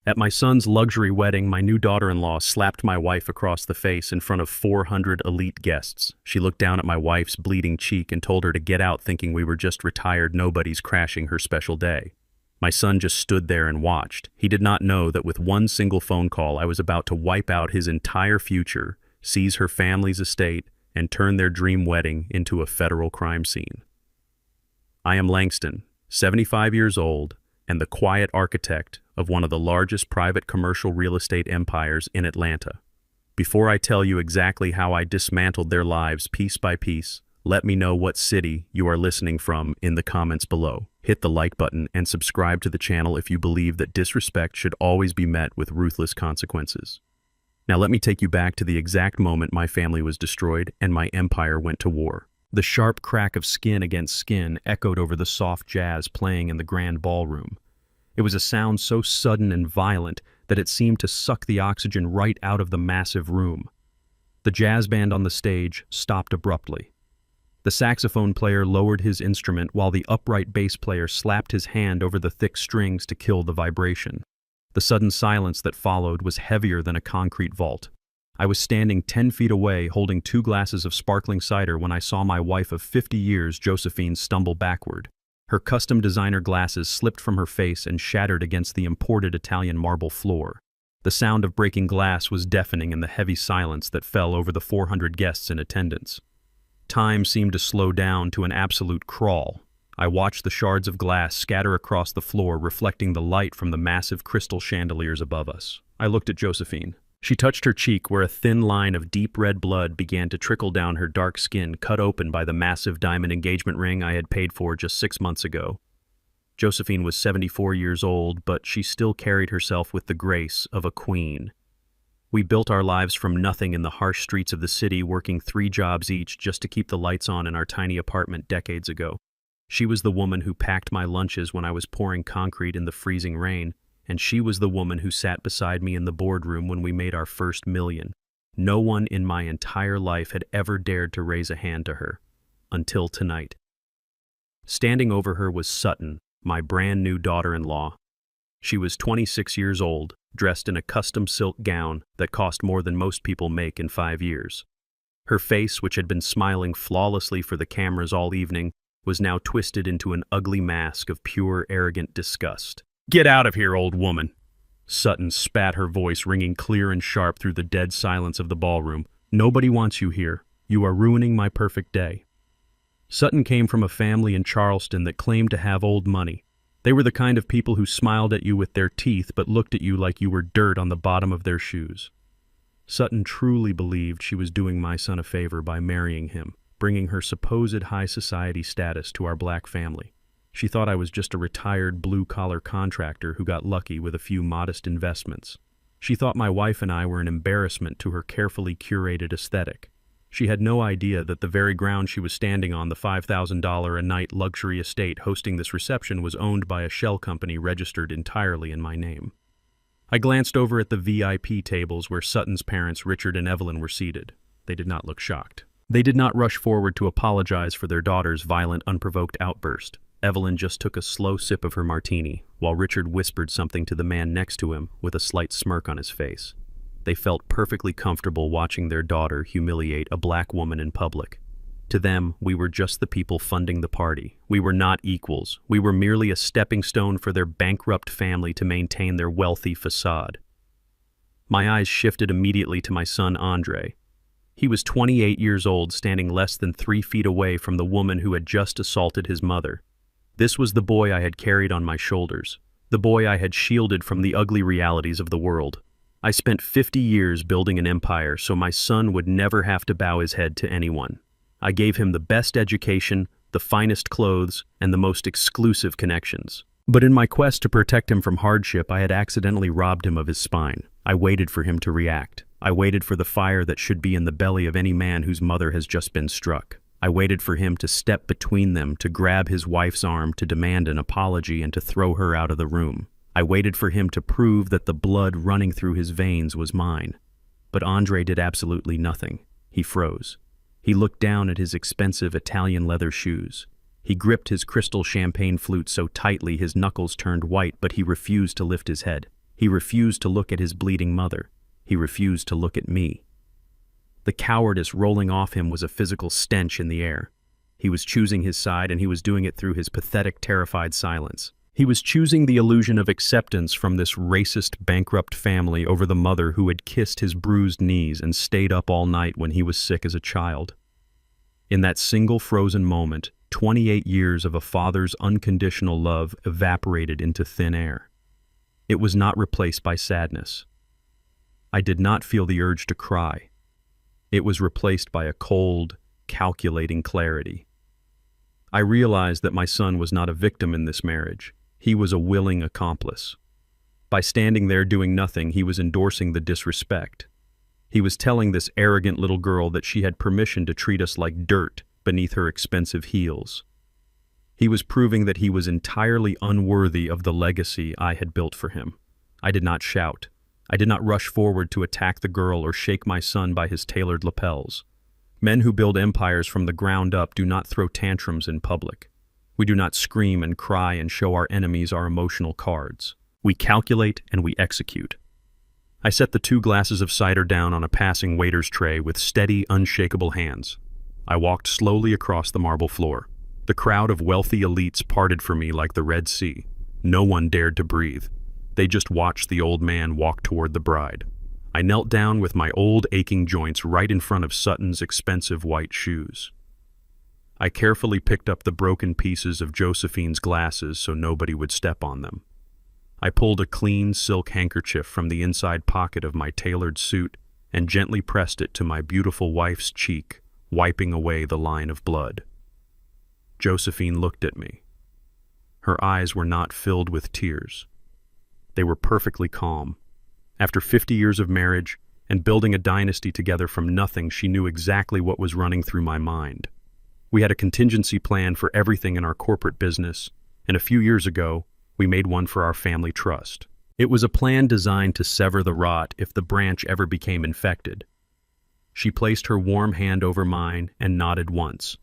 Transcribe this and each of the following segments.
At my son's luxury wedding, my new daughter-in-law slapped my wife across the face in front of 400 elite guests. She looked down at my wife's bleeding cheek and told her to get out, thinking we were just retired nobodies crashing her special day. My son just stood there and watched. He did not know that with one single phone call, I was about to wipe out his entire future, seize her family's estate, and turn their dream wedding into a federal crime scene. I am Langston, 75 years old, and the quiet architect of one of the largest private commercial real estate empires in Atlanta. Before I tell you exactly how I dismantled their lives piece by piece, let me know what city you are listening from in the comments below. Hit the like button and subscribe to the channel if you believe that disrespect should always be met with ruthless consequences. Now let me take you back to the exact moment my family was destroyed and my empire went to war. The sharp crack of skin against skin echoed over the soft jazz playing in the grand ballroom. It was a sound so sudden and violent that it seemed to suck the oxygen right out of the massive room. The jazz band on the stage stopped abruptly. The saxophone player lowered his instrument while the upright bass player slapped his hand over the thick strings to kill the vibration. The sudden silence that followed was heavier than a concrete vault. I was standing 10 feet away holding 2 glasses of sparkling cider when I saw my wife of 50 years, Josephine, stumble backward. Her custom designer glasses slipped from her face and shattered against the imported Italian marble floor. The sound of breaking glass was deafening in the heavy silence that fell over the 400 guests in attendance. Time seemed to slow down to an absolute crawl. I watched the shards of glass scatter across the floor, reflecting the light from the massive crystal chandeliers above us. I looked at Josephine. She touched her cheek where a thin line of deep red blood began to trickle down her dark skin, cut open by the massive diamond engagement ring I had paid for just 6 months ago. Josephine was 74 years old, but she still carried herself with the grace of a queen. We built our lives from nothing in the harsh streets of the city, working 3 jobs each just to keep the lights on in our tiny apartment decades ago. She was the woman who packed my lunches when I was pouring concrete in the freezing rain. And she was the woman who sat beside me in the boardroom when we made our first million. No one in my entire life had ever dared to raise a hand to her. Until tonight. Standing over her was Sutton, my brand new daughter-in-law. She was 26 years old, dressed in a custom silk gown that cost more than most people make in 5 years. Her face, which had been smiling flawlessly for the cameras all evening, was now twisted into an ugly mask of pure, arrogant disgust. "Get out of here, old woman!" Sutton spat, her voice ringing clear and sharp through the dead silence of the ballroom. "Nobody wants you here. You are ruining my perfect day." Sutton came from a family in Charleston that claimed to have old money. They were the kind of people who smiled at you with their teeth but looked at you like you were dirt on the bottom of their shoes. Sutton truly believed she was doing my son a favor by marrying him, bringing her supposed high society status to our black family. She thought I was just a retired blue-collar contractor who got lucky with a few modest investments. She thought my wife and I were an embarrassment to her carefully curated aesthetic. She had no idea that the very ground she was standing on, the $5,000 a night luxury estate hosting this reception, was owned by a shell company registered entirely in my name. I glanced over at the VIP tables where Sutton's parents, Richard and Evelyn, were seated. They did not look shocked. They did not rush forward to apologize for their daughter's violent, unprovoked outburst. Evelyn just took a slow sip of her martini, while Richard whispered something to the man next to him with a slight smirk on his face. They felt perfectly comfortable watching their daughter humiliate a black woman in public. To them, we were just the people funding the party. We were not equals. We were merely a stepping stone for their bankrupt family to maintain their wealthy facade. My eyes shifted immediately to my son, Andre. He was 28 years old, standing less than 3 feet away from the woman who had just assaulted his mother. This was the boy I had carried on my shoulders, the boy I had shielded from the ugly realities of the world. I spent 50 years building an empire so my son would never have to bow his head to anyone. I gave him the best education, the finest clothes, and the most exclusive connections. But in my quest to protect him from hardship, I had accidentally robbed him of his spine. I waited for him to react. I waited for the fire that should be in the belly of any man whose mother has just been struck. I waited for him to step between them, to grab his wife's arm, to demand an apology, and to throw her out of the room. I waited for him to prove that the blood running through his veins was mine. But Andre did absolutely nothing. He froze. He looked down at his expensive Italian leather shoes. He gripped his crystal champagne flute so tightly his knuckles turned white, but he refused to lift his head. He refused to look at his bleeding mother. He refused to look at me. The cowardice rolling off him was a physical stench in the air. He was choosing his side, and he was doing it through his pathetic, terrified silence. He was choosing the illusion of acceptance from this racist, bankrupt family over the mother who had kissed his bruised knees and stayed up all night when he was sick as a child. In that single frozen moment, 28 years of a father's unconditional love evaporated into thin air. It was not replaced by sadness. I did not feel the urge to cry. It was replaced by a cold, calculating clarity. I realized that my son was not a victim in this marriage. He was a willing accomplice. By standing there doing nothing, he was endorsing the disrespect. He was telling this arrogant little girl that she had permission to treat us like dirt beneath her expensive heels. He was proving that he was entirely unworthy of the legacy I had built for him. I did not shout. I did not rush forward to attack the girl or shake my son by his tailored lapels. Men who build empires from the ground up do not throw tantrums in public. We do not scream and cry and show our enemies our emotional cards. We calculate and we execute. I set the 2 glasses of cider down on a passing waiter's tray with steady, unshakable hands. I walked slowly across the marble floor. The crowd of wealthy elites parted for me like the Red Sea. No one dared to breathe. They just watched the old man walk toward the bride. I knelt down with my old aching joints right in front of Sutton's expensive white shoes. I carefully picked up the broken pieces of Josephine's glasses so nobody would step on them. I pulled a clean silk handkerchief from the inside pocket of my tailored suit and gently pressed it to my beautiful wife's cheek, wiping away the line of blood. Josephine looked at me. Her eyes were not filled with tears. They were perfectly calm. After 50 years of marriage and building a dynasty together from nothing, she knew exactly what was running through my mind. We had a contingency plan for everything in our corporate business, and a few years ago, we made one for our family trust. It was a plan designed to sever the rot if the branch ever became infected. She placed her warm hand over mine and nodded once.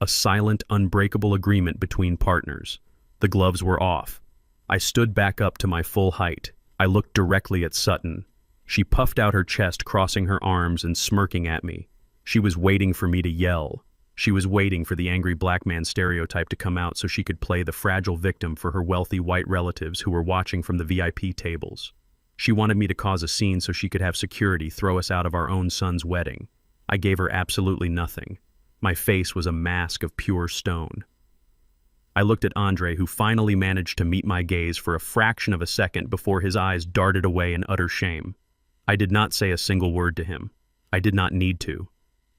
A silent, unbreakable agreement between partners. The gloves were off. I stood back up to my full height. I looked directly at Sutton. She puffed out her chest, crossing her arms and smirking at me. She was waiting for me to yell. She was waiting for the angry black man stereotype to come out so she could play the fragile victim for her wealthy white relatives who were watching from the VIP tables. She wanted me to cause a scene so she could have security throw us out of our own son's wedding. I gave her absolutely nothing. My face was a mask of pure stone. I looked at Andre, who finally managed to meet my gaze for a fraction of a second before his eyes darted away in utter shame. I did not say a single word to him. I did not need to.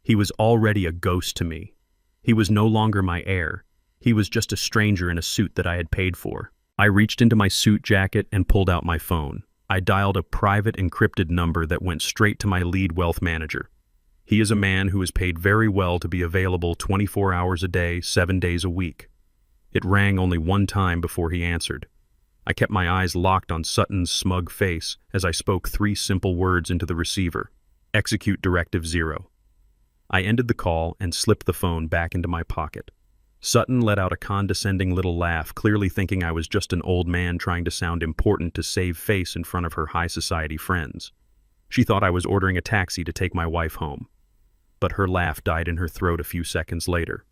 He was already a ghost to me. He was no longer my heir. He was just a stranger in a suit that I had paid for. I reached into my suit jacket and pulled out my phone. I dialed a private encrypted number that went straight to my lead wealth manager. He is a man who is paid very well to be available 24 hours a day, 7 days a week. It rang only one time before he answered. I kept my eyes locked on Sutton's smug face as I spoke 3 simple words into the receiver. Execute Directive 0. I ended the call and slipped the phone back into my pocket. Sutton let out a condescending little laugh, clearly thinking I was just an old man trying to sound important to save face in front of her high society friends. She thought I was ordering a taxi to take my wife home. But her laugh died in her throat a few seconds later.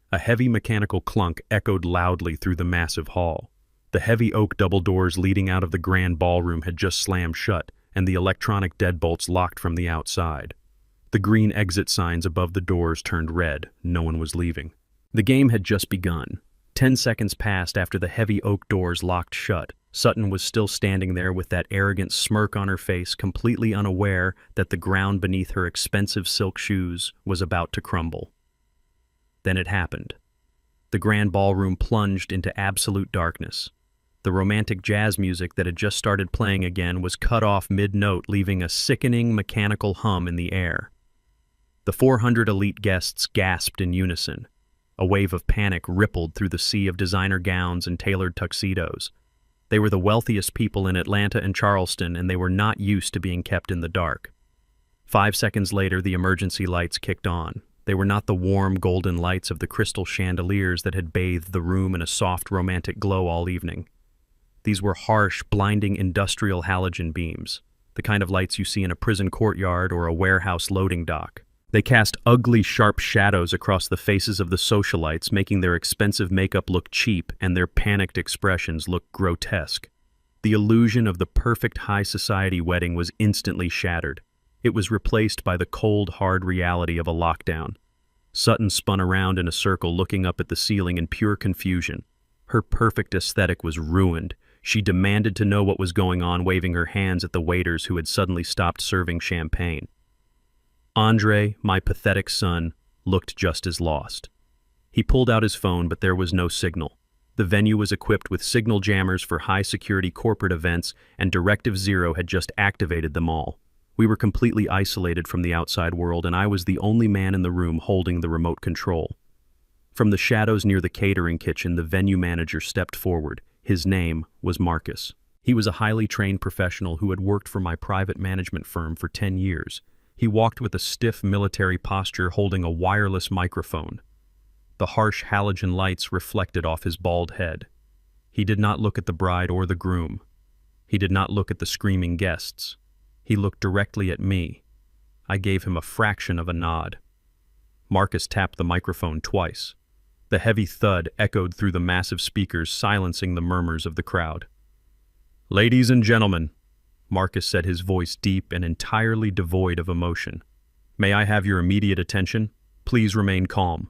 A heavy mechanical clunk echoed loudly through the massive hall. The heavy oak double doors leading out of the grand ballroom had just slammed shut, and the electronic deadbolts locked from the outside. The green exit signs above the doors turned red. No one was leaving. The game had just begun. 10 seconds passed after the heavy oak doors locked shut. Sutton was still standing there with that arrogant smirk on her face, completely unaware that the ground beneath her expensive silk shoes was about to crumble. Then it happened. The grand ballroom plunged into absolute darkness. The romantic jazz music that had just started playing again was cut off mid-note, leaving a sickening mechanical hum in the air. The 400 elite guests gasped in unison. A wave of panic rippled through the sea of designer gowns and tailored tuxedos. They were the wealthiest people in Atlanta and Charleston, and they were not used to being kept in the dark. 5 seconds later, the emergency lights kicked on. They were not the warm, golden lights of the crystal chandeliers that had bathed the room in a soft, romantic glow all evening. These were harsh, blinding industrial halogen beams, the kind of lights you see in a prison courtyard or a warehouse loading dock. They cast ugly, sharp shadows across the faces of the socialites, making their expensive makeup look cheap and their panicked expressions look grotesque. The illusion of the perfect high society wedding was instantly shattered. It was replaced by the cold, hard reality of a lockdown. Sutton spun around in a circle, looking up at the ceiling in pure confusion. Her perfect aesthetic was ruined. She demanded to know what was going on, waving her hands at the waiters who had suddenly stopped serving champagne. Andre, my pathetic son, looked just as lost. He pulled out his phone, but there was no signal. The venue was equipped with signal jammers for high-security corporate events, and Directive Zero had just activated them all. We were completely isolated from the outside world, and I was the only man in the room holding the remote control. From the shadows near the catering kitchen, the venue manager stepped forward. His name was Marcus. He was a highly trained professional who had worked for my private management firm for 10 years. He walked with a stiff military posture, holding a wireless microphone. The harsh halogen lights reflected off his bald head. He did not look at the bride or the groom. He did not look at the screaming guests. He looked directly at me. I gave him a fraction of a nod. Marcus tapped the microphone twice. The heavy thud echoed through the massive speakers, silencing the murmurs of the crowd. "Ladies and gentlemen," Marcus said, his voice deep and entirely devoid of emotion. "May I have your immediate attention? Please remain calm.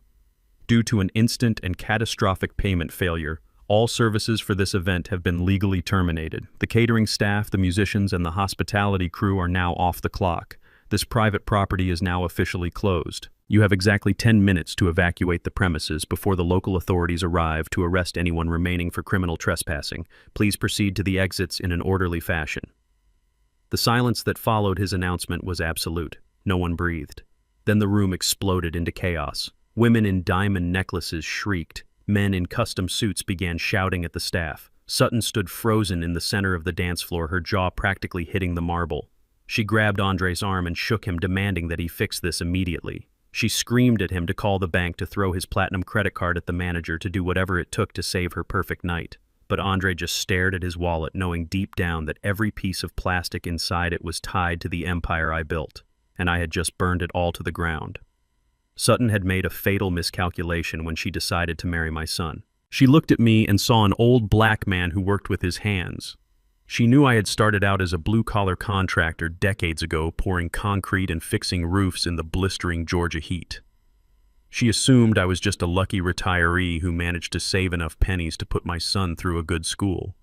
Due to an instant and catastrophic payment failure, all services for this event have been legally terminated. The catering staff, the musicians, and the hospitality crew are now off the clock. This private property is now officially closed. You have exactly 10 minutes to evacuate the premises before the local authorities arrive to arrest anyone remaining for criminal trespassing. Please proceed to the exits in an orderly fashion." The silence that followed his announcement was absolute. No one breathed. Then the room exploded into chaos. Women in diamond necklaces shrieked. Men in custom suits began shouting at the staff. Sutton stood frozen in the center of the dance floor, her jaw practically hitting the marble. She grabbed Andre's arm and shook him, demanding that he fix this immediately. She screamed at him to call the bank, to throw his platinum credit card at the manager, to do whatever it took to save her perfect night. But Andre just stared at his wallet, knowing deep down that every piece of plastic inside it was tied to the empire I built, and I had just burned it all to the ground. Sutton had made a fatal miscalculation when she decided to marry my son. She looked at me and saw an old black man who worked with his hands. She knew I had started out as a blue-collar contractor decades ago, pouring concrete and fixing roofs in the blistering Georgia heat. She assumed I was just a lucky retiree who managed to save enough pennies to put my son through a good school.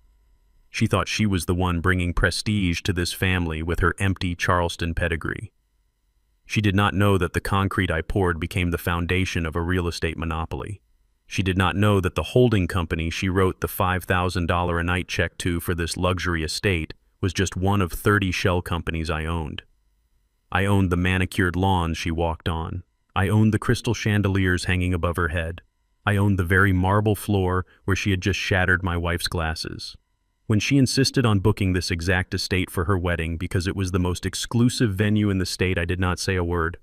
She thought she was the one bringing prestige to this family with her empty Charleston pedigree. She did not know that the concrete I poured became the foundation of a real estate monopoly. She did not know that the holding company she wrote the $5,000 a night check to for this luxury estate was just one of 30 shell companies I owned. I owned the manicured lawns she walked on. I owned the crystal chandeliers hanging above her head. I owned the very marble floor where she had just shattered my wife's glasses. When she insisted on booking this exact estate for her wedding because it was the most exclusive venue in the state, I did not say a word.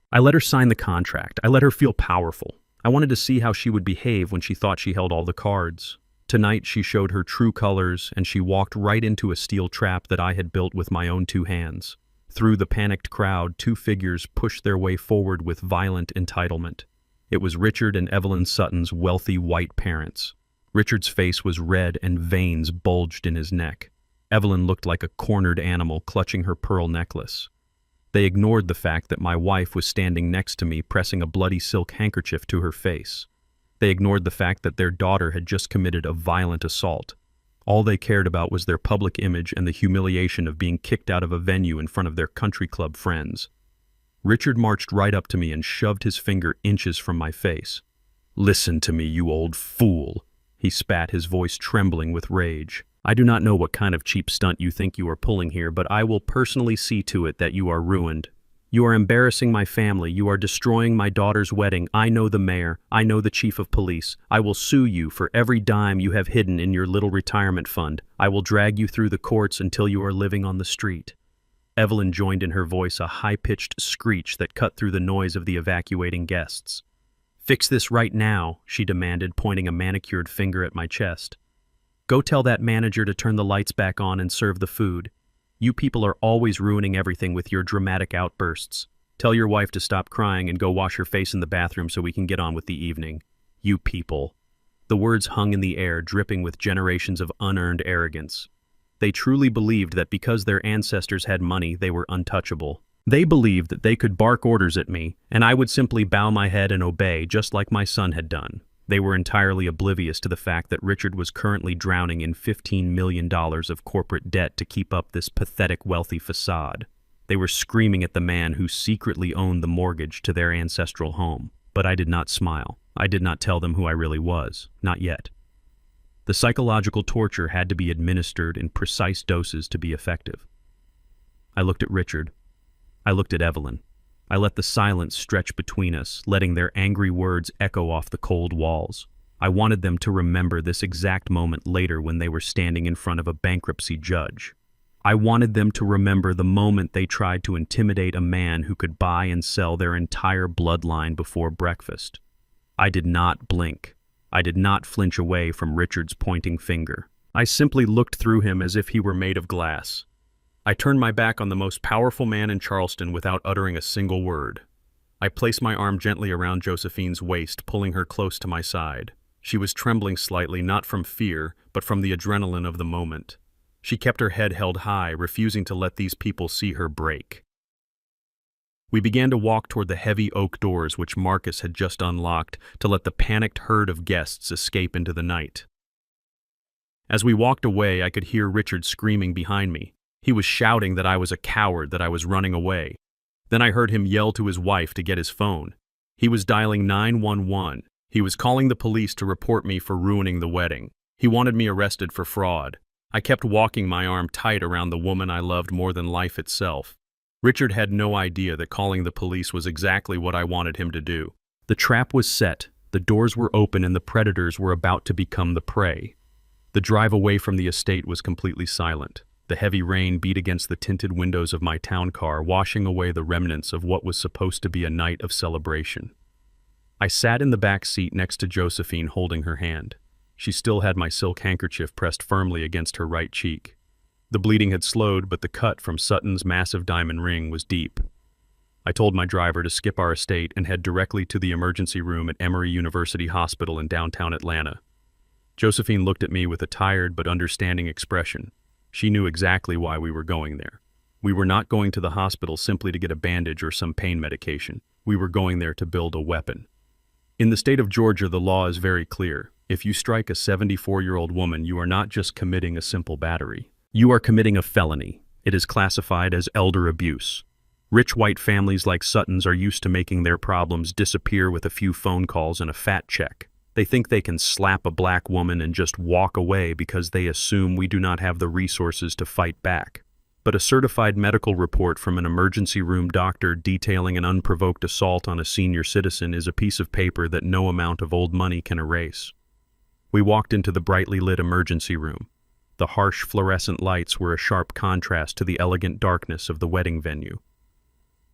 I let her sign the contract. I let her feel powerful. I wanted to see how she would behave when she thought she held all the cards. Tonight she showed her true colors, and she walked right into a steel trap that I had built with my own 2 hands. Through the panicked crowd, 2 figures pushed their way forward with violent entitlement. It was Richard and Evelyn Sutton's wealthy white parents. Richard's face was red and veins bulged in his neck. Evelyn looked like a cornered animal clutching her pearl necklace. They ignored the fact that my wife was standing next to me, pressing a bloody silk handkerchief to her face. They ignored the fact that their daughter had just committed a violent assault. All they cared about was their public image and the humiliation of being kicked out of a venue in front of their country club friends. Richard marched right up to me and shoved his finger inches from my face. "Listen to me, you old fool," he spat, his voice trembling with rage. "I do not know what kind of cheap stunt you think you are pulling here, but I will personally see to it that you are ruined. You are embarrassing my family. You are destroying my daughter's wedding. I know the mayor. I know the chief of police. I will sue you for every dime you have hidden in your little retirement fund. I will drag you through the courts until you are living on the street." Evelyn joined in her voice, a high-pitched screech that cut through the noise of the evacuating guests. "Fix this right now," she demanded, pointing a manicured finger at my chest. Go tell that manager to turn the lights back on and serve the food. You people are always ruining everything with your dramatic outbursts. Tell your wife to stop crying and go wash her face in the bathroom so we can get on with the evening. You people." The words hung in the air, dripping with generations of unearned arrogance. They truly believed that because their ancestors had money, they were untouchable. They believed that they could bark orders at me, and I would simply bow my head and obey, just like my son had done. They were entirely oblivious to the fact that Richard was currently drowning in $15 million of corporate debt to keep up this pathetic wealthy facade. They were screaming at the man who secretly owned the mortgage to their ancestral home. But I did not smile. I did not tell them who I really was. Not yet. The psychological torture had to be administered in precise doses to be effective. I looked at Richard. I looked at Evelyn. I let the silence stretch between us, letting their angry words echo off the cold walls. I wanted them to remember this exact moment later when they were standing in front of a bankruptcy judge. I wanted them to remember the moment they tried to intimidate a man who could buy and sell their entire bloodline before breakfast. I did not blink. I did not flinch away from Richard's pointing finger. I simply looked through him as if he were made of glass. I turned my back on the most powerful man in Charleston without uttering a single word. I placed my arm gently around Josephine's waist, pulling her close to my side. She was trembling slightly, not from fear, but from the adrenaline of the moment. She kept her head held high, refusing to let these people see her break. We began to walk toward the heavy oak doors which Marcus had just unlocked to let the panicked herd of guests escape into the night. As we walked away, I could hear Richard screaming behind me. He was shouting that I was a coward, that I was running away. Then I heard him yell to his wife to get his phone. He was dialing 911. He was calling the police to report me for ruining the wedding. He wanted me arrested for fraud. I kept walking my arm tight around the woman I loved more than life itself. Richard had no idea that calling the police was exactly what I wanted him to do. The trap was set, the doors were open, and the predators were about to become the prey. The drive away from the estate was completely silent. The heavy rain beat against the tinted windows of my town car, washing away the remnants of what was supposed to be a night of celebration. I sat in the back seat next to Josephine, holding her hand. She still had my silk handkerchief pressed firmly against her right cheek. The bleeding had slowed, but the cut from Sutton's massive diamond ring was deep. I told my driver to skip our estate and head directly to the emergency room at Emory University Hospital in downtown Atlanta. Josephine looked at me with a tired but understanding expression. She knew exactly why we were going there. We were not going to the hospital simply to get a bandage or some pain medication. We were going there to build a weapon. In the state of Georgia, the law is very clear. If you strike a 74-year-old woman, you are not just committing a simple battery. You are committing a felony. It is classified as elder abuse. Rich white families like Sutton's are used to making their problems disappear with a few phone calls and a fat check. They think they can slap a black woman and just walk away because they assume we do not have the resources to fight back. But a certified medical report from an emergency room doctor detailing an unprovoked assault on a senior citizen is a piece of paper that no amount of old money can erase. We walked into the brightly lit emergency room. The harsh fluorescent lights were a sharp contrast to the elegant darkness of the wedding venue.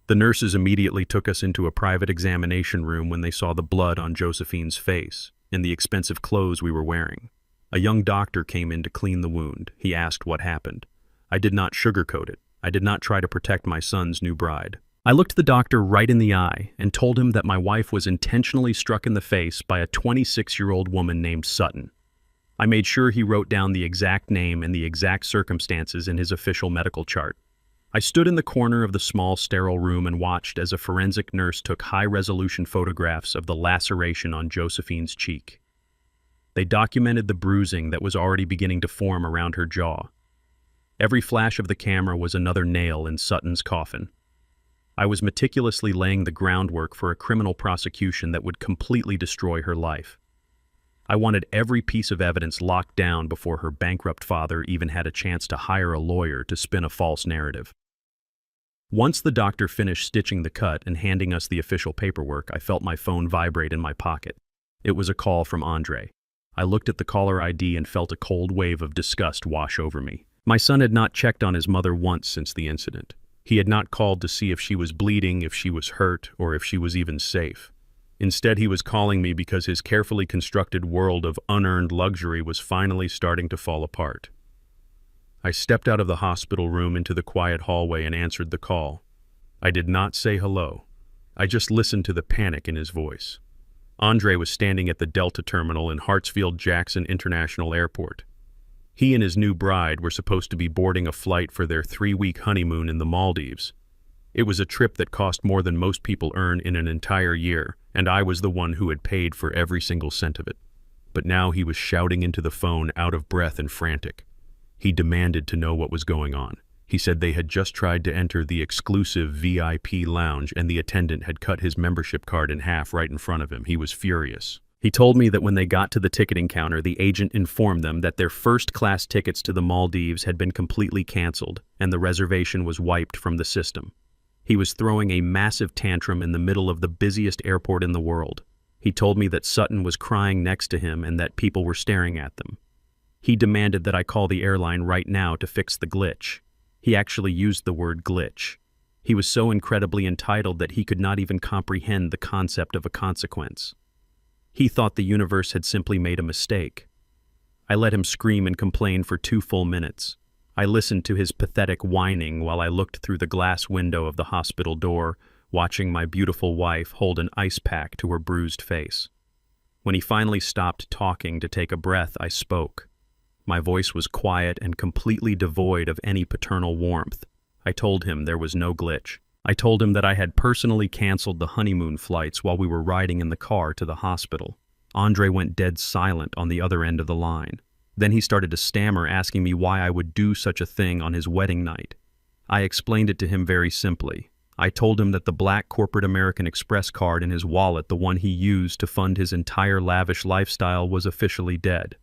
The nurses immediately took us into a private examination room when they saw the blood on Josephine's face and the expensive clothes we were wearing. A young doctor came in to clean the wound. He asked what happened. I did not sugarcoat it. I did not try to protect my son's new bride. I looked the doctor right in the eye and told him that my wife was intentionally struck in the face by a 26-year-old woman named Sutton. I made sure he wrote down the exact name and the exact circumstances in his official medical chart. I stood in the corner of the small, sterile room and watched as a forensic nurse took high-resolution photographs of the laceration on Josephine's cheek. They documented the bruising that was already beginning to form around her jaw. Every flash of the camera was another nail in Sutton's coffin. I was meticulously laying the groundwork for a criminal prosecution that would completely destroy her life. I wanted every piece of evidence locked down before her bankrupt father even had a chance to hire a lawyer to spin a false narrative. Once the doctor finished stitching the cut and handing us the official paperwork, I felt my phone vibrate in my pocket. It was a call from Andre. I looked at the caller ID and felt a cold wave of disgust wash over me. My son had not checked on his mother once since the incident. He had not called to see if she was bleeding, if she was hurt, or if she was even safe. Instead, he was calling me because his carefully constructed world of unearned luxury was finally starting to fall apart. I stepped out of the hospital room into the quiet hallway and answered the call. I did not say hello. I just listened to the panic in his voice. Andre was standing at the Delta terminal in Hartsfield-Jackson International Airport. He and his new bride were supposed to be boarding a flight for their 3-week honeymoon in the Maldives. It was a trip that cost more than most people earn in an entire year, and I was the one who had paid for every single cent of it. But now he was shouting into the phone, out of breath and frantic. He demanded to know what was going on. He said they had just tried to enter the exclusive VIP lounge and the attendant had cut his membership card in half right in front of him. He was furious. He told me that when they got to the ticketing counter, the agent informed them that their first-class tickets to the Maldives had been completely canceled and the reservation was wiped from the system. He was throwing a massive tantrum in the middle of the busiest airport in the world. He told me that Sutton was crying next to him and that people were staring at them. He demanded that I call the airline right now to fix the glitch. He actually used the word glitch. He was so incredibly entitled that he could not even comprehend the concept of a consequence. He thought the universe had simply made a mistake. I let him scream and complain for 2 full minutes. I listened to his pathetic whining while I looked through the glass window of the hospital door, watching my beautiful wife hold an ice pack to her bruised face. When he finally stopped talking to take a breath, I spoke. My voice was quiet and completely devoid of any paternal warmth. I told him there was no glitch. I told him that I had personally canceled the honeymoon flights while we were riding in the car to the hospital. Andre went dead silent on the other end of the line. Then he started to stammer, asking me why I would do such a thing on his wedding night. I explained it to him very simply. I told him that the black corporate American Express card in his wallet, the one he used to fund his entire lavish lifestyle, was officially dead.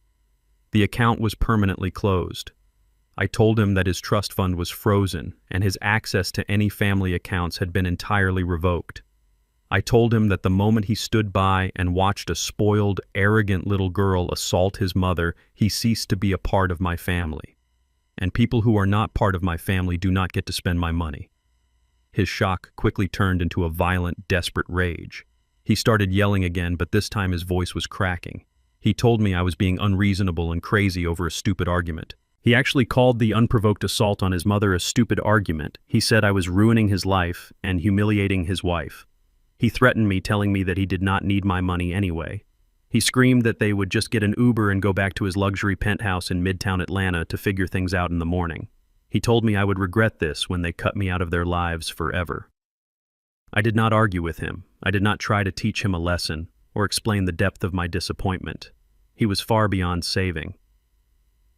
The account was permanently closed. I told him that his trust fund was frozen and his access to any family accounts had been entirely revoked. I told him that the moment he stood by and watched a spoiled, arrogant little girl assault his mother, he ceased to be a part of my family. And people who are not part of my family do not get to spend my money. His shock quickly turned into a violent, desperate rage. He started yelling again, but this time his voice was cracking. He told me I was being unreasonable and crazy over a stupid argument. He actually called the unprovoked assault on his mother a stupid argument. He said I was ruining his life and humiliating his wife. He threatened me, telling me that he did not need my money anyway. He screamed that they would just get an Uber and go back to his luxury penthouse in Midtown Atlanta to figure things out in the morning. He told me I would regret this when they cut me out of their lives forever. I did not argue with him. I did not try to teach him a lesson or explain the depth of my disappointment. He was far beyond saving.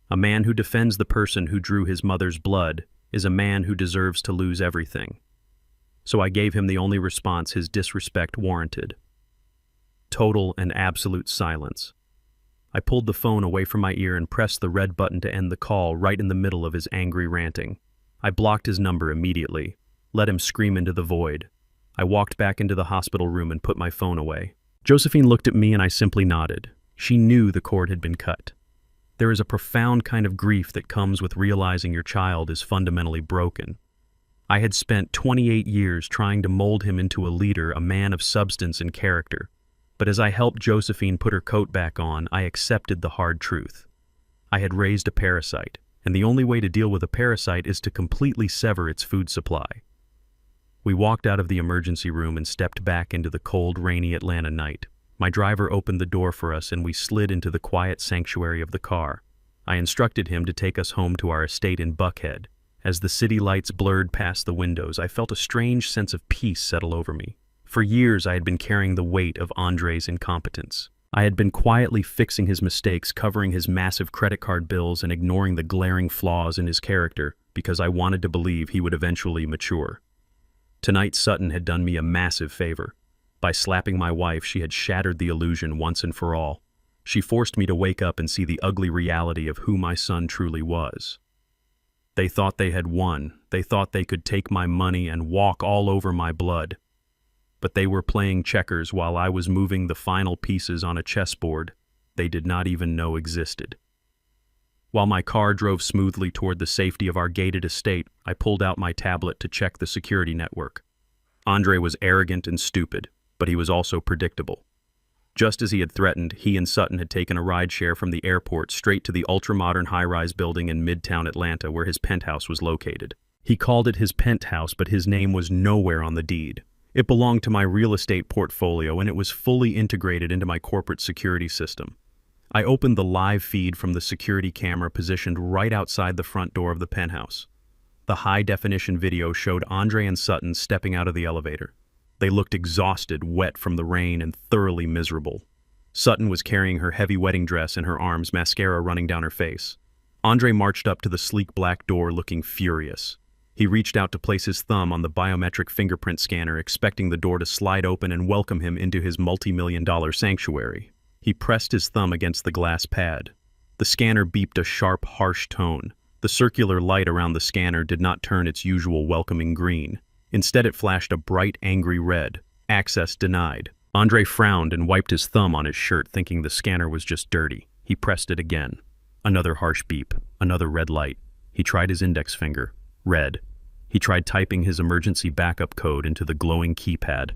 A man who defends the person who drew his mother's blood is a man who deserves to lose everything. So I gave him the only response his disrespect warranted. Total and absolute silence. I pulled the phone away from my ear and pressed the red button to end the call right in the middle of his angry ranting. I blocked his number immediately, let him scream into the void. I walked back into the hospital room and put my phone away. Josephine looked at me and I simply nodded. She knew the cord had been cut. There is a profound kind of grief that comes with realizing your child is fundamentally broken. I had spent 28 years trying to mold him into a leader, a man of substance and character. But as I helped Josephine put her coat back on, I accepted the hard truth. I had raised a parasite, and the only way to deal with a parasite is to completely sever its food supply. We walked out of the emergency room and stepped back into the cold, rainy Atlanta night. My driver opened the door for us and we slid into the quiet sanctuary of the car. I instructed him to take us home to our estate in Buckhead. As the city lights blurred past the windows, I felt a strange sense of peace settle over me. For years, I had been carrying the weight of Andre's incompetence. I had been quietly fixing his mistakes, covering his massive credit card bills, and ignoring the glaring flaws in his character because I wanted to believe he would eventually mature. Tonight, Sutton had done me a massive favor. By slapping my wife, she had shattered the illusion once and for all. She forced me to wake up and see the ugly reality of who my son truly was. They thought they had won. They thought they could take my money and walk all over my blood. But they were playing checkers while I was moving the final pieces on a chessboard they did not even know existed. While my car drove smoothly toward the safety of our gated estate, I pulled out my tablet to check the security network. Andre was arrogant and stupid. but he was also predictable. Just as he had threatened, he and Sutton had taken a rideshare from the airport straight to the ultra-modern high-rise building in Midtown Atlanta where his penthouse was located. He called it his penthouse, but his name was nowhere on the deed. It belonged to my real estate portfolio, and it was fully integrated into my corporate security system. I opened the live feed from the security camera positioned right outside the front door of the penthouse. The high-definition video showed Andre and Sutton stepping out of the elevator. They looked exhausted, wet from the rain, and thoroughly miserable. Sutton was carrying her heavy wedding dress in her arms, mascara running down her face. Andre marched up to the sleek black door looking furious. He reached out to place his thumb on the biometric fingerprint scanner, expecting the door to slide open and welcome him into his multi-million-dollar sanctuary. He pressed his thumb against the glass pad. The scanner beeped a sharp, harsh tone. The circular light around the scanner did not turn its usual welcoming green. Instead, it flashed a bright, angry red. Access denied. Andre frowned and wiped his thumb on his shirt, thinking the scanner was just dirty. He pressed it again. Another harsh beep. Another red light. He tried his index finger. Red. He tried typing his emergency backup code into the glowing keypad.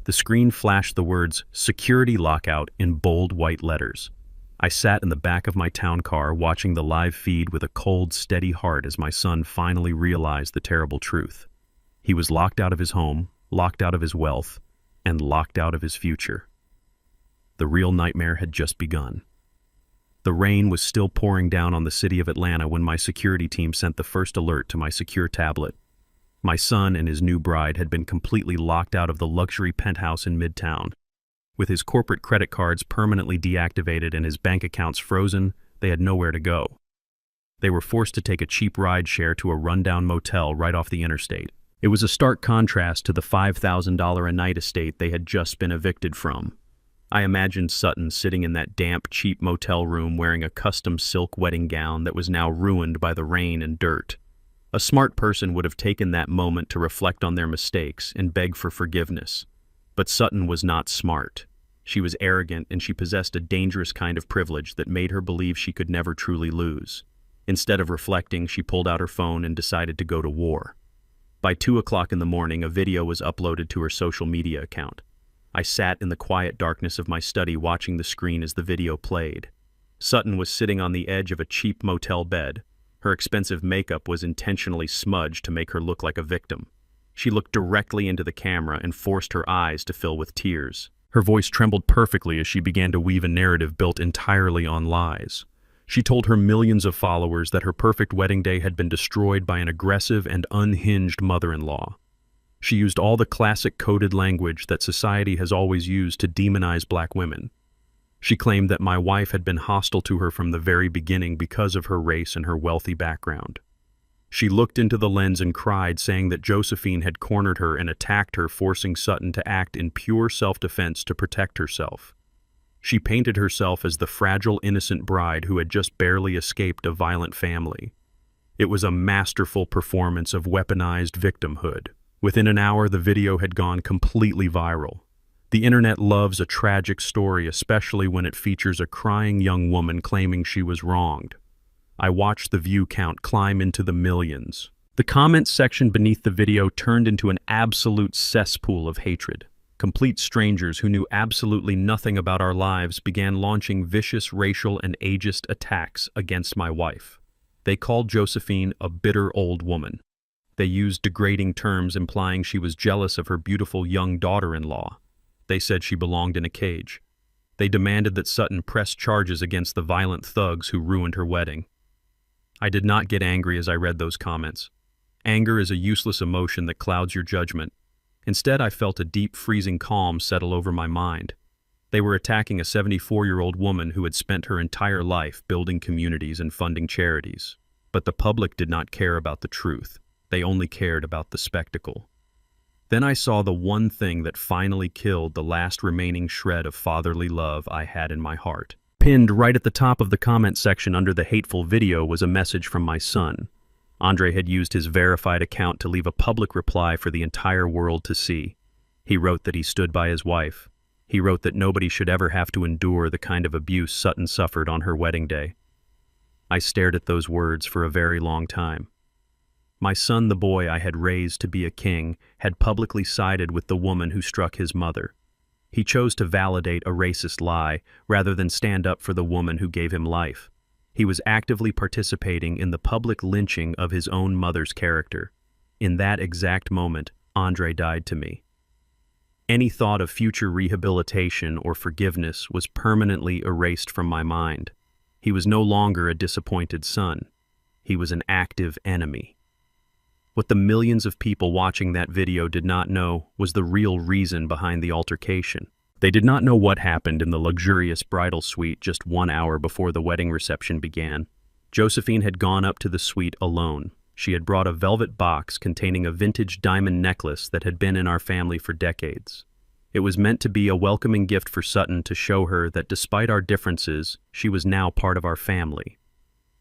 The screen flashed the words, "Security Lockout," in bold white letters. I sat in the back of my town car watching the live feed with a cold, steady heart as my son finally realized the terrible truth. He was locked out of his home, locked out of his wealth, and locked out of his future. The real nightmare had just begun. The rain was still pouring down on the city of Atlanta when my security team sent the first alert to my secure tablet. My son and his new bride had been completely locked out of the luxury penthouse in Midtown. With his corporate credit cards permanently deactivated and his bank accounts frozen, they had nowhere to go. They were forced to take a cheap ride share to a rundown motel right off the interstate. It was a stark contrast to the $5,000 a night estate they had just been evicted from. I imagined Sutton sitting in that damp, cheap motel room wearing a custom silk wedding gown that was now ruined by the rain and dirt. A smart person would have taken that moment to reflect on their mistakes and beg for forgiveness. But Sutton was not smart. She was arrogant, and she possessed a dangerous kind of privilege that made her believe she could never truly lose. Instead of reflecting, she pulled out her phone and decided to go to war. By 2 o'clock in the morning, a video was uploaded to her social media account. I sat in the quiet darkness of my study watching the screen as the video played. Sutton was sitting on the edge of a cheap motel bed. Her expensive makeup was intentionally smudged to make her look like a victim. She looked directly into the camera and forced her eyes to fill with tears. Her voice trembled perfectly as she began to weave a narrative built entirely on lies. She told her millions of followers that her perfect wedding day had been destroyed by an aggressive and unhinged mother-in-law. She used all the classic coded language that society has always used to demonize black women. She claimed that my wife had been hostile to her from the very beginning because of her race and her wealthy background. She looked into the lens and cried, saying that Josephine had cornered her and attacked her, forcing Sutton to act in pure self-defense to protect herself. She painted herself as the fragile, innocent bride who had just barely escaped a violent family. It was a masterful performance of weaponized victimhood. Within an hour, the video had gone completely viral. The internet loves a tragic story, especially when it features a crying young woman claiming she was wronged. I watched the view count climb into the millions. The comments section beneath the video turned into an absolute cesspool of hatred. Complete strangers who knew absolutely nothing about our lives began launching vicious racial and ageist attacks against my wife. They called Josephine a bitter old woman. They used degrading terms implying she was jealous of her beautiful young daughter-in-law. They said she belonged in a cage. They demanded that Sutton press charges against the violent thugs who ruined her wedding. I did not get angry as I read those comments. Anger is a useless emotion that clouds your judgment. Instead, I felt a deep, freezing calm settle over my mind. They were attacking a 74-year-old woman who had spent her entire life building communities and funding charities. But the public did not care about the truth. They only cared about the spectacle. Then I saw the one thing that finally killed the last remaining shred of fatherly love I had in my heart. Pinned right at the top of the comment section under the hateful video was a message from my son. Andre had used his verified account to leave a public reply for the entire world to see. He wrote that he stood by his wife. He wrote that nobody should ever have to endure the kind of abuse Sutton suffered on her wedding day. I stared at those words for a very long time. My son, the boy I had raised to be a king, had publicly sided with the woman who struck his mother. He chose to validate a racist lie rather than stand up for the woman who gave him life. He was actively participating in the public lynching of his own mother's character. In that exact moment, Andre died to me. Any thought of future rehabilitation or forgiveness was permanently erased from my mind. He was no longer a disappointed son. He was an active enemy. What the millions of people watching that video did not know was the real reason behind the altercation. They did not know what happened in the luxurious bridal suite just 1 hour before the wedding reception began. Josephine had gone up to the suite alone. She had brought a velvet box containing a vintage diamond necklace that had been in our family for decades. It was meant to be a welcoming gift for Sutton to show her that despite our differences, she was now part of our family.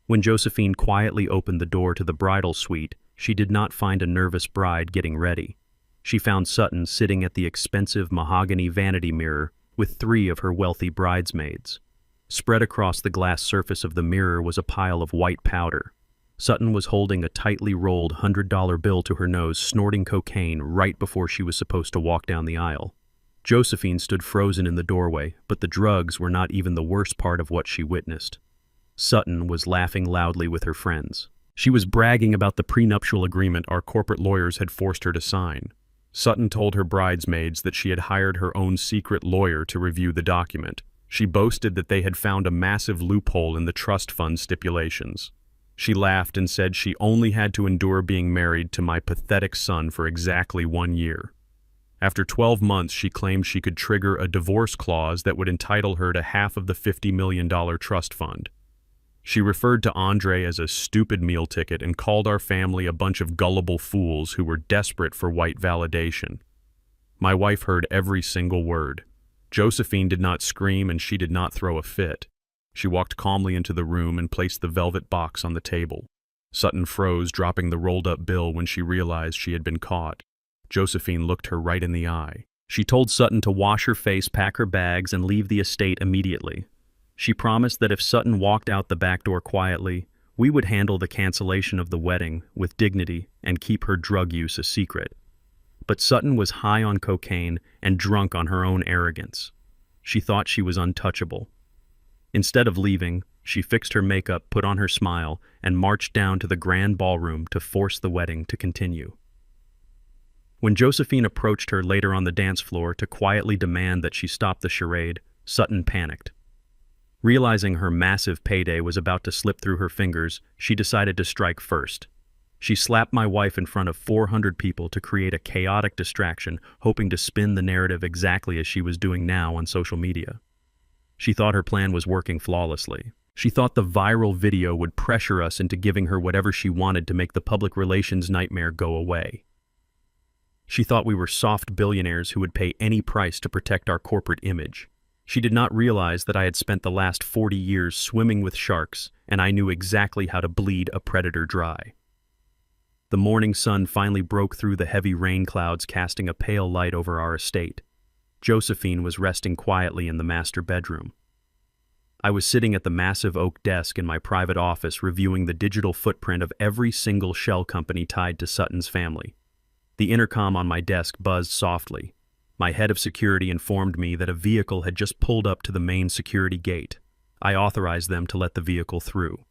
When Josephine quietly opened the door to the bridal suite, she did not find a nervous bride getting ready. She found Sutton sitting at the expensive mahogany vanity mirror with 3 of her wealthy bridesmaids. Spread across the glass surface of the mirror was a pile of white powder. Sutton was holding a tightly rolled $100 bill to her nose, snorting cocaine right before she was supposed to walk down the aisle. Josephine stood frozen in the doorway, but the drugs were not even the worst part of what she witnessed. Sutton was laughing loudly with her friends. She was bragging about the prenuptial agreement our corporate lawyers had forced her to sign. Sutton told her bridesmaids that she had hired her own secret lawyer to review the document. She boasted that they had found a massive loophole in the trust fund stipulations. She laughed and said she only had to endure being married to my pathetic son for exactly 1 year. After 12 months, she claimed she could trigger a divorce clause that would entitle her to half of the $50 million trust fund. She referred to Andre as a stupid meal ticket and called our family a bunch of gullible fools who were desperate for white validation. My wife heard every single word. Josephine did not scream and she did not throw a fit. She walked calmly into the room and placed the velvet box on the table. Sutton froze, dropping the rolled-up bill when she realized she had been caught. Josephine looked her right in the eye. She told Sutton to wash her face, pack her bags, and leave the estate immediately. She promised that if Sutton walked out the back door quietly, we would handle the cancellation of the wedding with dignity and keep her drug use a secret. But Sutton was high on cocaine and drunk on her own arrogance. She thought she was untouchable. Instead of leaving, she fixed her makeup, put on her smile, and marched down to the grand ballroom to force the wedding to continue. When Josephine approached her later on the dance floor to quietly demand that she stop the charade, Sutton panicked. Realizing her massive payday was about to slip through her fingers, she decided to strike first. She slapped my wife in front of 400 people to create a chaotic distraction, hoping to spin the narrative exactly as she was doing now on social media. She thought her plan was working flawlessly. She thought the viral video would pressure us into giving her whatever she wanted to make the public relations nightmare go away. She thought we were soft billionaires who would pay any price to protect our corporate image. She did not realize that I had spent the last 40 years swimming with sharks, and I knew exactly how to bleed a predator dry. The morning sun finally broke through the heavy rain clouds, casting a pale light over our estate. Josephine was resting quietly in the master bedroom. I was sitting at the massive oak desk in my private office reviewing the digital footprint of every single shell company tied to Sutton's family. The intercom on my desk buzzed softly. My head of security informed me that a vehicle had just pulled up to the main security gate. I authorized them to let the vehicle through.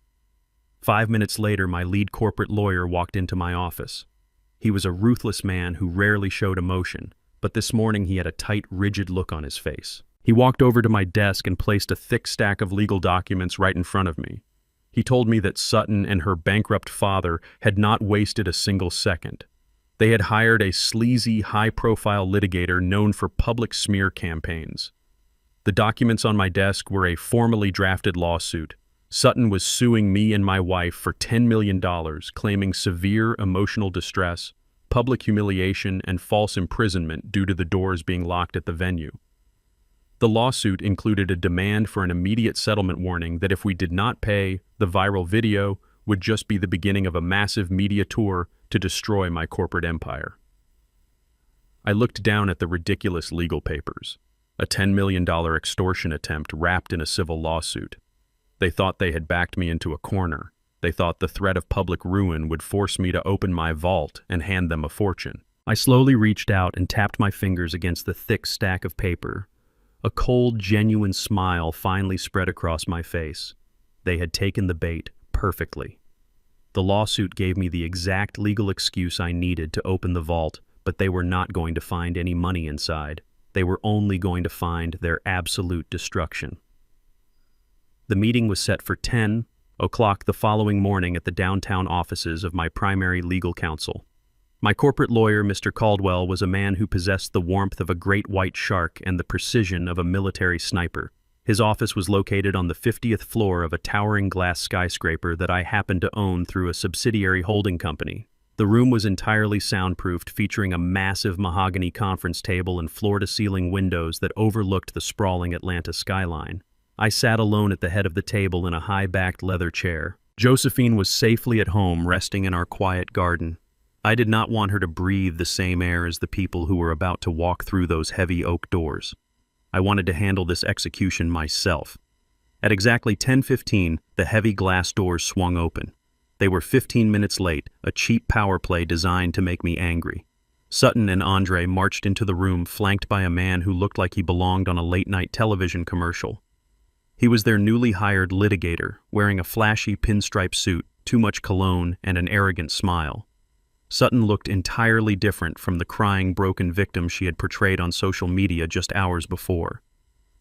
5 minutes later, my lead corporate lawyer walked into my office. He was a ruthless man who rarely showed emotion, but this morning he had a tight, rigid look on his face. He walked over to my desk and placed a thick stack of legal documents right in front of me. He told me that Sutton and her bankrupt father had not wasted a single second. They had hired a sleazy, high-profile litigator known for public smear campaigns. The documents on my desk were a formally drafted lawsuit. Sutton was suing me and my wife for $10 million, claiming severe emotional distress, public humiliation, and false imprisonment due to the doors being locked at the venue. The lawsuit included a demand for an immediate settlement warning that if we did not pay, the viral video would just be the beginning of a massive media tour to destroy my corporate empire. I looked down at the ridiculous legal papers, a $10 million extortion attempt wrapped in a civil lawsuit. They thought they had backed me into a corner. They thought the threat of public ruin would force me to open my vault and hand them a fortune. I slowly reached out and tapped my fingers against the thick stack of paper. A cold, genuine smile finally spread across my face. They had taken the bait perfectly. The lawsuit gave me the exact legal excuse I needed to open the vault, but they were not going to find any money inside. They were only going to find their absolute destruction. The meeting was set for 10 o'clock the following morning at the downtown offices of my primary legal counsel. My corporate lawyer, Mr. Caldwell, was a man who possessed the warmth of a great white shark and the precision of a military sniper. His office was located on the 50th floor of a towering glass skyscraper that I happened to own through a subsidiary holding company. The room was entirely soundproofed, featuring a massive mahogany conference table and floor-to-ceiling windows that overlooked the sprawling Atlanta skyline. I sat alone at the head of the table in a high-backed leather chair. Josephine was safely at home, resting in our quiet garden. I did not want her to breathe the same air as the people who were about to walk through those heavy oak doors. I wanted to handle this execution myself. At exactly 10:15, the heavy glass doors swung open. They were 15 minutes late, a cheap power play designed to make me angry. Sutton and Andre marched into the room, flanked by a man who looked like he belonged on a late-night television commercial. He was their newly hired litigator, wearing a flashy pinstripe suit, too much cologne, and an arrogant smile. Sutton looked entirely different from the crying, broken victim she had portrayed on social media just hours before.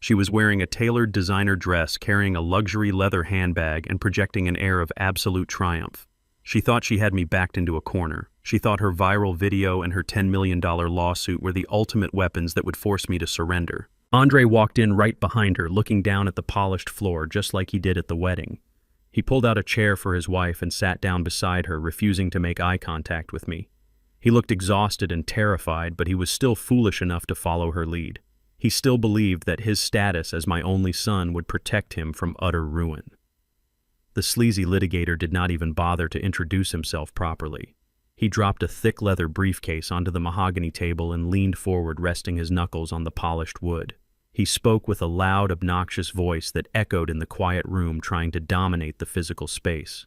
She was wearing a tailored designer dress, carrying a luxury leather handbag, and projecting an air of absolute triumph. She thought she had me backed into a corner. She thought her viral video and her $10 million lawsuit were the ultimate weapons that would force me to surrender. Andre walked in right behind her, looking down at the polished floor, just like he did at the wedding. He pulled out a chair for his wife and sat down beside her, refusing to make eye contact with me. He looked exhausted and terrified, but he was still foolish enough to follow her lead. He still believed that his status as my only son would protect him from utter ruin. The sleazy litigator did not even bother to introduce himself properly. He dropped a thick leather briefcase onto the mahogany table and leaned forward, resting his knuckles on the polished wood. He spoke with a loud, obnoxious voice that echoed in the quiet room, trying to dominate the physical space.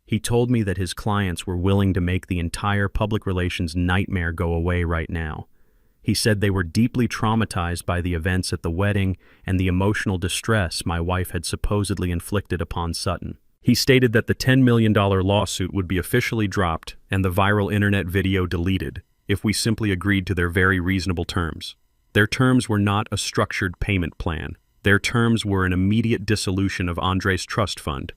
He told me that his clients were willing to make the entire public relations nightmare go away right now. He said they were deeply traumatized by the events at the wedding and the emotional distress my wife had supposedly inflicted upon Sutton. He stated that the $10 million lawsuit would be officially dropped and the viral internet video deleted if we simply agreed to their very reasonable terms. Their terms were not a structured payment plan. Their terms were an immediate dissolution of Andre's trust fund.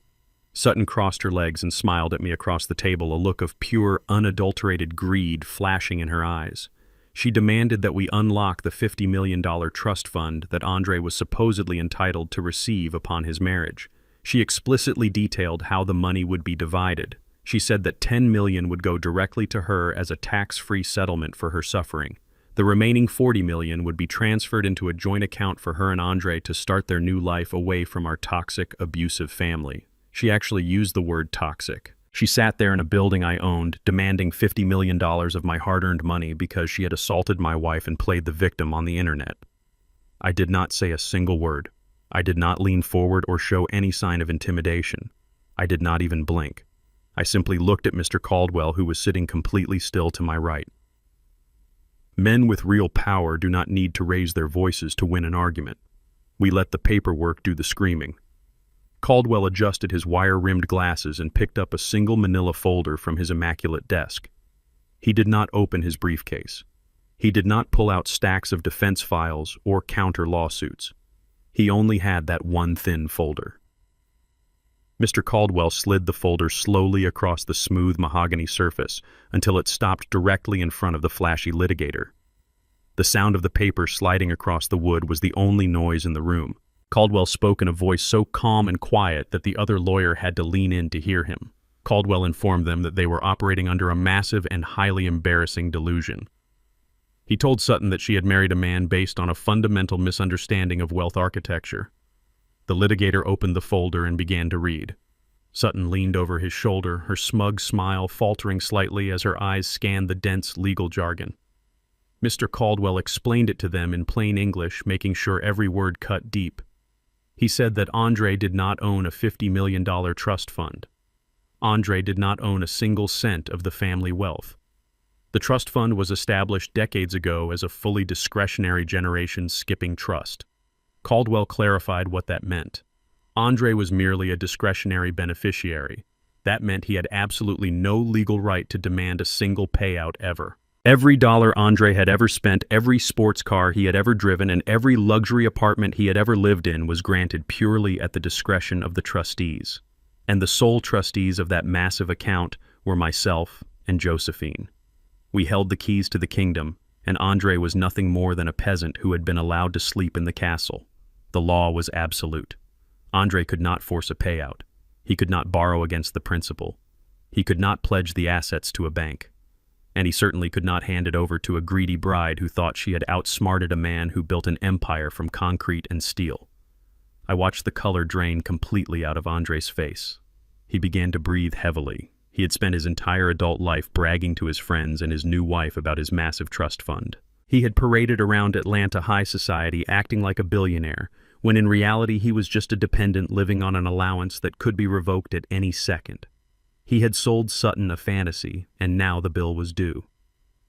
Sutton crossed her legs and smiled at me across the table, a look of pure, unadulterated greed flashing in her eyes. She demanded that we unlock the $50 million trust fund that Andre was supposedly entitled to receive upon his marriage. She explicitly detailed how the money would be divided. She said that $10 million would go directly to her as a tax-free settlement for her suffering. The remaining $40 million would be transferred into a joint account for her and Andre to start their new life away from our toxic, abusive family. She actually used the word toxic. She sat there in a building I owned, demanding $50 million of my hard-earned money because she had assaulted my wife and played the victim on the internet. I did not say a single word. I did not lean forward or show any sign of intimidation. I did not even blink. I simply looked at Mr. Caldwell, who was sitting completely still to my right. Men with real power do not need to raise their voices to win an argument. We let the paperwork do the screaming. Caldwell adjusted his wire-rimmed glasses and picked up a single manila folder from his immaculate desk. He did not open his briefcase. He did not pull out stacks of defense files or counter lawsuits. He only had that one thin folder. Mr. Caldwell slid the folder slowly across the smooth mahogany surface until it stopped directly in front of the flashy litigator. The sound of the paper sliding across the wood was the only noise in the room. Caldwell spoke in a voice so calm and quiet that the other lawyer had to lean in to hear him. Caldwell informed them that they were operating under a massive and highly embarrassing delusion. He told Sutton that she had married a man based on a fundamental misunderstanding of wealth architecture. The litigator opened the folder and began to read. Sutton leaned over his shoulder, her smug smile faltering slightly as her eyes scanned the dense legal jargon. Mr. Caldwell explained it to them in plain English, making sure every word cut deep. He said that Andre did not own a $50 million trust fund. Andre did not own a single cent of the family wealth. The trust fund was established decades ago as a fully discretionary generation-skipping trust. Caldwell clarified what that meant. Andre was merely a discretionary beneficiary. That meant he had absolutely no legal right to demand a single payout ever. Every dollar Andre had ever spent, every sports car he had ever driven, and every luxury apartment he had ever lived in was granted purely at the discretion of the trustees. And the sole trustees of that massive account were myself and Josephine. We held the keys to the kingdom, and Andre was nothing more than a peasant who had been allowed to sleep in the castle. The law was absolute. Andre could not force a payout. He could not borrow against the principal. He could not pledge the assets to a bank. And he certainly could not hand it over to a greedy bride who thought she had outsmarted a man who built an empire from concrete and steel. I watched the color drain completely out of Andre's face. He began to breathe heavily. He had spent his entire adult life bragging to his friends and his new wife about his massive trust fund. He had paraded around Atlanta high society acting like a billionaire, when in reality he was just a dependent living on an allowance that could be revoked at any second. He had sold Sutton a fantasy, and now the bill was due.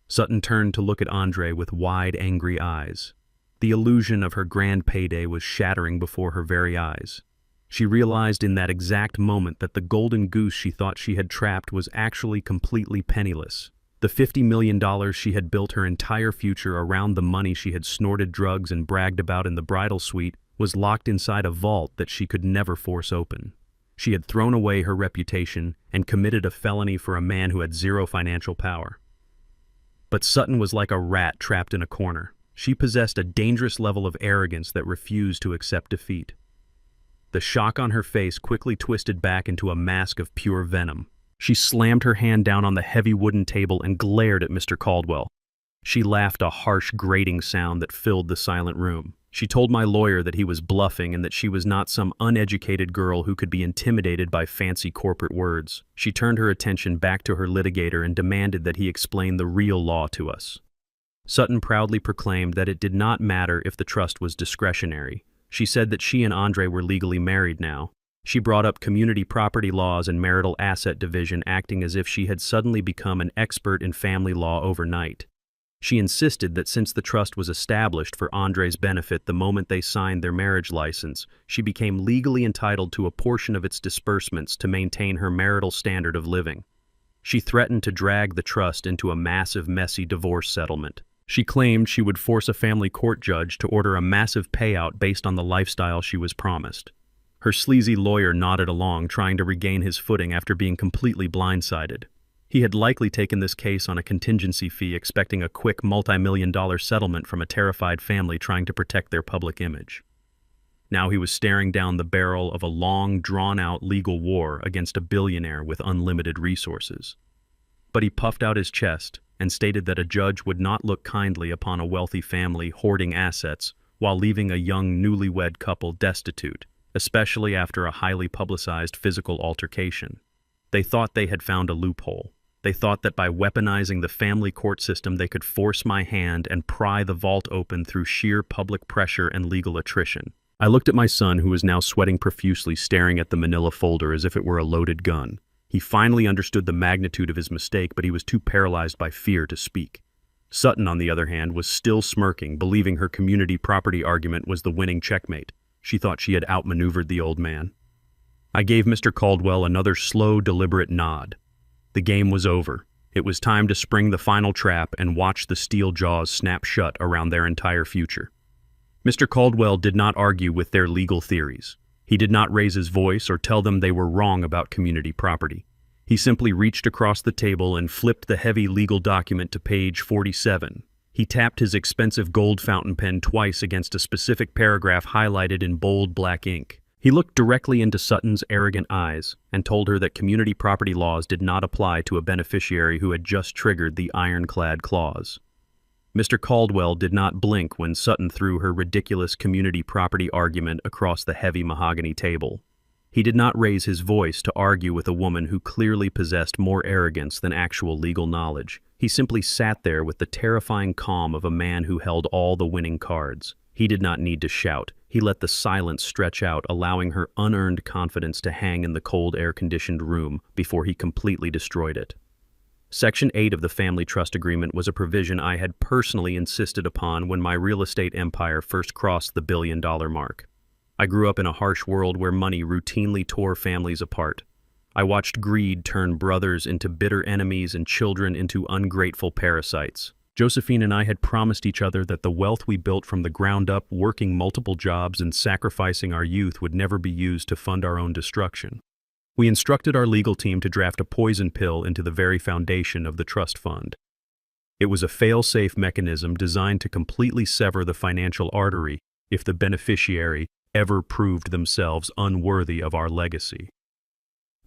Sutton turned to look at Andre with wide, angry eyes. The illusion of her grand payday was shattering before her very eyes. She realized in that exact moment that the golden goose she thought she had trapped was actually completely penniless. The $50 million she had built her entire future around the money she had snorted drugs and bragged about in the bridal suite was locked inside a vault that she could never force open. She had thrown away her reputation and committed a felony for a man who had zero financial power. But Sutton was like a rat trapped in a corner. She possessed a dangerous level of arrogance that refused to accept defeat. The shock on her face quickly twisted back into a mask of pure venom. She slammed her hand down on the heavy wooden table and glared at Mr. Caldwell. She laughed a harsh, grating sound that filled the silent room. She told my lawyer that he was bluffing and that she was not some uneducated girl who could be intimidated by fancy corporate words. She turned her attention back to her litigator and demanded that he explain the real law to us. Sutton proudly proclaimed that it did not matter if the trust was discretionary. She said that she and Andre were legally married now. She brought up community property laws and marital asset division, acting as if she had suddenly become an expert in family law overnight. She insisted that since the trust was established for Andre's benefit the moment they signed their marriage license, she became legally entitled to a portion of its disbursements to maintain her marital standard of living. She threatened to drag the trust into a massive, messy divorce settlement. She claimed she would force a family court judge to order a massive payout based on the lifestyle she was promised. Her sleazy lawyer nodded along, trying to regain his footing after being completely blindsided. He had likely taken this case on a contingency fee, expecting a quick multi-million-dollar settlement from a terrified family trying to protect their public image. Now he was staring down the barrel of a long, drawn-out legal war against a billionaire with unlimited resources. But he puffed out his chest and stated that a judge would not look kindly upon a wealthy family hoarding assets while leaving a young newlywed couple destitute, especially after a highly publicized physical altercation. They thought they had found a loophole. They thought that by weaponizing the family court system they could force my hand and pry the vault open through sheer public pressure and legal attrition. I looked at my son, who was now sweating profusely, staring at the manila folder as if it were a loaded gun. He finally understood the magnitude of his mistake, but he was too paralyzed by fear to speak. Sutton, on the other hand, was still smirking, believing her community property argument was the winning checkmate. She thought she had outmaneuvered the old man. I gave Mr. Caldwell another slow, deliberate nod. The game was over. It was time to spring the final trap and watch the steel jaws snap shut around their entire future. Mr. Caldwell did not argue with their legal theories. He did not raise his voice or tell them they were wrong about community property. He simply reached across the table and flipped the heavy legal document to page 47. He tapped his expensive gold fountain pen twice against a specific paragraph highlighted in bold black ink. He looked directly into Sutton's arrogant eyes and told her that community property laws did not apply to a beneficiary who had just triggered the ironclad clause. Mr. Caldwell did not blink when Sutton threw her ridiculous community property argument across the heavy mahogany table. He did not raise his voice to argue with a woman who clearly possessed more arrogance than actual legal knowledge. He simply sat there with the terrifying calm of a man who held all the winning cards. He did not need to shout. He let the silence stretch out, allowing her unearned confidence to hang in the cold, air-conditioned room before he completely destroyed it. Section 8 of the family trust agreement was a provision I had personally insisted upon when my real estate empire first crossed the billion-dollar mark. I grew up in a harsh world where money routinely tore families apart. I watched greed turn brothers into bitter enemies and children into ungrateful parasites. Josephine and I had promised each other that the wealth we built from the ground up, working multiple jobs and sacrificing our youth, would never be used to fund our own destruction. We instructed our legal team to draft a poison pill into the very foundation of the trust fund. It was a fail-safe mechanism designed to completely sever the financial artery if the beneficiary ever proved themselves unworthy of our legacy.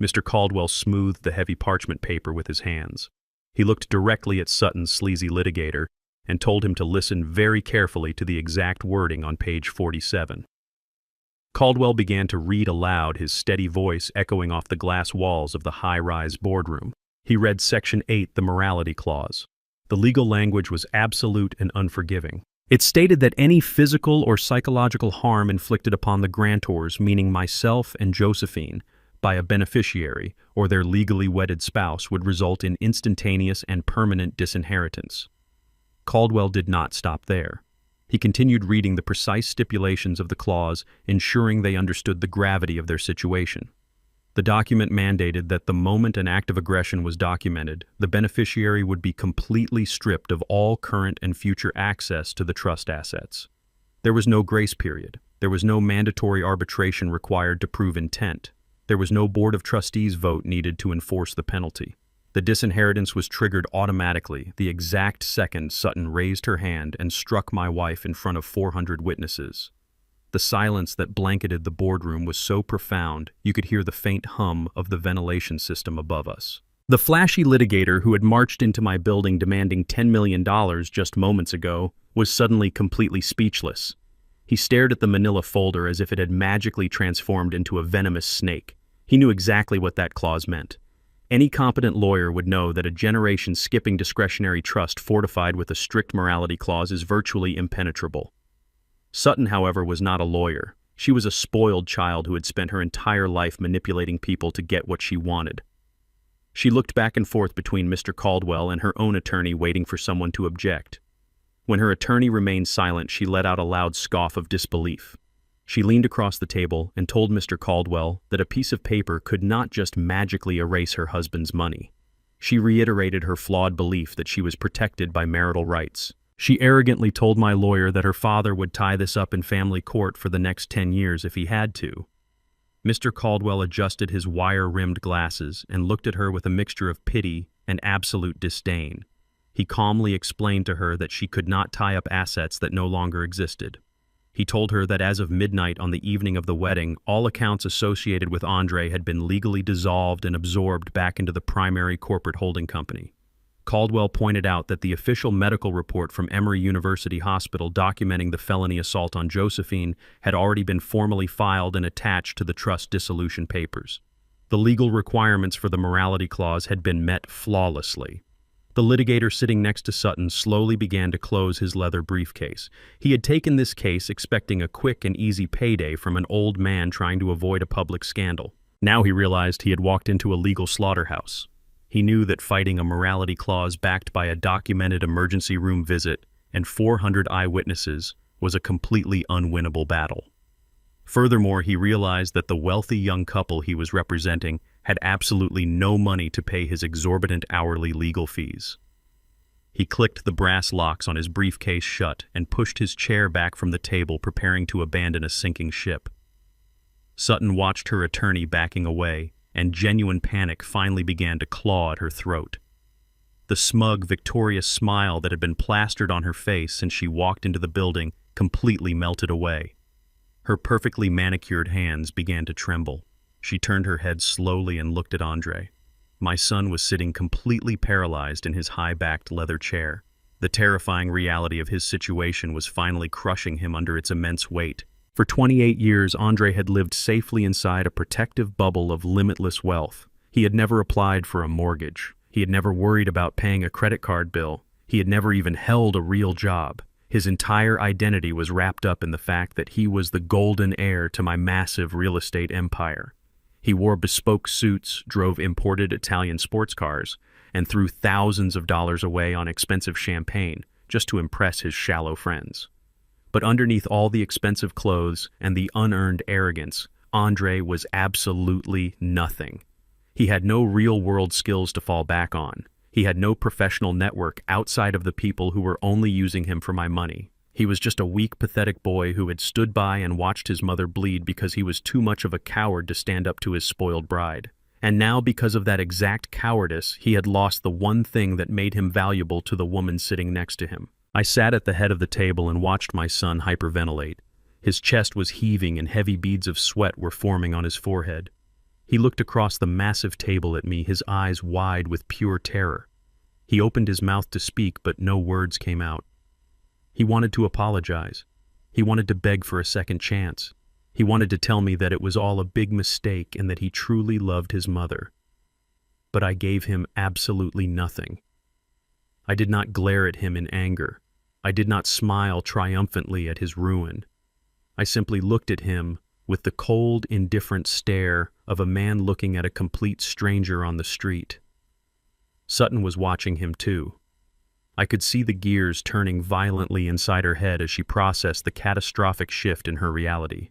Mr. Caldwell smoothed the heavy parchment paper with his hands. He looked directly at Sutton's sleazy litigator and told him to listen very carefully to the exact wording on page 47. Caldwell began to read aloud, his steady voice echoing off the glass walls of the high-rise boardroom. He read Section 8, the morality clause. The legal language was absolute and unforgiving. It stated that any physical or psychological harm inflicted upon the grantors, meaning myself and Josephine, by a beneficiary or their legally wedded spouse would result in instantaneous and permanent disinheritance. Caldwell did not stop there. He continued reading the precise stipulations of the clause, ensuring they understood the gravity of their situation. The document mandated that the moment an act of aggression was documented, the beneficiary would be completely stripped of all current and future access to the trust assets. There was no grace period. There was no mandatory arbitration required to prove intent. There was no Board of Trustees vote needed to enforce the penalty. The disinheritance was triggered automatically the exact second Sutton raised her hand and struck my wife in front of 400 witnesses. The silence that blanketed the boardroom was so profound you could hear the faint hum of the ventilation system above us. The flashy litigator who had marched into my building demanding $10 million just moments ago was suddenly completely speechless. He stared at the manila folder as if it had magically transformed into a venomous snake. He knew exactly what that clause meant. Any competent lawyer would know that a generation-skipping discretionary trust fortified with a strict morality clause is virtually impenetrable. Sutton, however, was not a lawyer. She was a spoiled child who had spent her entire life manipulating people to get what she wanted. She looked back and forth between Mr. Caldwell and her own attorney, waiting for someone to object. When her attorney remained silent, she let out a loud scoff of disbelief. She leaned across the table and told Mr. Caldwell that a piece of paper could not just magically erase her husband's money. She reiterated her flawed belief that she was protected by marital rights. She arrogantly told my lawyer that her father would tie this up in family court for the next 10 years if he had to. Mr. Caldwell adjusted his wire-rimmed glasses and looked at her with a mixture of pity and absolute disdain. He calmly explained to her that she could not tie up assets that no longer existed. He told her that as of midnight on the evening of the wedding, all accounts associated with Andre had been legally dissolved and absorbed back into the primary corporate holding company. Caldwell pointed out that the official medical report from Emory University Hospital documenting the felony assault on Josephine had already been formally filed and attached to the trust dissolution papers. The legal requirements for the morality clause had been met flawlessly. The litigator sitting next to Sutton slowly began to close his leather briefcase. He had taken this case expecting a quick and easy payday from an old man trying to avoid a public scandal. Now he realized he had walked into a legal slaughterhouse. He knew that fighting a morality clause backed by a documented emergency room visit and 400 eyewitnesses was a completely unwinnable battle. Furthermore, he realized that the wealthy young couple he was representing had absolutely no money to pay his exorbitant hourly legal fees. He clicked the brass locks on his briefcase shut and pushed his chair back from the table, preparing to abandon a sinking ship. Sutton watched her attorney backing away, and genuine panic finally began to claw at her throat. The smug, victorious smile that had been plastered on her face since she walked into the building completely melted away. Her perfectly manicured hands began to tremble. She turned her head slowly and looked at Andre. My son was sitting completely paralyzed in his high-backed leather chair. The terrifying reality of his situation was finally crushing him under its immense weight. For 28 years, Andre had lived safely inside a protective bubble of limitless wealth. He had never applied for a mortgage. He had never worried about paying a credit card bill. He had never even held a real job. His entire identity was wrapped up in the fact that he was the golden heir to my massive real estate empire. He wore bespoke suits, drove imported Italian sports cars, and threw thousands of dollars away on expensive champagne just to impress his shallow friends. But underneath all the expensive clothes and the unearned arrogance, Andre was absolutely nothing. He had no real-world skills to fall back on. He had no professional network outside of the people who were only using him for my money. He was just a weak, pathetic boy who had stood by and watched his mother bleed because he was too much of a coward to stand up to his spoiled bride. And now, because of that exact cowardice, he had lost the one thing that made him valuable to the woman sitting next to him. I sat at the head of the table and watched my son hyperventilate. His chest was heaving and heavy beads of sweat were forming on his forehead. He looked across the massive table at me, his eyes wide with pure terror. He opened his mouth to speak, but no words came out. He wanted to apologize. He wanted to beg for a second chance. He wanted to tell me that it was all a big mistake and that he truly loved his mother. But I gave him absolutely nothing. I did not glare at him in anger. I did not smile triumphantly at his ruin. I simply looked at him with the cold, indifferent stare of a man looking at a complete stranger on the street. Sutton was watching him too. I could see the gears turning violently inside her head as she processed the catastrophic shift in her reality.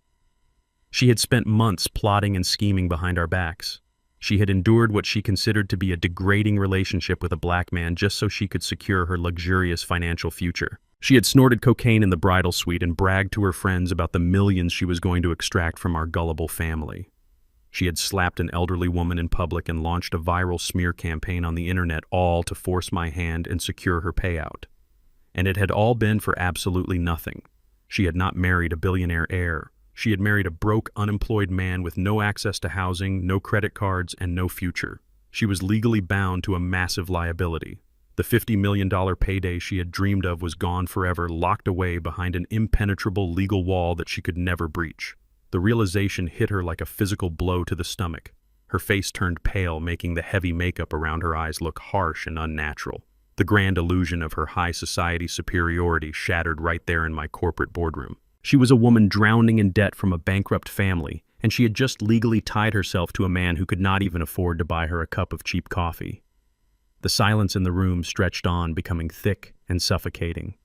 She had spent months plotting and scheming behind our backs. She had endured what she considered to be a degrading relationship with a black man just so she could secure her luxurious financial future. She had snorted cocaine in the bridal suite and bragged to her friends about the millions she was going to extract from our gullible family. She had slapped an elderly woman in public and launched a viral smear campaign on the internet, all to force my hand and secure her payout. And it had all been for absolutely nothing. She had not married a billionaire heir. She had married a broke, unemployed man with no access to housing, no credit cards, and no future. She was legally bound to a massive liability. The $50 million payday she had dreamed of was gone forever, locked away behind an impenetrable legal wall that she could never breach. The realization hit her like a physical blow to the stomach. Her face turned pale, making the heavy makeup around her eyes look harsh and unnatural. The grand illusion of her high society superiority shattered right there in my corporate boardroom. She was a woman drowning in debt from a bankrupt family, and she had just legally tied herself to a man who could not even afford to buy her a cup of cheap coffee. The silence in the room stretched on, becoming thick and suffocating.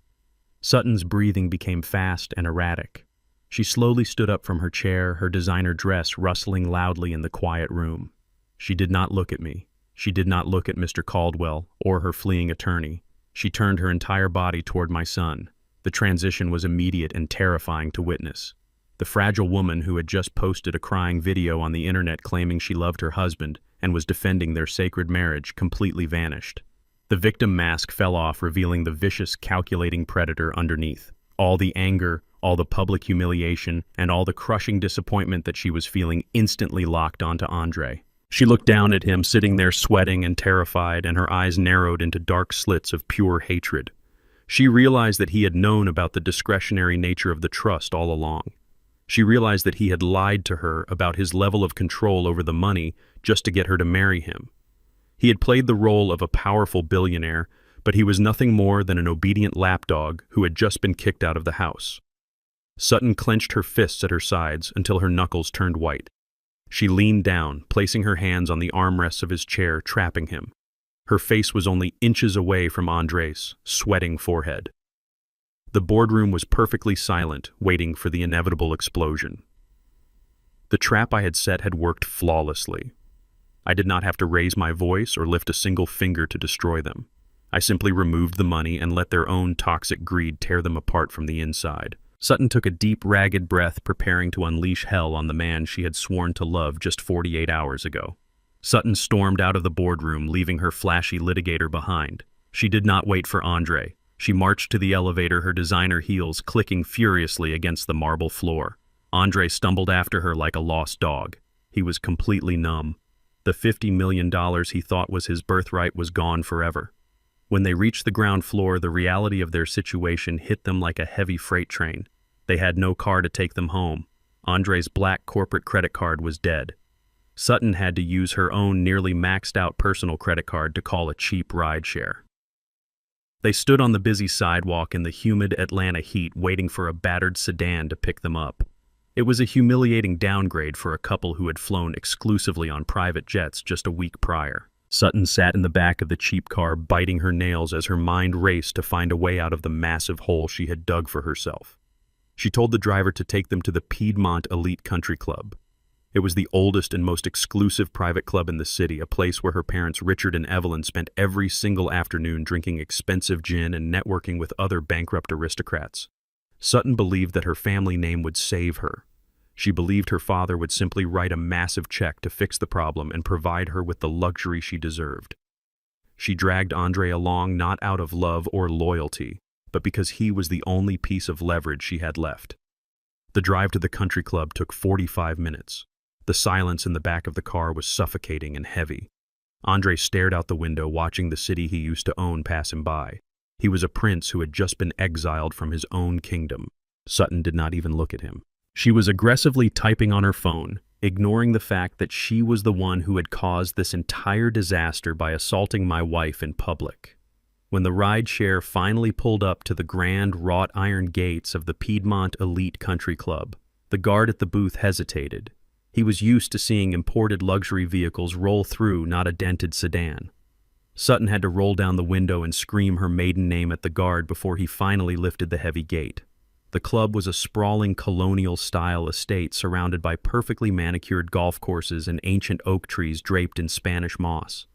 Sutton's breathing became fast and erratic. She slowly stood up from her chair, her designer dress rustling loudly in the quiet room. She did not look at me. She did not look at Mr. Caldwell or her fleeing attorney. She turned her entire body toward my son. The transition was immediate and terrifying to witness. The fragile woman who had just posted a crying video on the internet claiming she loved her husband and was defending their sacred marriage completely vanished. The victim mask fell off, revealing the vicious, calculating predator underneath. All the anger, all the public humiliation, and all the crushing disappointment that she was feeling instantly locked onto Andre. She looked down at him, sitting there sweating and terrified, and her eyes narrowed into dark slits of pure hatred. She realized that he had known about the discretionary nature of the trust all along. She realized that he had lied to her about his level of control over the money just to get her to marry him. He had played the role of a powerful billionaire, but he was nothing more than an obedient lapdog who had just been kicked out of the house. Sutton clenched her fists at her sides until her knuckles turned white. She leaned down, placing her hands on the armrests of his chair, trapping him. Her face was only inches away from Andre's sweating forehead. The boardroom was perfectly silent, waiting for the inevitable explosion. The trap I had set had worked flawlessly. I did not have to raise my voice or lift a single finger to destroy them. I simply removed the money and let their own toxic greed tear them apart from the inside. Sutton took a deep, ragged breath, preparing to unleash hell on the man she had sworn to love just 48 hours ago. Sutton stormed out of the boardroom, leaving her flashy litigator behind. She did not wait for Andre. She marched to the elevator, her designer heels clicking furiously against the marble floor. Andre stumbled after her like a lost dog. He was completely numb. The $50 million he thought was his birthright was gone forever. When they reached the ground floor, the reality of their situation hit them like a heavy freight train. They had no car to take them home. Andre's black corporate credit card was dead. Sutton had to use her own nearly maxed-out personal credit card to call a cheap rideshare. They stood on the busy sidewalk in the humid Atlanta heat, waiting for a battered sedan to pick them up. It was a humiliating downgrade for a couple who had flown exclusively on private jets just a week prior. Sutton sat in the back of the cheap car, biting her nails as her mind raced to find a way out of the massive hole she had dug for herself. She told the driver to take them to the Piedmont Elite Country Club. It was the oldest and most exclusive private club in the city, a place where her parents Richard and Evelyn spent every single afternoon drinking expensive gin and networking with other bankrupt aristocrats. Sutton believed that her family name would save her. She believed her father would simply write a massive check to fix the problem and provide her with the luxury she deserved. She dragged Andre along not out of love or loyalty, but because he was the only piece of leverage she had left. The drive to the country club took 45 minutes. The silence in the back of the car was suffocating and heavy. Andre stared out the window, watching the city he used to own pass him by. He was a prince who had just been exiled from his own kingdom. Sutton did not even look at him. She was aggressively typing on her phone, ignoring the fact that she was the one who had caused this entire disaster by assaulting my wife in public. When the rideshare finally pulled up to the grand wrought iron gates of the Piedmont Elite Country Club, the guard at the booth hesitated. He was used to seeing imported luxury vehicles roll through, not a dented sedan. Sutton had to roll down the window and scream her maiden name at the guard before he finally lifted the heavy gate. The club was a sprawling colonial-style estate surrounded by perfectly manicured golf courses and ancient oak trees draped in Spanish moss.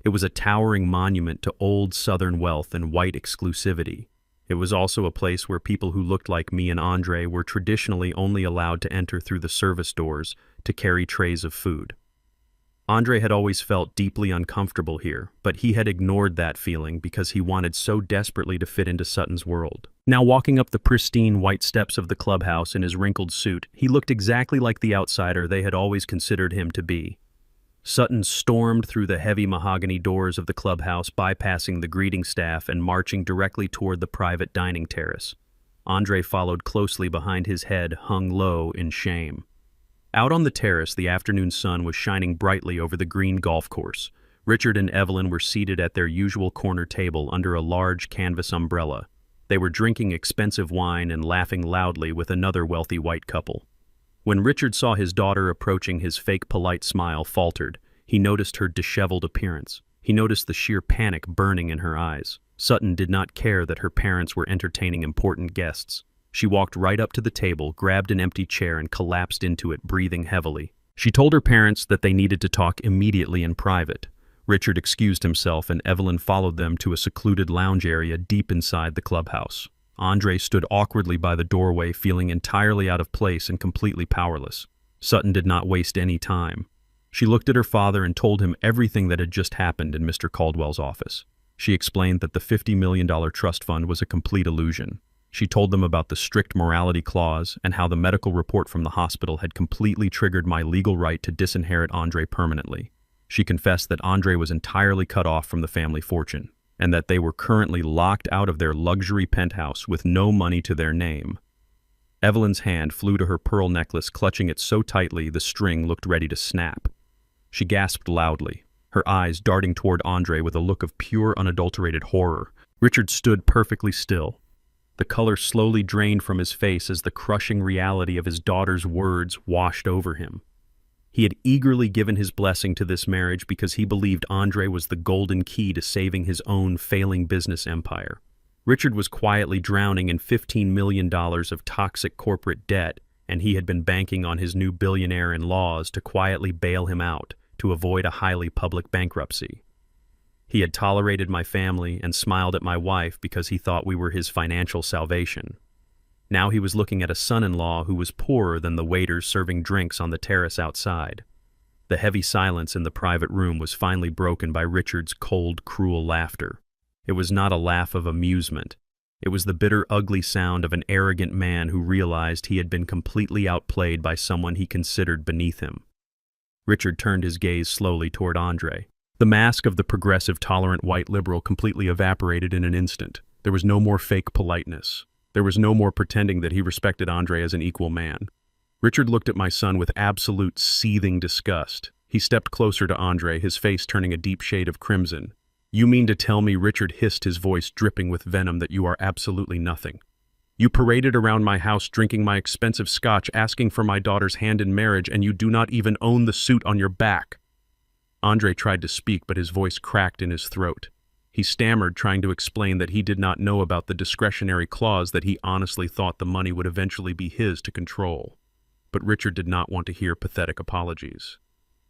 It was a towering monument to old Southern wealth and white exclusivity. It was also a place where people who looked like me and Andre were traditionally only allowed to enter through the service doors to carry trays of food. Andre had always felt deeply uncomfortable here, but he had ignored that feeling because he wanted so desperately to fit into Sutton's world. Now walking up the pristine white steps of the clubhouse in his wrinkled suit, he looked exactly like the outsider they had always considered him to be. Sutton stormed through the heavy mahogany doors of the clubhouse, bypassing the greeting staff and marching directly toward the private dining terrace. Andre followed closely behind, his head hung low in shame. Out on the terrace, the afternoon sun was shining brightly over the green golf course. Richard and Evelyn were seated at their usual corner table under a large canvas umbrella. They were drinking expensive wine and laughing loudly with another wealthy white couple. When Richard saw his daughter approaching, his fake polite smile faltered. He noticed her disheveled appearance. He noticed the sheer panic burning in her eyes. Sutton did not care that her parents were entertaining important guests. She walked right up to the table, grabbed an empty chair, and collapsed into it, breathing heavily. She told her parents that they needed to talk immediately in private. Richard excused himself, and Evelyn followed them to a secluded lounge area deep inside the clubhouse. Andre stood awkwardly by the doorway, feeling entirely out of place and completely powerless. Sutton did not waste any time. She looked at her father and told him everything that had just happened in Mr. Caldwell's office. She explained that the $50 million trust fund was a complete illusion. She told them about the strict morality clause and how the medical report from the hospital had completely triggered my legal right to disinherit Andre permanently. She confessed that Andre was entirely cut off from the family fortune, and that they were currently locked out of their luxury penthouse with no money to their name. Evelyn's hand flew to her pearl necklace, clutching it so tightly the string looked ready to snap. She gasped loudly, her eyes darting toward Andre with a look of pure, unadulterated horror. Richard stood perfectly still. The color slowly drained from his face as the crushing reality of his daughter's words washed over him. He had eagerly given his blessing to this marriage because he believed Andre was the golden key to saving his own failing business empire. Richard was quietly drowning in $15 million of toxic corporate debt, and he had been banking on his new billionaire-in-laws to quietly bail him out to avoid a highly public bankruptcy. He had tolerated my family and smiled at my wife because he thought we were his financial salvation. Now he was looking at a son-in-law who was poorer than the waiters serving drinks on the terrace outside. The heavy silence in the private room was finally broken by Richard's cold, cruel laughter. It was not a laugh of amusement. It was the bitter, ugly sound of an arrogant man who realized he had been completely outplayed by someone he considered beneath him. Richard turned his gaze slowly toward Andre. The mask of the progressive, tolerant white liberal completely evaporated in an instant. There was no more fake politeness. There was no more pretending that he respected Andre as an equal man. Richard looked at my son with absolute seething disgust. He stepped closer to Andre, his face turning a deep shade of crimson. "You mean to tell me," Richard hissed, his voice dripping with venom, "that you are absolutely nothing? You paraded around my house drinking my expensive scotch, asking for my daughter's hand in marriage, and you do not even own the suit on your back." Andre tried to speak, but his voice cracked in his throat. He stammered, trying to explain that he did not know about the discretionary clause, that he honestly thought the money would eventually be his to control. But Richard did not want to hear pathetic apologies.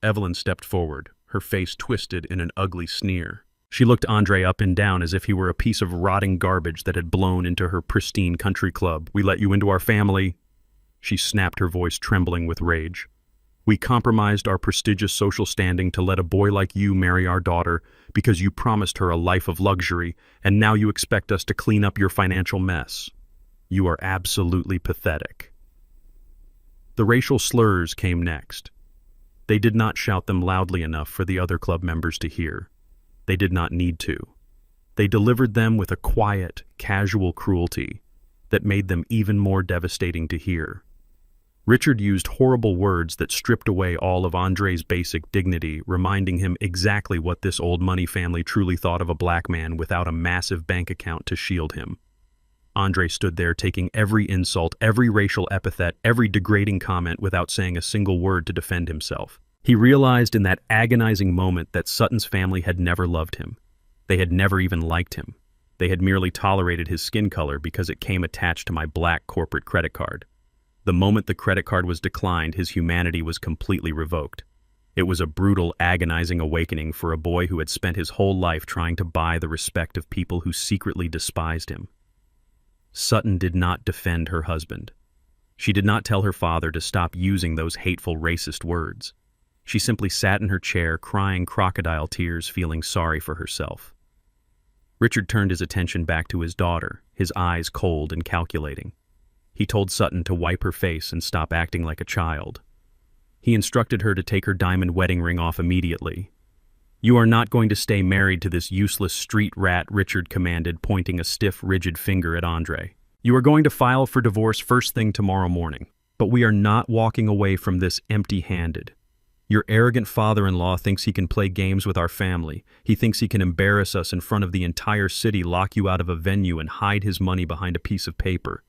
Evelyn stepped forward, her face twisted in an ugly sneer. She looked Andre up and down as if he were a piece of rotting garbage that had blown into her pristine country club. "We let you into our family," she snapped, her voice trembling with rage. "We compromised our prestigious social standing to let a boy like you marry our daughter because you promised her a life of luxury, and now you expect us to clean up your financial mess. You are absolutely pathetic." The racial slurs came next. They did not shout them loudly enough for the other club members to hear. They did not need to. They delivered them with a quiet, casual cruelty that made them even more devastating to hear. Richard used horrible words that stripped away all of Andre's basic dignity, reminding him exactly what this old money family truly thought of a black man without a massive bank account to shield him. Andre stood there taking every insult, every racial epithet, every degrading comment without saying a single word to defend himself. He realized in that agonizing moment that Sutton's family had never loved him. They had never even liked him. They had merely tolerated his skin color because it came attached to my black corporate credit card. The moment the credit card was declined, his humanity was completely revoked. It was a brutal, agonizing awakening for a boy who had spent his whole life trying to buy the respect of people who secretly despised him. Sutton did not defend her husband. She did not tell her father to stop using those hateful, racist words. She simply sat in her chair, crying crocodile tears, feeling sorry for herself. Richard turned his attention back to his daughter, his eyes cold and calculating. He told Sutton to wipe her face and stop acting like a child. He instructed her to take her diamond wedding ring off immediately. "You are not going to stay married to this useless street rat," Richard commanded, pointing a stiff, rigid finger at Andre. "You are going to file for divorce first thing tomorrow morning. But we are not walking away from this empty-handed. Your arrogant father-in-law thinks he can play games with our family. He thinks he can embarrass us in front of the entire city, lock you out of a venue, and hide his money behind a piece of paper.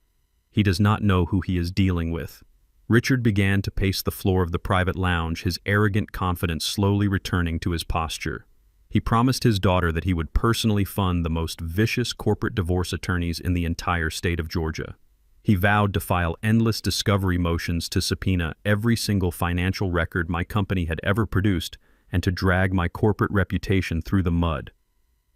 He does not know who he is dealing with." Richard began to pace the floor of the private lounge, his arrogant confidence slowly returning to his posture. He promised his daughter that he would personally fund the most vicious corporate divorce attorneys in the entire state of Georgia. He vowed to file endless discovery motions to subpoena every single financial record my company had ever produced and to drag my corporate reputation through the mud.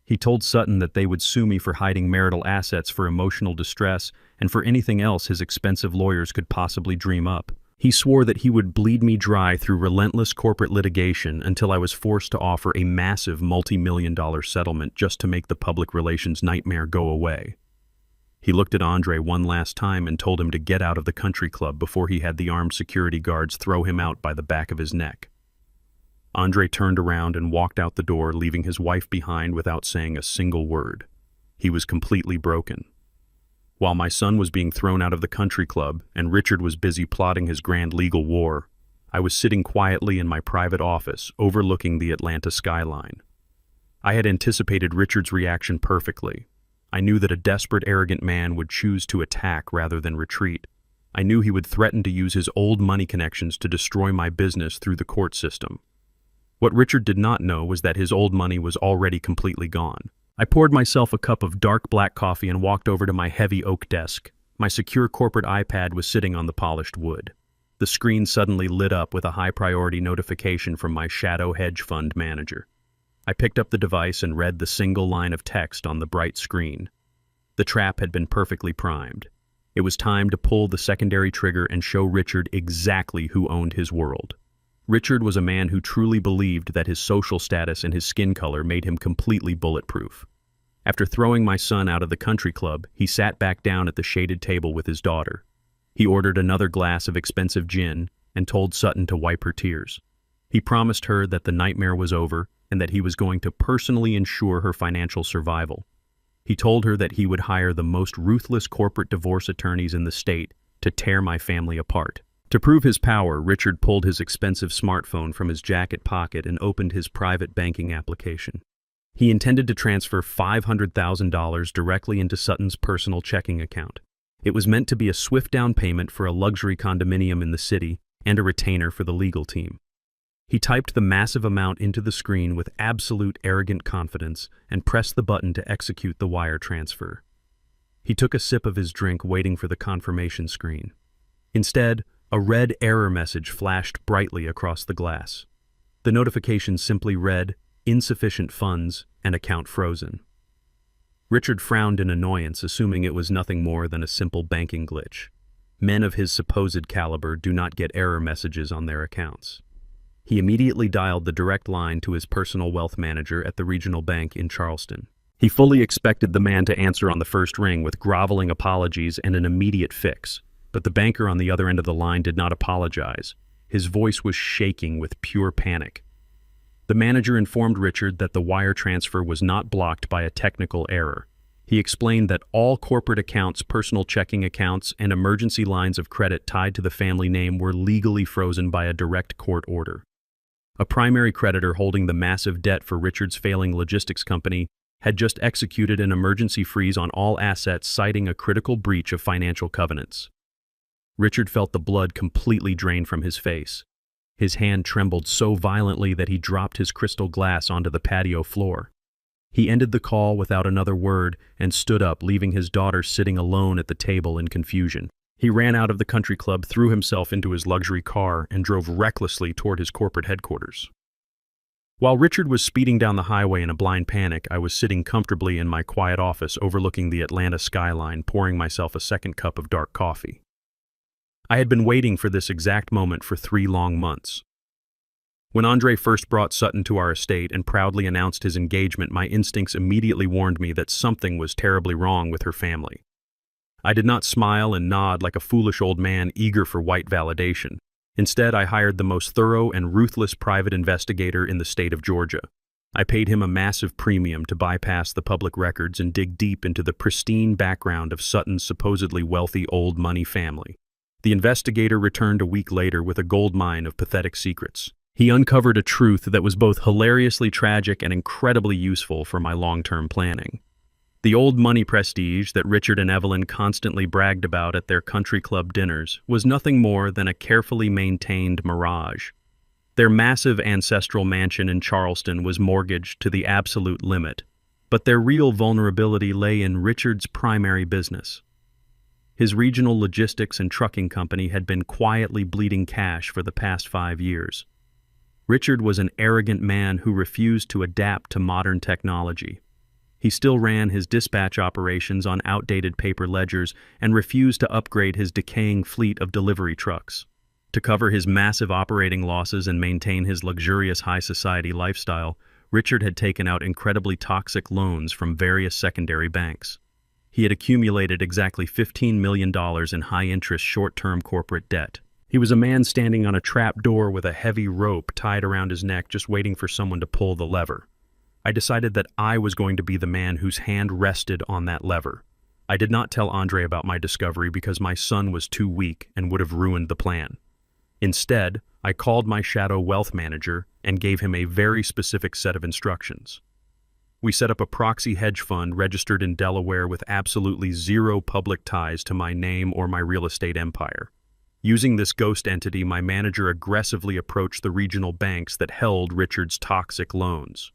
He told Sutton that they would sue me for hiding marital assets, for emotional distress, and for anything else his expensive lawyers could possibly dream up. He swore that he would bleed me dry through relentless corporate litigation until I was forced to offer a massive multi-million-dollar settlement just to make the public relations nightmare go away. He looked at Andre one last time and told him to get out of the country club before he had the armed security guards throw him out by the back of his neck. Andre turned around and walked out the door, leaving his wife behind without saying a single word. He was completely broken. While my son was being thrown out of the country club and Richard was busy plotting his grand legal war, I was sitting quietly in my private office, overlooking the Atlanta skyline. I had anticipated Richard's reaction perfectly. I knew that a desperate, arrogant man would choose to attack rather than retreat. I knew he would threaten to use his old money connections to destroy my business through the court system. What Richard did not know was that his old money was already completely gone. I poured myself a cup of dark black coffee and walked over to my heavy oak desk. My secure corporate iPad was sitting on the polished wood. The screen suddenly lit up with a high-priority notification from my shadow hedge fund manager. I picked up the device and read the single line of text on the bright screen. The trap had been perfectly primed. It was time to pull the secondary trigger and show Richard exactly who owned his world. Richard was a man who truly believed that his social status and his skin color made him completely bulletproof. After throwing my son out of the country club, he sat back down at the shaded table with his daughter. He ordered another glass of expensive gin and told Sutton to wipe her tears. He promised her that the nightmare was over and that he was going to personally ensure her financial survival. He told her that he would hire the most ruthless corporate divorce attorneys in the state to tear my family apart. To prove his power, Richard pulled his expensive smartphone from his jacket pocket and opened his private banking application. He intended to transfer $500,000 directly into Sutton's personal checking account. It was meant to be a swift down payment for a luxury condominium in the city and a retainer for the legal team. He typed the massive amount into the screen with absolute arrogant confidence and pressed the button to execute the wire transfer. He took a sip of his drink, waiting for the confirmation screen. Instead, a red error message flashed brightly across the glass. The notification simply read, "Insufficient funds and account frozen." Richard frowned in annoyance, assuming it was nothing more than a simple banking glitch. Men of his supposed caliber do not get error messages on their accounts. He immediately dialed the direct line to his personal wealth manager at the regional bank in Charleston. He fully expected the man to answer on the first ring with groveling apologies and an immediate fix, but the banker on the other end of the line did not apologize. His voice was shaking with pure panic. The manager informed Richard that the wire transfer was not blocked by a technical error. He explained that all corporate accounts, personal checking accounts, and emergency lines of credit tied to the family name were legally frozen by a direct court order. A primary creditor holding the massive debt for Richard's failing logistics company had just executed an emergency freeze on all assets, citing a critical breach of financial covenants. Richard felt the blood completely drain from his face. His hand trembled so violently that he dropped his crystal glass onto the patio floor. He ended the call without another word and stood up, leaving his daughter sitting alone at the table in confusion. He ran out of the country club, threw himself into his luxury car, and drove recklessly toward his corporate headquarters. While Richard was speeding down the highway in a blind panic, I was sitting comfortably in my quiet office overlooking the Atlanta skyline, pouring myself a second cup of dark coffee. I had been waiting for this exact moment for 3 long months. When Andre first brought Sutton to our estate and proudly announced his engagement, my instincts immediately warned me that something was terribly wrong with her family. I did not smile and nod like a foolish old man eager for white validation. Instead, I hired the most thorough and ruthless private investigator in the state of Georgia. I paid him a massive premium to bypass the public records and dig deep into the pristine background of Sutton's supposedly wealthy old money family. The investigator returned a week later with a goldmine of pathetic secrets. He uncovered a truth that was both hilariously tragic and incredibly useful for my long-term planning. The old money prestige that Richard and Evelyn constantly bragged about at their country club dinners was nothing more than a carefully maintained mirage. Their massive ancestral mansion in Charleston was mortgaged to the absolute limit, but their real vulnerability lay in Richard's primary business. His regional logistics and trucking company had been quietly bleeding cash for the past 5 years. Richard was an arrogant man who refused to adapt to modern technology. He still ran his dispatch operations on outdated paper ledgers and refused to upgrade his decaying fleet of delivery trucks. To cover his massive operating losses and maintain his luxurious high society lifestyle, Richard had taken out incredibly toxic loans from various secondary banks. He had accumulated exactly $15 million in high-interest short-term corporate debt. He was a man standing on a trap door with a heavy rope tied around his neck, just waiting for someone to pull the lever. I decided that I was going to be the man whose hand rested on that lever. I did not tell Andre about my discovery because my son was too weak and would have ruined the plan. Instead, I called my shadow wealth manager and gave him a very specific set of instructions. We set up a proxy hedge fund registered in Delaware with absolutely zero public ties to my name or my real estate empire. Using this ghost entity, my manager aggressively approached the regional banks that held Richard's toxic loans.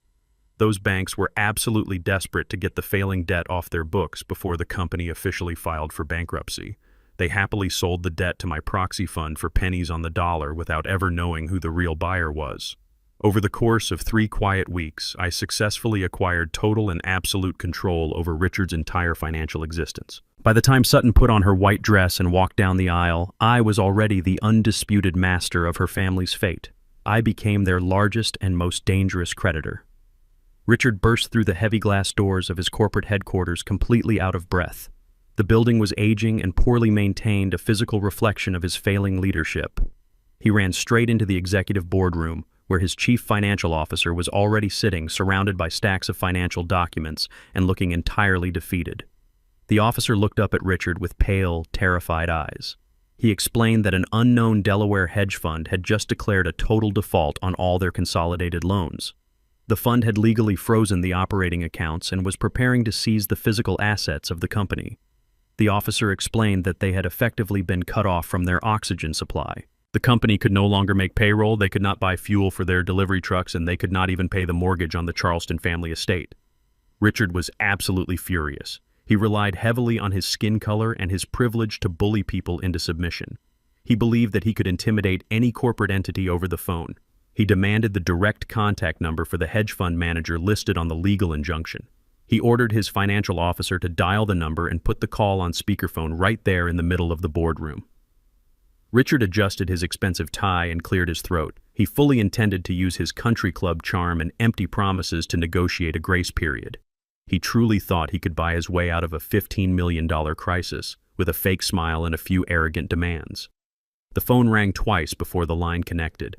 Those banks were absolutely desperate to get the failing debt off their books before the company officially filed for bankruptcy. They happily sold the debt to my proxy fund for pennies on the dollar without ever knowing who the real buyer was. Over the course of 3 quiet weeks, I successfully acquired total and absolute control over Richard's entire financial existence. By the time Sutton put on her white dress and walked down the aisle, I was already the undisputed master of her family's fate. I became their largest and most dangerous creditor. Richard burst through the heavy glass doors of his corporate headquarters completely out of breath. The building was aging and poorly maintained, a physical reflection of his failing leadership. He ran straight into the executive boardroom, where his chief financial officer was already sitting, surrounded by stacks of financial documents and looking entirely defeated. The officer looked up at Richard with pale, terrified eyes. He explained that an unknown Delaware hedge fund had just declared a total default on all their consolidated loans. The fund had legally frozen the operating accounts and was preparing to seize the physical assets of the company. The officer explained that they had effectively been cut off from their oxygen supply. The company could no longer make payroll, they could not buy fuel for their delivery trucks, and they could not even pay the mortgage on the Charleston family estate. Richard was absolutely furious. He relied heavily on his skin color and his privilege to bully people into submission. He believed that he could intimidate any corporate entity over the phone. He demanded the direct contact number for the hedge fund manager listed on the legal injunction. He ordered his financial officer to dial the number and put the call on speakerphone right there in the middle of the boardroom. Richard adjusted his expensive tie and cleared his throat. He fully intended to use his country club charm and empty promises to negotiate a grace period. He truly thought he could buy his way out of a $15 million crisis with a fake smile and a few arrogant demands. The phone rang twice before the line connected,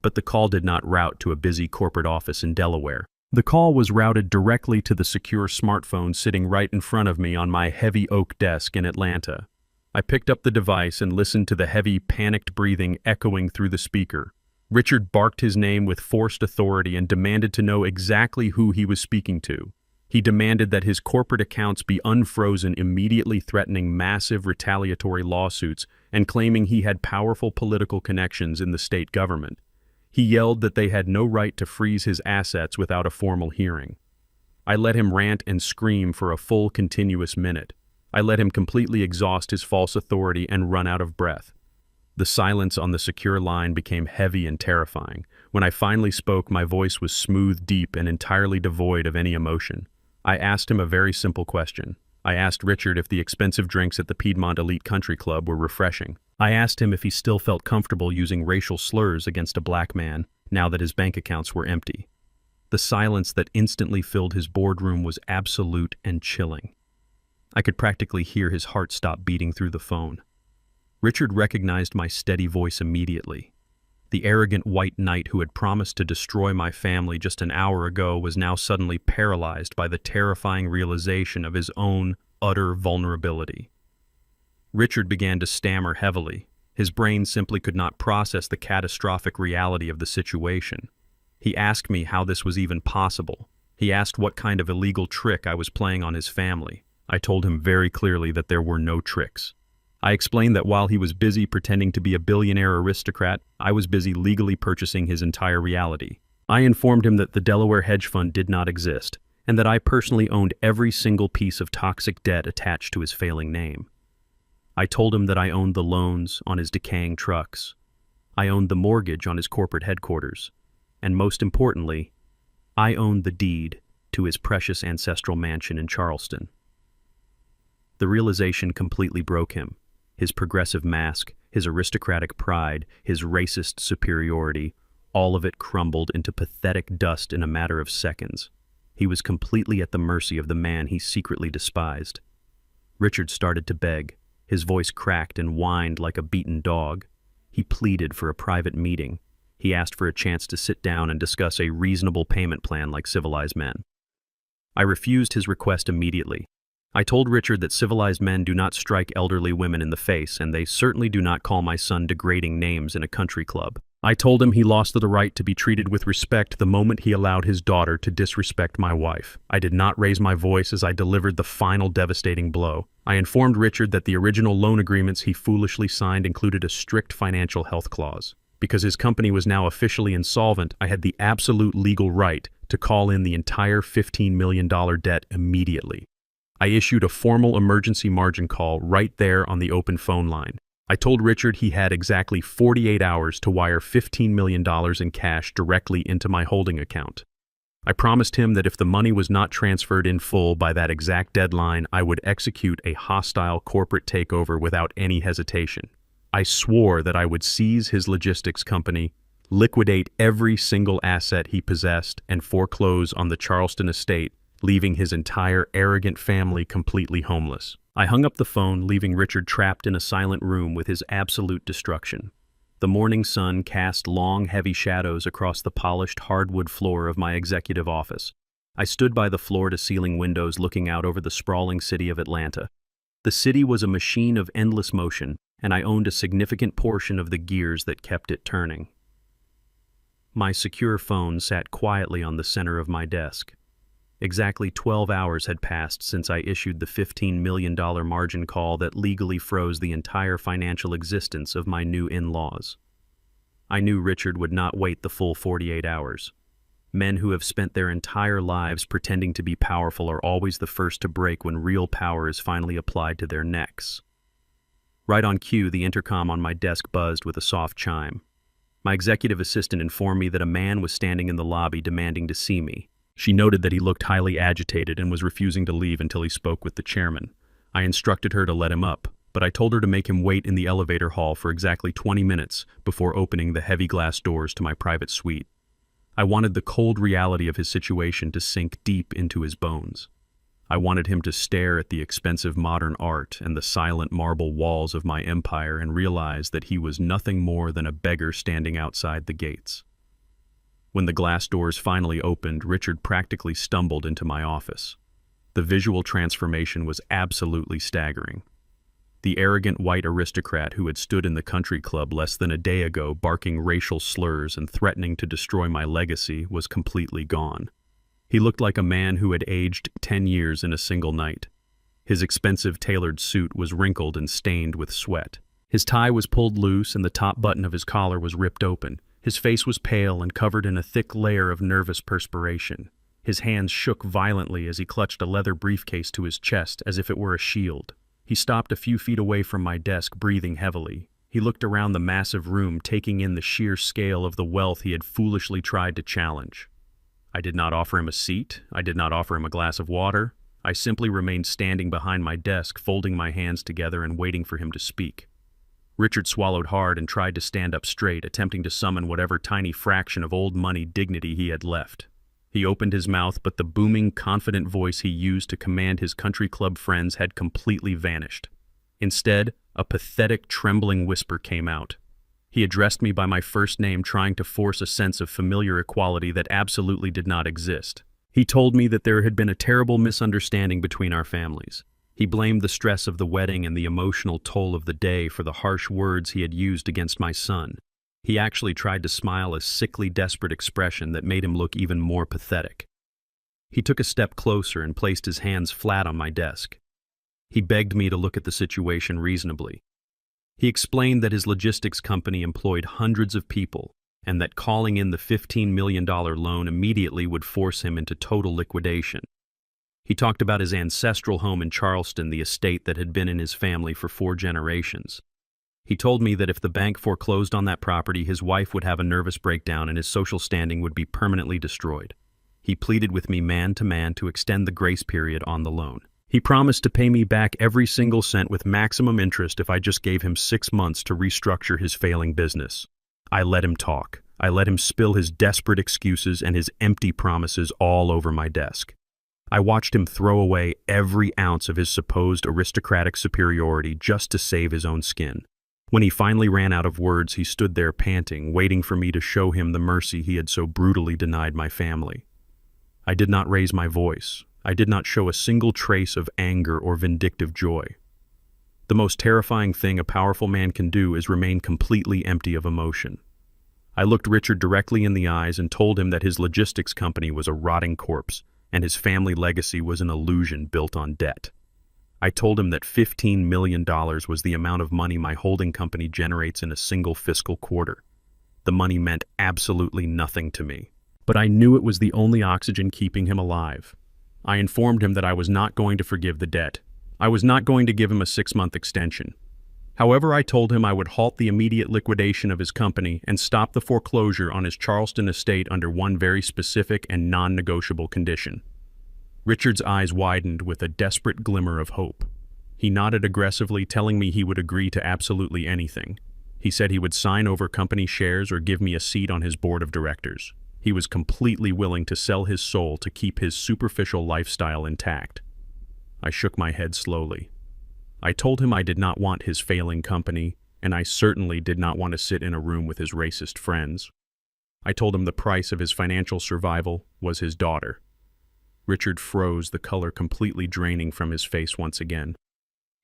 but the call did not route to a busy corporate office in Delaware. The call was routed directly to the secure smartphone sitting right in front of me on my heavy oak desk in Atlanta. I picked up the device and listened to the heavy, panicked breathing echoing through the speaker. Richard barked his name with forced authority and demanded to know exactly who he was speaking to. He demanded that his corporate accounts be unfrozen, immediately threatening massive retaliatory lawsuits and claiming he had powerful political connections in the state government. He yelled that they had no right to freeze his assets without a formal hearing. I let him rant and scream for a full continuous minute. I let him completely exhaust his false authority and run out of breath. The silence on the secure line became heavy and terrifying. When I finally spoke, my voice was smooth, deep, and entirely devoid of any emotion. I asked him a very simple question. I asked Richard if the expensive drinks at the Piedmont Elite Country Club were refreshing. I asked him if he still felt comfortable using racial slurs against a black man now that his bank accounts were empty. The silence that instantly filled his boardroom was absolute and chilling. I could practically hear his heart stop beating through the phone. Richard recognized my steady voice immediately. The arrogant white knight who had promised to destroy my family just an hour ago was now suddenly paralyzed by the terrifying realization of his own utter vulnerability. Richard began to stammer heavily. His brain simply could not process the catastrophic reality of the situation. He asked me how this was even possible. He asked what kind of illegal trick I was playing on his family. I told him very clearly that there were no tricks. I explained that while he was busy pretending to be a billionaire aristocrat, I was busy legally purchasing his entire reality. I informed him that the Delaware hedge fund did not exist, and that I personally owned every single piece of toxic debt attached to his failing name. I told him that I owned the loans on his decaying trucks. I owned the mortgage on his corporate headquarters. And most importantly, I owned the deed to his precious ancestral mansion in Charleston. The realization completely broke him. His progressive mask, his aristocratic pride, his racist superiority, all of it crumbled into pathetic dust in a matter of seconds. He was completely at the mercy of the man he secretly despised. Richard started to beg. His voice cracked and whined like a beaten dog. He pleaded for a private meeting. He asked for a chance to sit down and discuss a reasonable payment plan like civilized men. I refused his request immediately. I told Richard that civilized men do not strike elderly women in the face, and they certainly do not call my son degrading names in a country club. I told him he lost the right to be treated with respect the moment he allowed his daughter to disrespect my wife. I did not raise my voice as I delivered the final devastating blow. I informed Richard that the original loan agreements he foolishly signed included a strict financial health clause. Because his company was now officially insolvent, I had the absolute legal right to call in the entire $15 million debt immediately. I issued a formal emergency margin call right there on the open phone line. I told Richard he had exactly 48 hours to wire $15 million in cash directly into my holding account. I promised him that if the money was not transferred in full by that exact deadline, I would execute a hostile corporate takeover without any hesitation. I swore that I would seize his logistics company, liquidate every single asset he possessed, and foreclose on the Charleston estate, leaving his entire arrogant family completely homeless. I hung up the phone, leaving Richard trapped in a silent room with his absolute destruction. The morning sun cast long, heavy shadows across the polished hardwood floor of my executive office. I stood by the floor-to-ceiling windows looking out over the sprawling city of Atlanta. The city was a machine of endless motion, and I owned a significant portion of the gears that kept it turning. My secure phone sat quietly on the center of my desk. Exactly 12 hours had passed since I issued the $15 million margin call that legally froze the entire financial existence of my new in-laws. I knew Richard would not wait the full 48 hours. Men who have spent their entire lives pretending to be powerful are always the first to break when real power is finally applied to their necks. Right on cue, the intercom on my desk buzzed with a soft chime. My executive assistant informed me that a man was standing in the lobby demanding to see me. She noted that he looked highly agitated and was refusing to leave until he spoke with the chairman. I instructed her to let him up, but I told her to make him wait in the elevator hall for exactly 20 minutes before opening the heavy glass doors to my private suite. I wanted the cold reality of his situation to sink deep into his bones. I wanted him to stare at the expensive modern art and the silent marble walls of my empire and realize that he was nothing more than a beggar standing outside the gates. When the glass doors finally opened, Richard practically stumbled into my office. The visual transformation was absolutely staggering. The arrogant white aristocrat who had stood in the country club less than a day ago barking racial slurs and threatening to destroy my legacy was completely gone. He looked like a man who had aged 10 years in a single night. His expensive tailored suit was wrinkled and stained with sweat. His tie was pulled loose and the top button of his collar was ripped open. His face was pale and covered in a thick layer of nervous perspiration. His hands shook violently as he clutched a leather briefcase to his chest as if it were a shield. He stopped a few feet away from my desk, breathing heavily. He looked around the massive room, taking in the sheer scale of the wealth he had foolishly tried to challenge. I did not offer him a seat. I did not offer him a glass of water. I simply remained standing behind my desk, folding my hands together and waiting for him to speak. Richard swallowed hard and tried to stand up straight, attempting to summon whatever tiny fraction of old money dignity he had left. He opened his mouth, but the booming, confident voice he used to command his country club friends had completely vanished. Instead, a pathetic, trembling whisper came out. He addressed me by my first name, trying to force a sense of familiar equality that absolutely did not exist. He told me that there had been a terrible misunderstanding between our families. He blamed the stress of the wedding and the emotional toll of the day for the harsh words he had used against my son. He actually tried to smile a sickly, desperate expression that made him look even more pathetic. He took a step closer and placed his hands flat on my desk. He begged me to look at the situation reasonably. He explained that his logistics company employed hundreds of people and that calling in the $15 million loan immediately would force him into total liquidation. He talked about his ancestral home in Charleston, the estate that had been in his family for 4 generations. He told me that if the bank foreclosed on that property, his wife would have a nervous breakdown and his social standing would be permanently destroyed. He pleaded with me man to man to extend the grace period on the loan. He promised to pay me back every single cent with maximum interest if I just gave him 6 months to restructure his failing business. I let him talk. I let him spill his desperate excuses and his empty promises all over my desk. I watched him throw away every ounce of his supposed aristocratic superiority just to save his own skin. When he finally ran out of words, he stood there panting, waiting for me to show him the mercy he had so brutally denied my family. I did not raise my voice. I did not show a single trace of anger or vindictive joy. The most terrifying thing a powerful man can do is remain completely empty of emotion. I looked Richard directly in the eyes and told him that his logistics company was a rotting corpse, and his family legacy was an illusion built on debt. I told him that $15 million was the amount of money my holding company generates in a single fiscal quarter. The money meant absolutely nothing to me, but I knew it was the only oxygen keeping him alive. I informed him that I was not going to forgive the debt. I was not going to give him a 6-month extension. However, I told him I would halt the immediate liquidation of his company and stop the foreclosure on his Charleston estate under one very specific and non-negotiable condition. Richard's eyes widened with a desperate glimmer of hope. He nodded aggressively, telling me he would agree to absolutely anything. He said he would sign over company shares or give me a seat on his board of directors. He was completely willing to sell his soul to keep his superficial lifestyle intact. I shook my head slowly. I told him I did not want his failing company, and I certainly did not want to sit in a room with his racist friends. I told him the price of his financial survival was his daughter. Richard froze, the color completely draining from his face once again.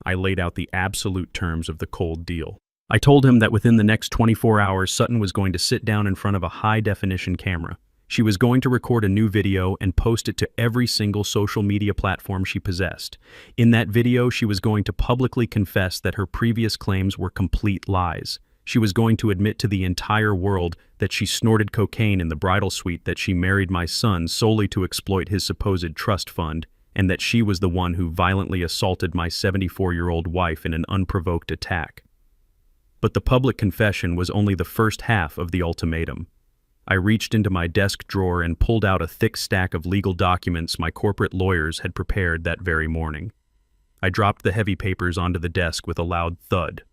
I laid out the absolute terms of the cold deal. I told him that within the next 24 hours, Sutton was going to sit down in front of a high-definition camera. She was going to record a new video and post it to every single social media platform she possessed. In that video, she was going to publicly confess that her previous claims were complete lies. She was going to admit to the entire world that she snorted cocaine in the bridal suite, that she married my son solely to exploit his supposed trust fund, and that she was the one who violently assaulted my 74-year-old wife in an unprovoked attack. But the public confession was only the first half of the ultimatum. I reached into my desk drawer and pulled out a thick stack of legal documents my corporate lawyers had prepared that very morning. I dropped the heavy papers onto the desk with a loud thud.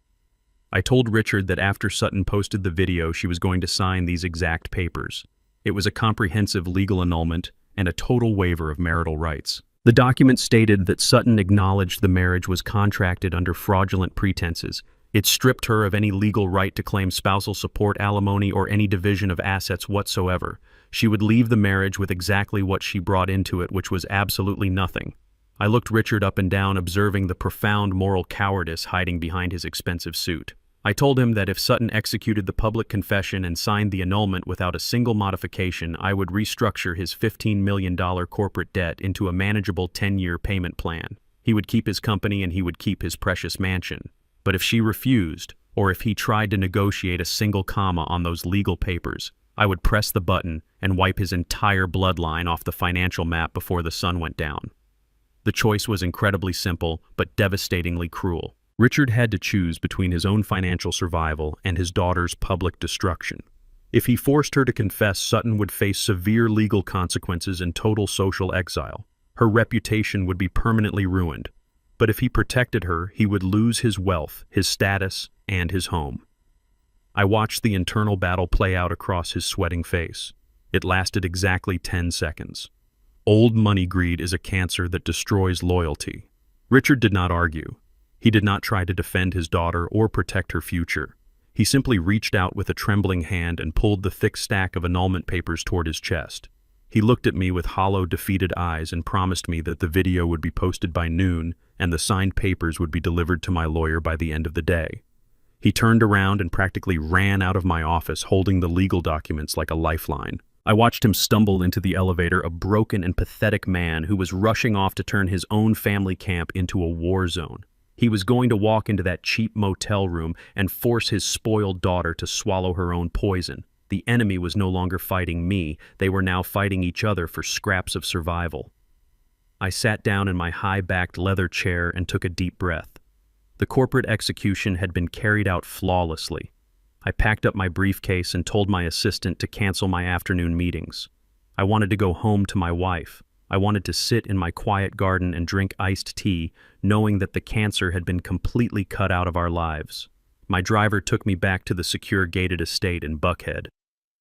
I told Richard that after Sutton posted the video, she was going to sign these exact papers. It was a comprehensive legal annulment and a total waiver of marital rights. The document stated that Sutton acknowledged the marriage was contracted under fraudulent pretenses. It stripped her of any legal right to claim spousal support, alimony, or any division of assets whatsoever. She would leave the marriage with exactly what she brought into it, which was absolutely nothing. I looked Richard up and down, observing the profound moral cowardice hiding behind his expensive suit. I told him that if Sutton executed the public confession and signed the annulment without a single modification, I would restructure his $15 million corporate debt into a manageable 10-year payment plan. He would keep his company and he would keep his precious mansion. But if she refused, or if he tried to negotiate a single comma on those legal papers, I would press the button and wipe his entire bloodline off the financial map before the sun went down. The choice was incredibly simple, but devastatingly cruel. Richard had to choose between his own financial survival and his daughter's public destruction. If he forced her to confess, Sutton would face severe legal consequences and total social exile. Her reputation would be permanently ruined. But if he protected her, he would lose his wealth, his status, and his home. I watched the internal battle play out across his sweating face. It lasted exactly 10 seconds. Old money greed is a cancer that destroys loyalty. Richard did not argue. He did not try to defend his daughter or protect her future. He simply reached out with a trembling hand and pulled the thick stack of annulment papers toward his chest. He looked at me with hollow, defeated eyes and promised me that the video would be posted by noon and the signed papers would be delivered to my lawyer by the end of the day. He turned around and practically ran out of my office, holding the legal documents like a lifeline. I watched him stumble into the elevator, a broken and pathetic man who was rushing off to turn his own family camp into a war zone. He was going to walk into that cheap motel room and force his spoiled daughter to swallow her own poison. The enemy was no longer fighting me. They were now fighting each other for scraps of survival. I sat down in my high-backed leather chair and took a deep breath. The corporate execution had been carried out flawlessly. I packed up my briefcase and told my assistant to cancel my afternoon meetings. I wanted to go home to my wife. I wanted to sit in my quiet garden and drink iced tea, knowing that the cancer had been completely cut out of our lives. My driver took me back to the secure gated estate in Buckhead.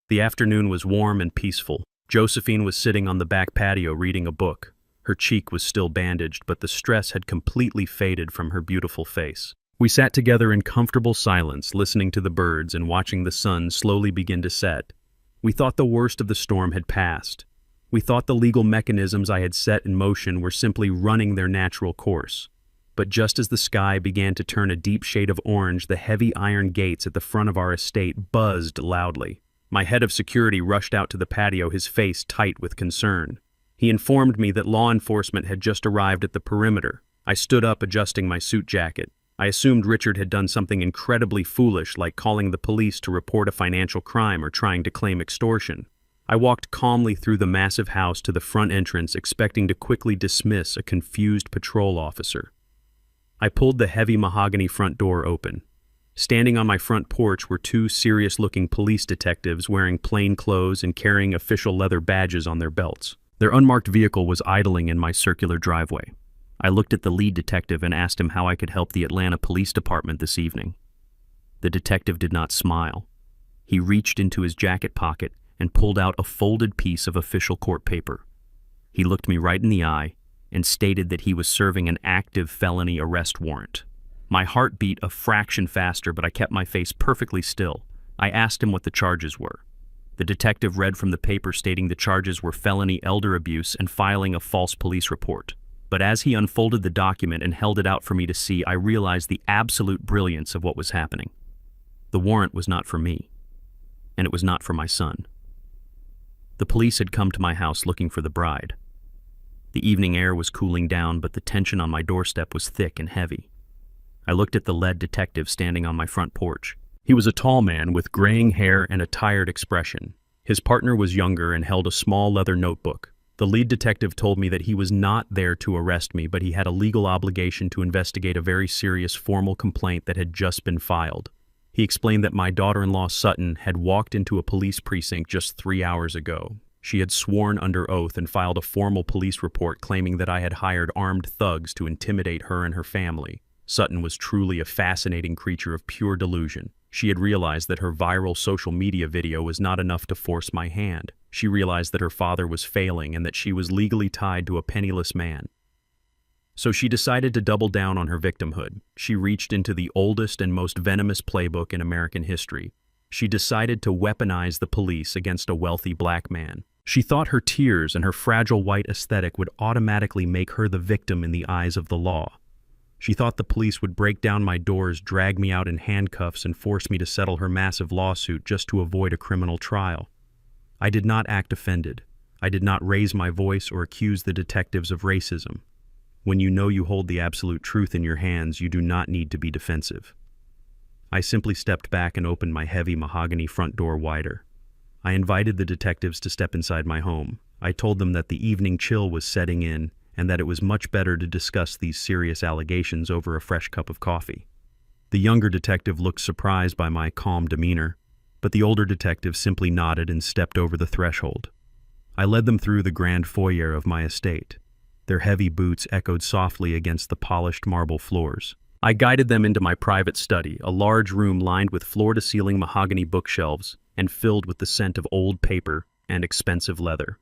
The afternoon was warm and peaceful. Josephine was sitting on the back patio reading a book. Her cheek was still bandaged, but the stress had completely faded from her beautiful face. We sat together in comfortable silence, listening to the birds and watching the sun slowly begin to set. We thought the worst of the storm had passed. We thought the legal mechanisms I had set in motion were simply running their natural course. But just as the sky began to turn a deep shade of orange, the heavy iron gates at the front of our estate buzzed loudly. My head of security rushed out to the patio, his face tight with concern. He informed me that law enforcement had just arrived at the perimeter. I stood up, adjusting my suit jacket. I assumed Richard had done something incredibly foolish, like calling the police to report a financial crime or trying to claim extortion. I walked calmly through the massive house to the front entrance, expecting to quickly dismiss a confused patrol officer. I pulled the heavy mahogany front door open. Standing on my front porch were two serious-looking police detectives wearing plain clothes and carrying official leather badges on their belts. Their unmarked vehicle was idling in my circular driveway. I looked at the lead detective and asked him how I could help the Atlanta Police Department this evening. The detective did not smile. He reached into his jacket pocket and pulled out a folded piece of official court paper. He looked me right in the eye and stated that he was serving an active felony arrest warrant. My heart beat a fraction faster, but I kept my face perfectly still. I asked him what the charges were. The detective read from the paper stating the charges were felony elder abuse and filing a false police report. But as he unfolded the document and held it out for me to see, I realized the absolute brilliance of what was happening. The warrant was not for me, and it was not for my son. The police had come to my house looking for the bride. The evening air was cooling down, but the tension on my doorstep was thick and heavy. I looked at the lead detective standing on my front porch. He was a tall man with graying hair and a tired expression. His partner was younger and held a small leather notebook. The lead detective told me that he was not there to arrest me, but he had a legal obligation to investigate a very serious formal complaint that had just been filed. He explained that my daughter-in-law Sutton had walked into a police precinct just 3 hours ago. She had sworn under oath and filed a formal police report claiming that I had hired armed thugs to intimidate her and her family. Sutton was truly a fascinating creature of pure delusion. She had realized that her viral social media video was not enough to force my hand. She realized that her father was failing and that she was legally tied to a penniless man. So she decided to double down on her victimhood. She reached into the oldest and most venomous playbook in American history. She decided to weaponize the police against a wealthy black man. She thought her tears and her fragile white aesthetic would automatically make her the victim in the eyes of the law. She thought the police would break down my doors, drag me out in handcuffs, and force me to settle her massive lawsuit just to avoid a criminal trial. I did not act offended. I did not raise my voice or accuse the detectives of racism. When you know you hold the absolute truth in your hands, you do not need to be defensive. I simply stepped back and opened my heavy mahogany front door wider. I invited the detectives to step inside my home. I told them that the evening chill was setting in and that it was much better to discuss these serious allegations over a fresh cup of coffee. The younger detective looked surprised by my calm demeanor, but the older detective simply nodded and stepped over the threshold. I led them through the grand foyer of my estate. Their heavy boots echoed softly against the polished marble floors. I guided them into my private study, a large room lined with floor-to-ceiling mahogany bookshelves and filled with the scent of old paper and expensive leather.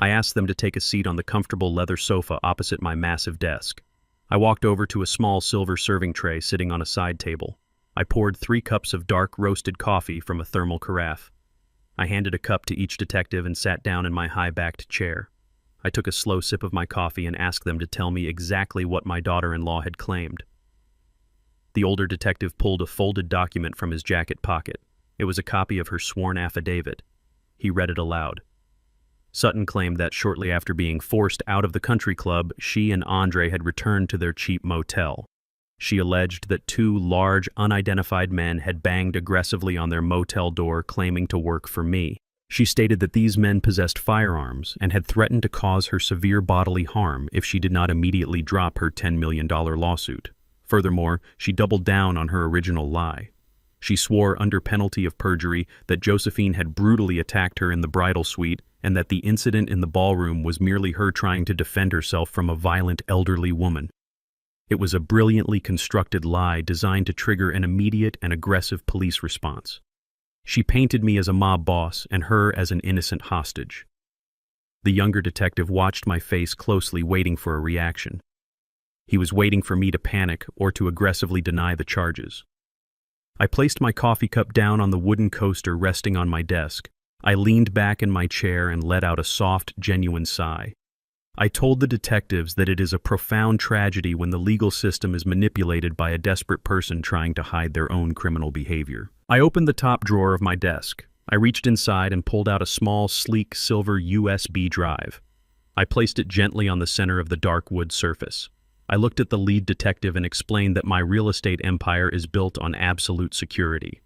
I asked them to take a seat on the comfortable leather sofa opposite my massive desk. I walked over to a small silver serving tray sitting on a side table. I poured 3 cups of dark roasted coffee from a thermal carafe. I handed a cup to each detective and sat down in my high-backed chair. I took a slow sip of my coffee and asked them to tell me exactly what my daughter-in-law had claimed. The older detective pulled a folded document from his jacket pocket. It was a copy of her sworn affidavit. He read it aloud. Sutton claimed that shortly after being forced out of the country club, she and Andre had returned to their cheap motel. She alleged that 2 large, unidentified men had banged aggressively on their motel door claiming to work for me. She stated that these men possessed firearms and had threatened to cause her severe bodily harm if she did not immediately drop her $10 million lawsuit. Furthermore, she doubled down on her original lie. She swore under penalty of perjury that Josephine had brutally attacked her in the bridal suite and that the incident in the ballroom was merely her trying to defend herself from a violent elderly woman. It was a brilliantly constructed lie designed to trigger an immediate and aggressive police response. She painted me as a mob boss and her as an innocent hostage. The younger detective watched my face closely, waiting for a reaction. He was waiting for me to panic or to aggressively deny the charges. I placed my coffee cup down on the wooden coaster resting on my desk. I leaned back in my chair and let out a soft, genuine sigh. I told the detectives that it is a profound tragedy when the legal system is manipulated by a desperate person trying to hide their own criminal behavior. I opened the top drawer of my desk. I reached inside and pulled out a small, sleek silver USB drive. I placed it gently on the center of the dark wood surface. I looked at the lead detective and explained that my real estate empire is built on absolute security.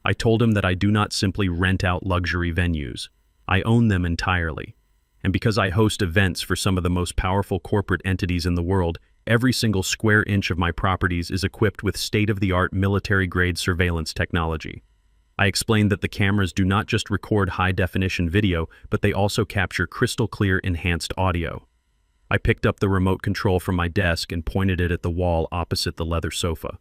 I told him that I do not simply rent out luxury venues. I own them entirely. And because I host events for some of the most powerful corporate entities in the world, every single square inch of my properties is equipped with state-of-the-art military-grade surveillance technology. I explained that the cameras do not just record high-definition video, but they also capture crystal-clear enhanced audio. I picked up the remote control from my desk and pointed it at the wall opposite the leather sofa.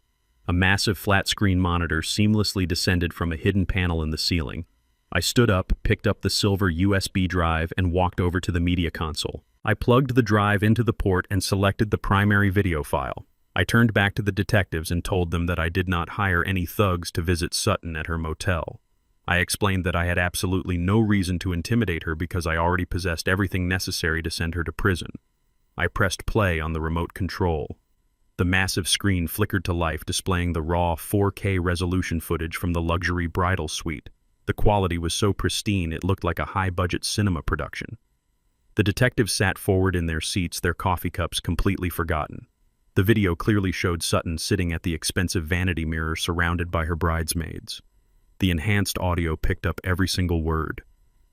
A massive flat-screen monitor seamlessly descended from a hidden panel in the ceiling. I stood up, picked up the silver USB drive, and walked over to the media console. I plugged the drive into the port and selected the primary video file. I turned back to the detectives and told them that I did not hire any thugs to visit Sutton at her motel. I explained that I had absolutely no reason to intimidate her because I already possessed everything necessary to send her to prison. I pressed play on the remote control. The massive screen flickered to life, displaying the raw 4K resolution footage from the luxury bridal suite. The quality was so pristine it looked like a high-budget cinema production. The detectives sat forward in their seats, their coffee cups completely forgotten. The video clearly showed Sutton sitting at the expensive vanity mirror surrounded by her bridesmaids. The enhanced audio picked up every single word.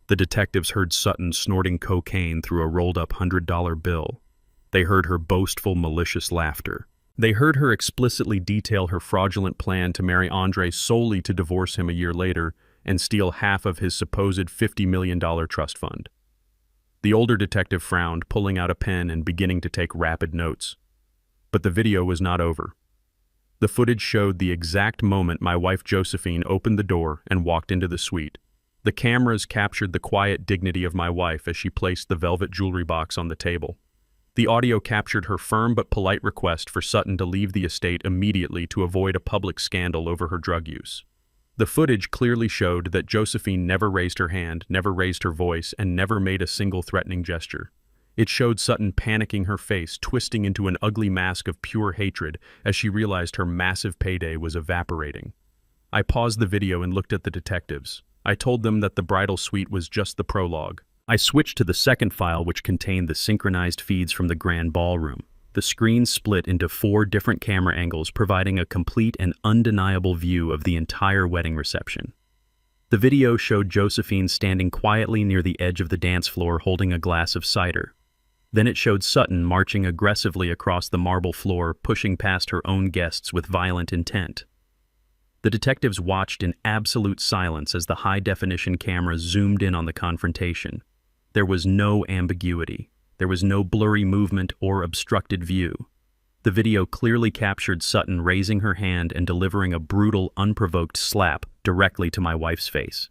The detectives heard Sutton snorting cocaine through a rolled-up $100 bill. They heard her boastful, malicious laughter. They heard her explicitly detail her fraudulent plan to marry Andre solely to divorce him a year later and steal half of his supposed $50 million trust fund. The older detective frowned, pulling out a pen and beginning to take rapid notes. But the video was not over. The footage showed the exact moment my wife Josephine opened the door and walked into the suite. The cameras captured the quiet dignity of my wife as she placed the velvet jewelry box on the table. The audio captured her firm but polite request for Sutton to leave the estate immediately to avoid a public scandal over her drug use. The footage clearly showed that Josephine never raised her hand, never raised her voice, and never made a single threatening gesture. It showed Sutton panicking, her face twisting into an ugly mask of pure hatred as she realized her massive payday was evaporating. I paused the video and looked at the detectives. I told them that the bridal suite was just the prologue. I switched to the second file, which contained the synchronized feeds from the grand ballroom. The screen split into 4 different camera angles, providing a complete and undeniable view of the entire wedding reception. The video showed Josephine standing quietly near the edge of the dance floor holding a glass of cider. Then it showed Sutton marching aggressively across the marble floor, pushing past her own guests with violent intent. The detectives watched in absolute silence as the high-definition camera zoomed in on the confrontation. There was no ambiguity. There was no blurry movement or obstructed view. The video clearly captured Sutton raising her hand and delivering a brutal, unprovoked slap directly to my wife's face.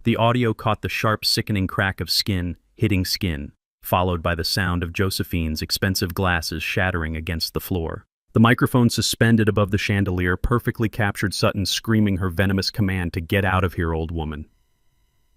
The audio caught the sharp, sickening crack of skin hitting skin, followed by the sound of Josephine's expensive glasses shattering against the floor. The microphone suspended above the chandelier perfectly captured Sutton screaming her venomous command to "Get out of here, old woman."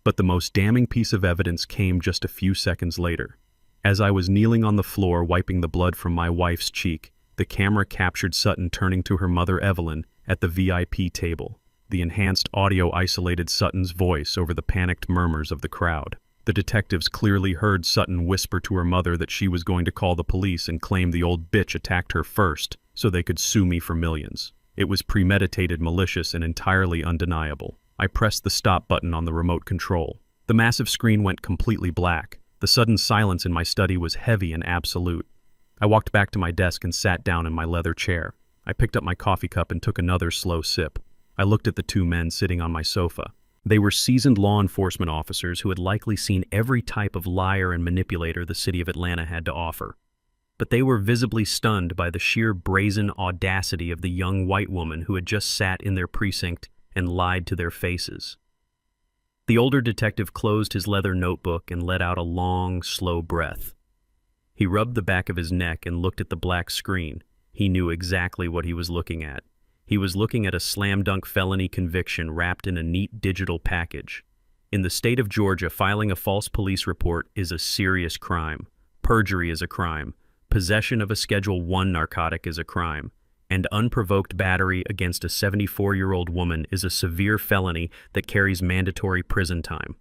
But the most damning piece of evidence came just a few seconds later. As I was kneeling on the floor wiping the blood from my wife's cheek, the camera captured Sutton turning to her mother Evelyn at the VIP table. The enhanced audio isolated Sutton's voice over the panicked murmurs of the crowd. The detectives clearly heard Sutton whisper to her mother that she was going to call the police and claim the old bitch attacked her first so they could sue me for millions. It was premeditated, malicious, and entirely undeniable. I pressed the stop button on the remote control. The massive screen went completely black. The sudden silence in my study was heavy and absolute. I walked back to my desk and sat down in my leather chair. I picked up my coffee cup and took another slow sip. I looked at the 2 men sitting on my sofa. They were seasoned law enforcement officers who had likely seen every type of liar and manipulator the city of Atlanta had to offer. But they were visibly stunned by the sheer brazen audacity of the young white woman who had just sat in their precinct and lied to their faces. The older detective closed his leather notebook and let out a long, slow breath. He rubbed the back of his neck and looked at the black screen. He knew exactly what he was looking at. He was looking at a slam-dunk felony conviction wrapped in a neat digital package. In the state of Georgia, filing a false police report is a serious crime. Perjury is a crime. Possession of a Schedule I narcotic is a crime. And unprovoked battery against a 74-year-old woman is a severe felony that carries mandatory prison time.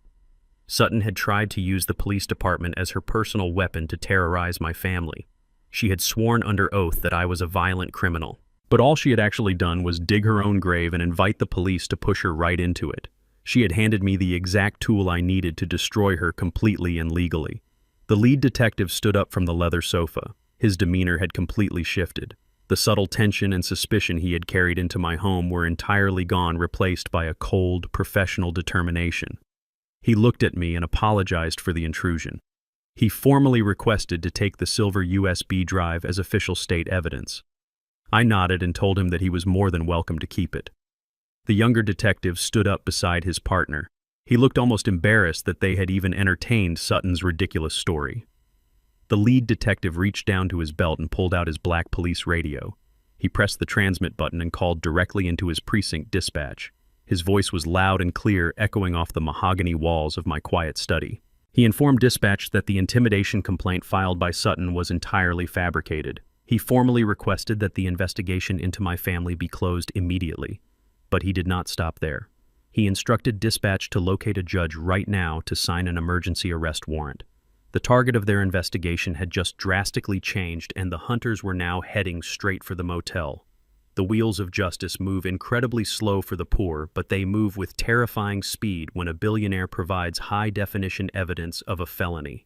Sutton had tried to use the police department as her personal weapon to terrorize my family. She had sworn under oath that I was a violent criminal. But all she had actually done was dig her own grave and invite the police to push her right into it. She had handed me the exact tool I needed to destroy her completely and legally. The lead detective stood up from the leather sofa. His demeanor had completely shifted. The subtle tension and suspicion he had carried into my home were entirely gone, replaced by a cold, professional determination. He looked at me and apologized for the intrusion. He formally requested to take the silver USB drive as official state evidence. I nodded and told him that he was more than welcome to keep it. The younger detective stood up beside his partner. He looked almost embarrassed that they had even entertained Sutton's ridiculous story. The lead detective reached down to his belt and pulled out his black police radio. He pressed the transmit button and called directly into his precinct dispatch. His voice was loud and clear, echoing off the mahogany walls of my quiet study. He informed dispatch that the intimidation complaint filed by Sutton was entirely fabricated. He formally requested that the investigation into my family be closed immediately. But he did not stop there. He instructed dispatch to locate a judge right now to sign an emergency arrest warrant. The target of their investigation had just drastically changed, and the hunters were now heading straight for the motel. The wheels of justice move incredibly slow for the poor, but they move with terrifying speed when a billionaire provides high-definition evidence of a felony.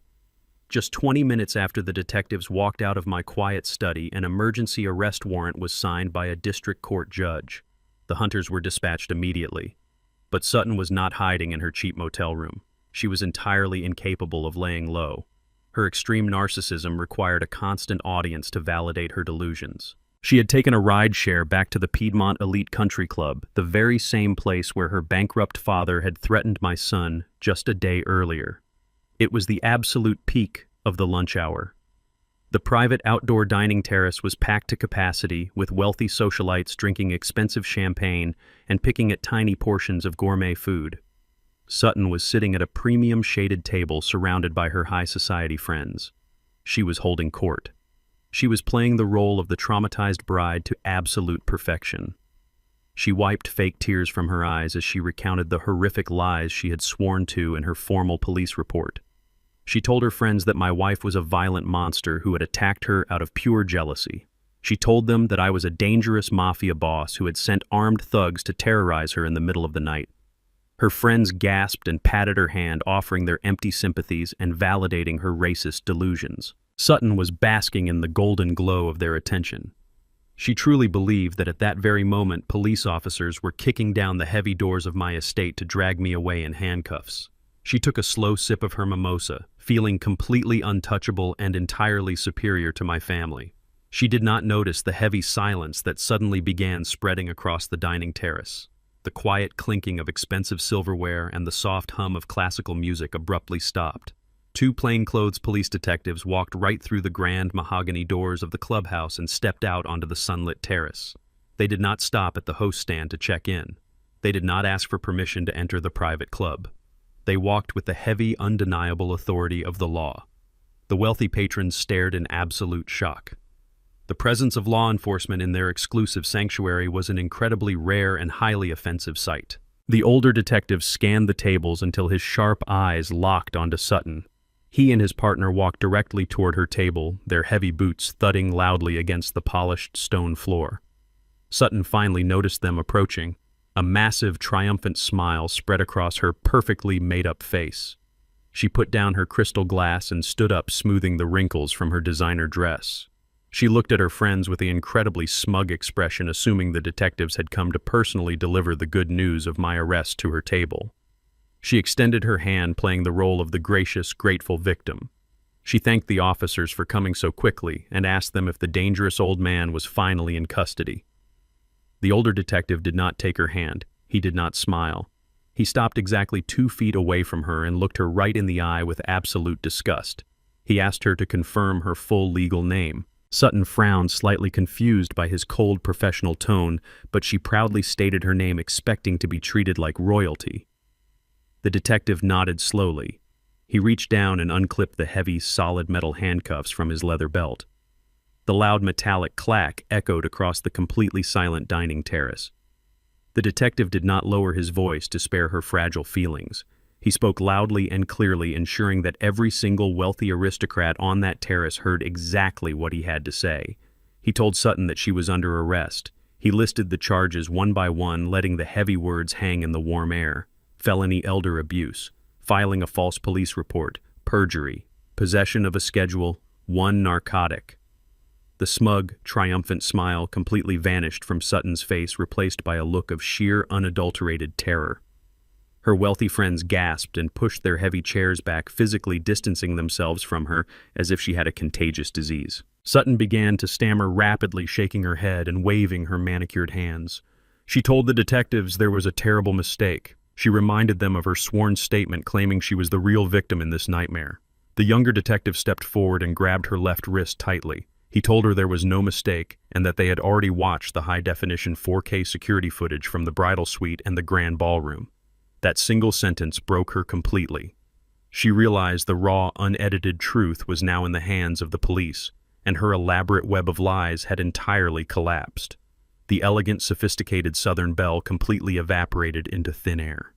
Just 20 minutes after the detectives walked out of my quiet study, an emergency arrest warrant was signed by a district court judge. The hunters were dispatched immediately. But Sutton was not hiding in her cheap motel room. She was entirely incapable of laying low. Her extreme narcissism required a constant audience to validate her delusions. She had taken a ride-share back to the Piedmont Elite Country Club, the very same place where her bankrupt father had threatened my son just a day earlier. It was the absolute peak of the lunch hour. The private outdoor dining terrace was packed to capacity, with wealthy socialites drinking expensive champagne and picking at tiny portions of gourmet food. Sutton was sitting at a premium shaded table surrounded by her high society friends. She was holding court. She was playing the role of the traumatized bride to absolute perfection. She wiped fake tears from her eyes as she recounted the horrific lies she had sworn to in her formal police report. She told her friends that my wife was a violent monster who had attacked her out of pure jealousy. She told them that I was a dangerous mafia boss who had sent armed thugs to terrorize her in the middle of the night. Her friends gasped and patted her hand, offering their empty sympathies and validating her racist delusions. Sutton was basking in the golden glow of their attention. She truly believed that at that very moment police officers were kicking down the heavy doors of my estate to drag me away in handcuffs. She took a slow sip of her mimosa, feeling completely untouchable and entirely superior to my family. She did not notice the heavy silence that suddenly began spreading across the dining terrace. The quiet clinking of expensive silverware and the soft hum of classical music abruptly stopped. Two plainclothes police detectives walked right through the grand mahogany doors of the clubhouse and stepped out onto the sunlit terrace. They did not stop at the host stand to check in. They did not ask for permission to enter the private club. They walked with the heavy, undeniable authority of the law. The wealthy patrons stared in absolute shock. The presence of law enforcement in their exclusive sanctuary was an incredibly rare and highly offensive sight. The older detective scanned the tables until his sharp eyes locked onto Sutton. He and his partner walked directly toward her table, their heavy boots thudding loudly against the polished stone floor. Sutton finally noticed them approaching. A massive, triumphant smile spread across her perfectly made-up face. She put down her crystal glass and stood up, smoothing the wrinkles from her designer dress. She looked at her friends with the incredibly smug expression, assuming the detectives had come to personally deliver the good news of my arrest to her table. She extended her hand, playing the role of the gracious, grateful victim. She thanked the officers for coming so quickly and asked them if the dangerous old man was finally in custody. The older detective did not take her hand. He did not smile. He stopped exactly 2 feet away from her and looked her right in the eye with absolute disgust. He asked her to confirm her full legal name. Sutton frowned, slightly confused by his cold professional tone, but she proudly stated her name, expecting to be treated like royalty. The detective nodded slowly. He reached down and unclipped the heavy, solid metal handcuffs from his leather belt. The loud metallic clack echoed across the completely silent dining terrace. The detective did not lower his voice to spare her fragile feelings. He spoke loudly and clearly, ensuring that every single wealthy aristocrat on that terrace heard exactly what he had to say. He told Sutton that she was under arrest. He listed the charges one by one, letting the heavy words hang in the warm air. Felony elder abuse, filing a false police report, perjury, possession of a Schedule I narcotic. The smug, triumphant smile completely vanished from Sutton's face, replaced by a look of sheer, unadulterated terror. Her wealthy friends gasped and pushed their heavy chairs back, physically distancing themselves from her as if she had a contagious disease. Sutton began to stammer rapidly, shaking her head and waving her manicured hands. She told the detectives there was a terrible mistake. She reminded them of her sworn statement claiming she was the real victim in this nightmare. The younger detective stepped forward and grabbed her left wrist tightly. He told her there was no mistake and that they had already watched the high-definition 4K security footage from the bridal suite and the grand ballroom. That single sentence broke her completely. She realized the raw, unedited truth was now in the hands of the police, and her elaborate web of lies had entirely collapsed. The elegant, sophisticated Southern belle completely evaporated into thin air.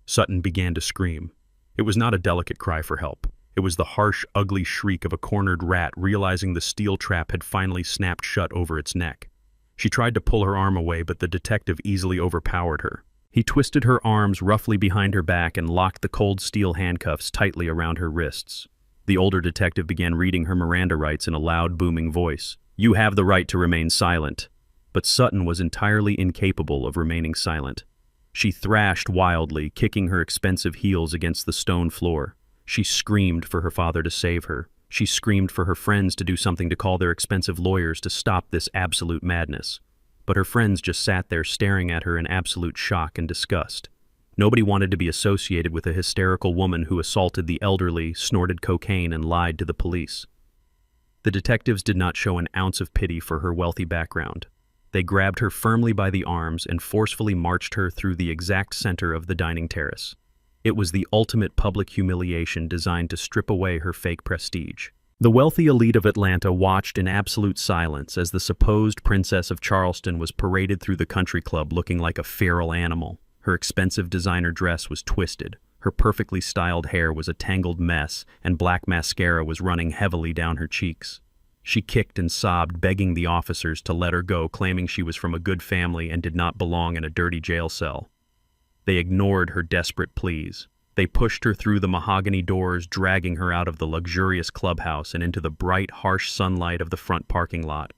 Sutton began to scream. It was not a delicate cry for help. It was the harsh, ugly shriek of a cornered rat realizing the steel trap had finally snapped shut over its neck. She tried to pull her arm away, but the detective easily overpowered her. He twisted her arms roughly behind her back and locked the cold steel handcuffs tightly around her wrists. The older detective began reading her Miranda rights in a loud, booming voice. "You have the right to remain silent." But Sutton was entirely incapable of remaining silent. She thrashed wildly, kicking her expensive heels against the stone floor. She screamed for her father to save her. She screamed for her friends to do something, to call their expensive lawyers to stop this absolute madness. But her friends just sat there staring at her in absolute shock and disgust. Nobody wanted to be associated with a hysterical woman who assaulted the elderly, snorted cocaine, and lied to the police. The detectives did not show an ounce of pity for her wealthy background. They grabbed her firmly by the arms and forcefully marched her through the exact center of the dining terrace. It was the ultimate public humiliation designed to strip away her fake prestige. The wealthy elite of Atlanta watched in absolute silence as the supposed Princess of Charleston was paraded through the country club looking like a feral animal. Her expensive designer dress was twisted, her perfectly styled hair was a tangled mess, and black mascara was running heavily down her cheeks. She kicked and sobbed, begging the officers to let her go, claiming she was from a good family and did not belong in a dirty jail cell. They ignored her desperate pleas. They pushed her through the mahogany doors, dragging her out of the luxurious clubhouse and into the bright, harsh sunlight of the front parking lot.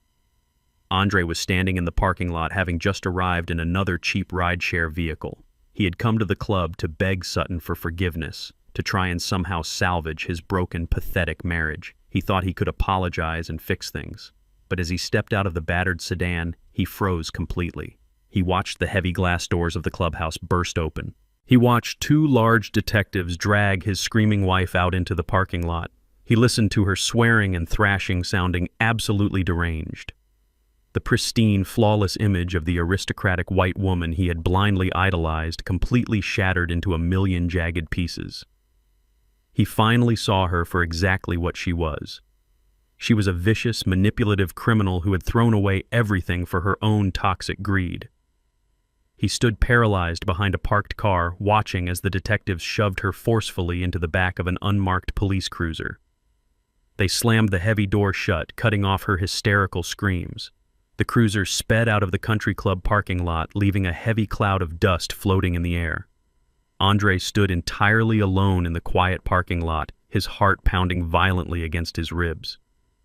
Andre was standing in the parking lot, having just arrived in another cheap rideshare vehicle. He had come to the club to beg Sutton for forgiveness, to try and somehow salvage his broken, pathetic marriage. He thought he could apologize and fix things. But as he stepped out of the battered sedan, he froze completely. He watched the heavy glass doors of the clubhouse burst open. He watched two large detectives drag his screaming wife out into the parking lot. He listened to her swearing and thrashing, sounding absolutely deranged. The pristine, flawless image of the aristocratic white woman he had blindly idolized completely shattered into a million jagged pieces. He finally saw her for exactly what she was. She was a vicious, manipulative criminal who had thrown away everything for her own toxic greed. He stood paralyzed behind a parked car, watching as the detectives shoved her forcefully into the back of an unmarked police cruiser. They slammed the heavy door shut, cutting off her hysterical screams. The cruiser sped out of the country club parking lot, leaving a heavy cloud of dust floating in the air. Andre stood entirely alone in the quiet parking lot, his heart pounding violently against his ribs.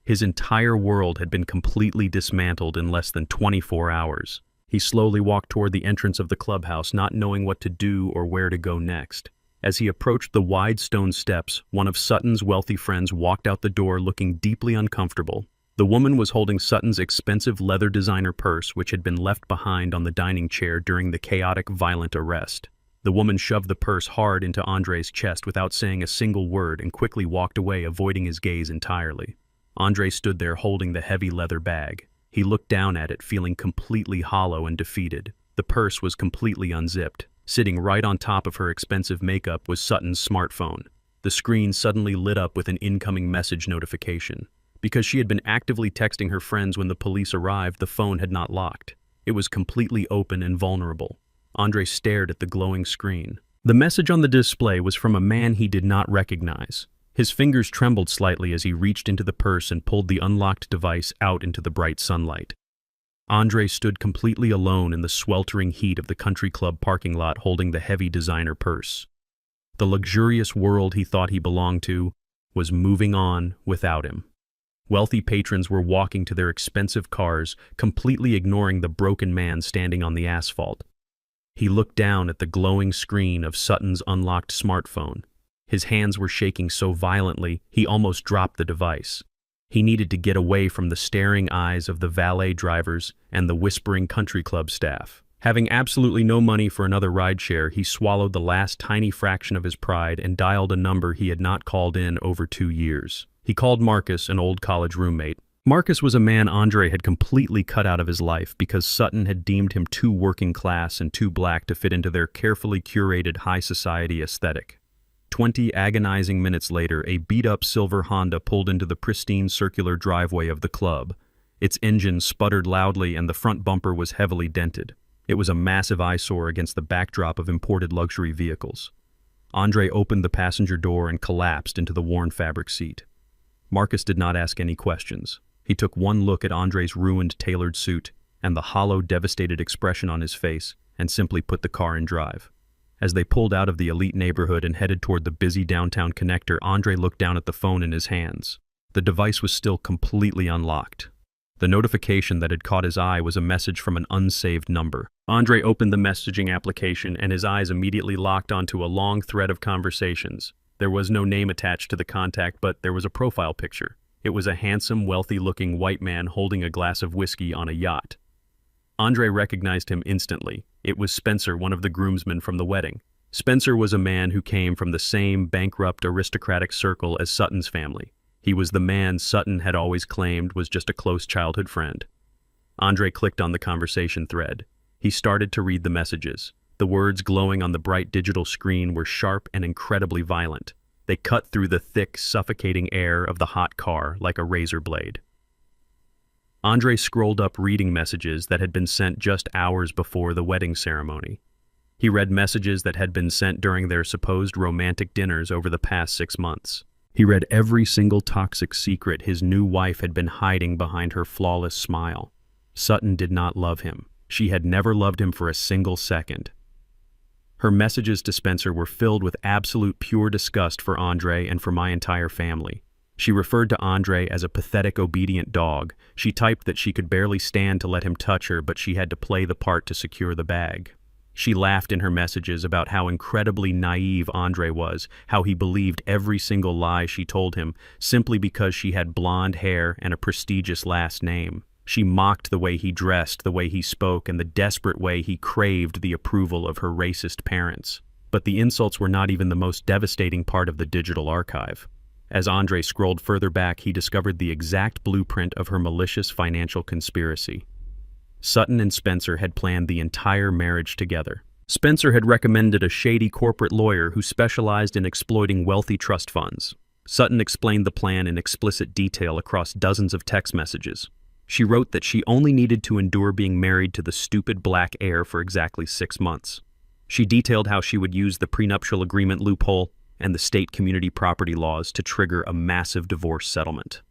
His entire world had been completely dismantled in less than 24 hours. He slowly walked toward the entrance of the clubhouse, not knowing what to do or where to go next. As he approached the wide stone steps, one of Sutton's wealthy friends walked out the door looking deeply uncomfortable. The woman was holding Sutton's expensive leather designer purse, which had been left behind on the dining chair during the chaotic, violent arrest. The woman shoved the purse hard into Andre's chest without saying a single word and quickly walked away, avoiding his gaze entirely. Andre stood there holding the heavy leather bag. He looked down at it, feeling completely hollow and defeated. The purse was completely unzipped. Sitting right on top of her expensive makeup was Sutton's smartphone. The screen suddenly lit up with an incoming message notification. Because she had been actively texting her friends when the police arrived, the phone had not locked. It was completely open and vulnerable. Andre stared at the glowing screen. The message on the display was from a man he did not recognize. His fingers trembled slightly as he reached into the purse and pulled the unlocked device out into the bright sunlight. Andre stood completely alone in the sweltering heat of the country club parking lot, holding the heavy designer purse. The luxurious world he thought he belonged to was moving on without him. Wealthy patrons were walking to their expensive cars, completely ignoring the broken man standing on the asphalt. He looked down at the glowing screen of Sutton's unlocked smartphone. His hands were shaking so violently, he almost dropped the device. He needed to get away from the staring eyes of the valet drivers and the whispering country club staff. Having absolutely no money for another rideshare, he swallowed the last tiny fraction of his pride and dialed a number he had not called in over 2 years. He called Marcus, an old college roommate. Marcus was a man Andre had completely cut out of his life because Sutton had deemed him too working class and too black to fit into their carefully curated high society aesthetic. 20 agonizing minutes later, a beat-up silver Honda pulled into the pristine circular driveway of the club. Its engine sputtered loudly and the front bumper was heavily dented. It was a massive eyesore against the backdrop of imported luxury vehicles. Andre opened the passenger door and collapsed into the worn fabric seat. Marcus did not ask any questions. He took one look at Andre's ruined tailored suit and the hollow, devastated expression on his face, and simply put the car in drive. As they pulled out of the elite neighborhood and headed toward the busy downtown connector, Andre looked down at the phone in his hands. The device was still completely unlocked. The notification that had caught his eye was a message from an unsaved number. Andre opened the messaging application and his eyes immediately locked onto a long thread of conversations. There was no name attached to the contact, but there was a profile picture. It was a handsome, wealthy-looking white man holding a glass of whiskey on a yacht. Andre recognized him instantly. It was Spencer, one of the groomsmen from the wedding. Spencer was a man who came from the same bankrupt aristocratic circle as Sutton's family. He was the man Sutton had always claimed was just a close childhood friend. Andre clicked on the conversation thread. He started to read the messages. The words glowing on the bright digital screen were sharp and incredibly violent. They cut through the thick, suffocating air of the hot car like a razor blade. Andre scrolled up reading messages that had been sent just hours before the wedding ceremony. He read messages that had been sent during their supposed romantic dinners over the past 6 months. He read every single toxic secret his new wife had been hiding behind her flawless smile. Sutton did not love him. She had never loved him for a single second. Her messages to Spencer were filled with absolute pure disgust for Andre and for my entire family. She referred to Andre as a pathetic, obedient dog. She typed that she could barely stand to let him touch her, but she had to play the part to secure the bag. She laughed in her messages about how incredibly naive Andre was, how he believed every single lie she told him simply because she had blonde hair and a prestigious last name. She mocked the way he dressed, the way he spoke, and the desperate way he craved the approval of her racist parents. But the insults were not even the most devastating part of the digital archive. As Andre scrolled further back, he discovered the exact blueprint of her malicious financial conspiracy. Sutton and Spencer had planned the entire marriage together. Spencer had recommended a shady corporate lawyer who specialized in exploiting wealthy trust funds. Sutton explained the plan in explicit detail across dozens of text messages. She wrote that she only needed to endure being married to the stupid black heir for exactly 6 months. She detailed how she would use the prenuptial agreement loophole and the state community property laws to trigger a massive divorce settlement.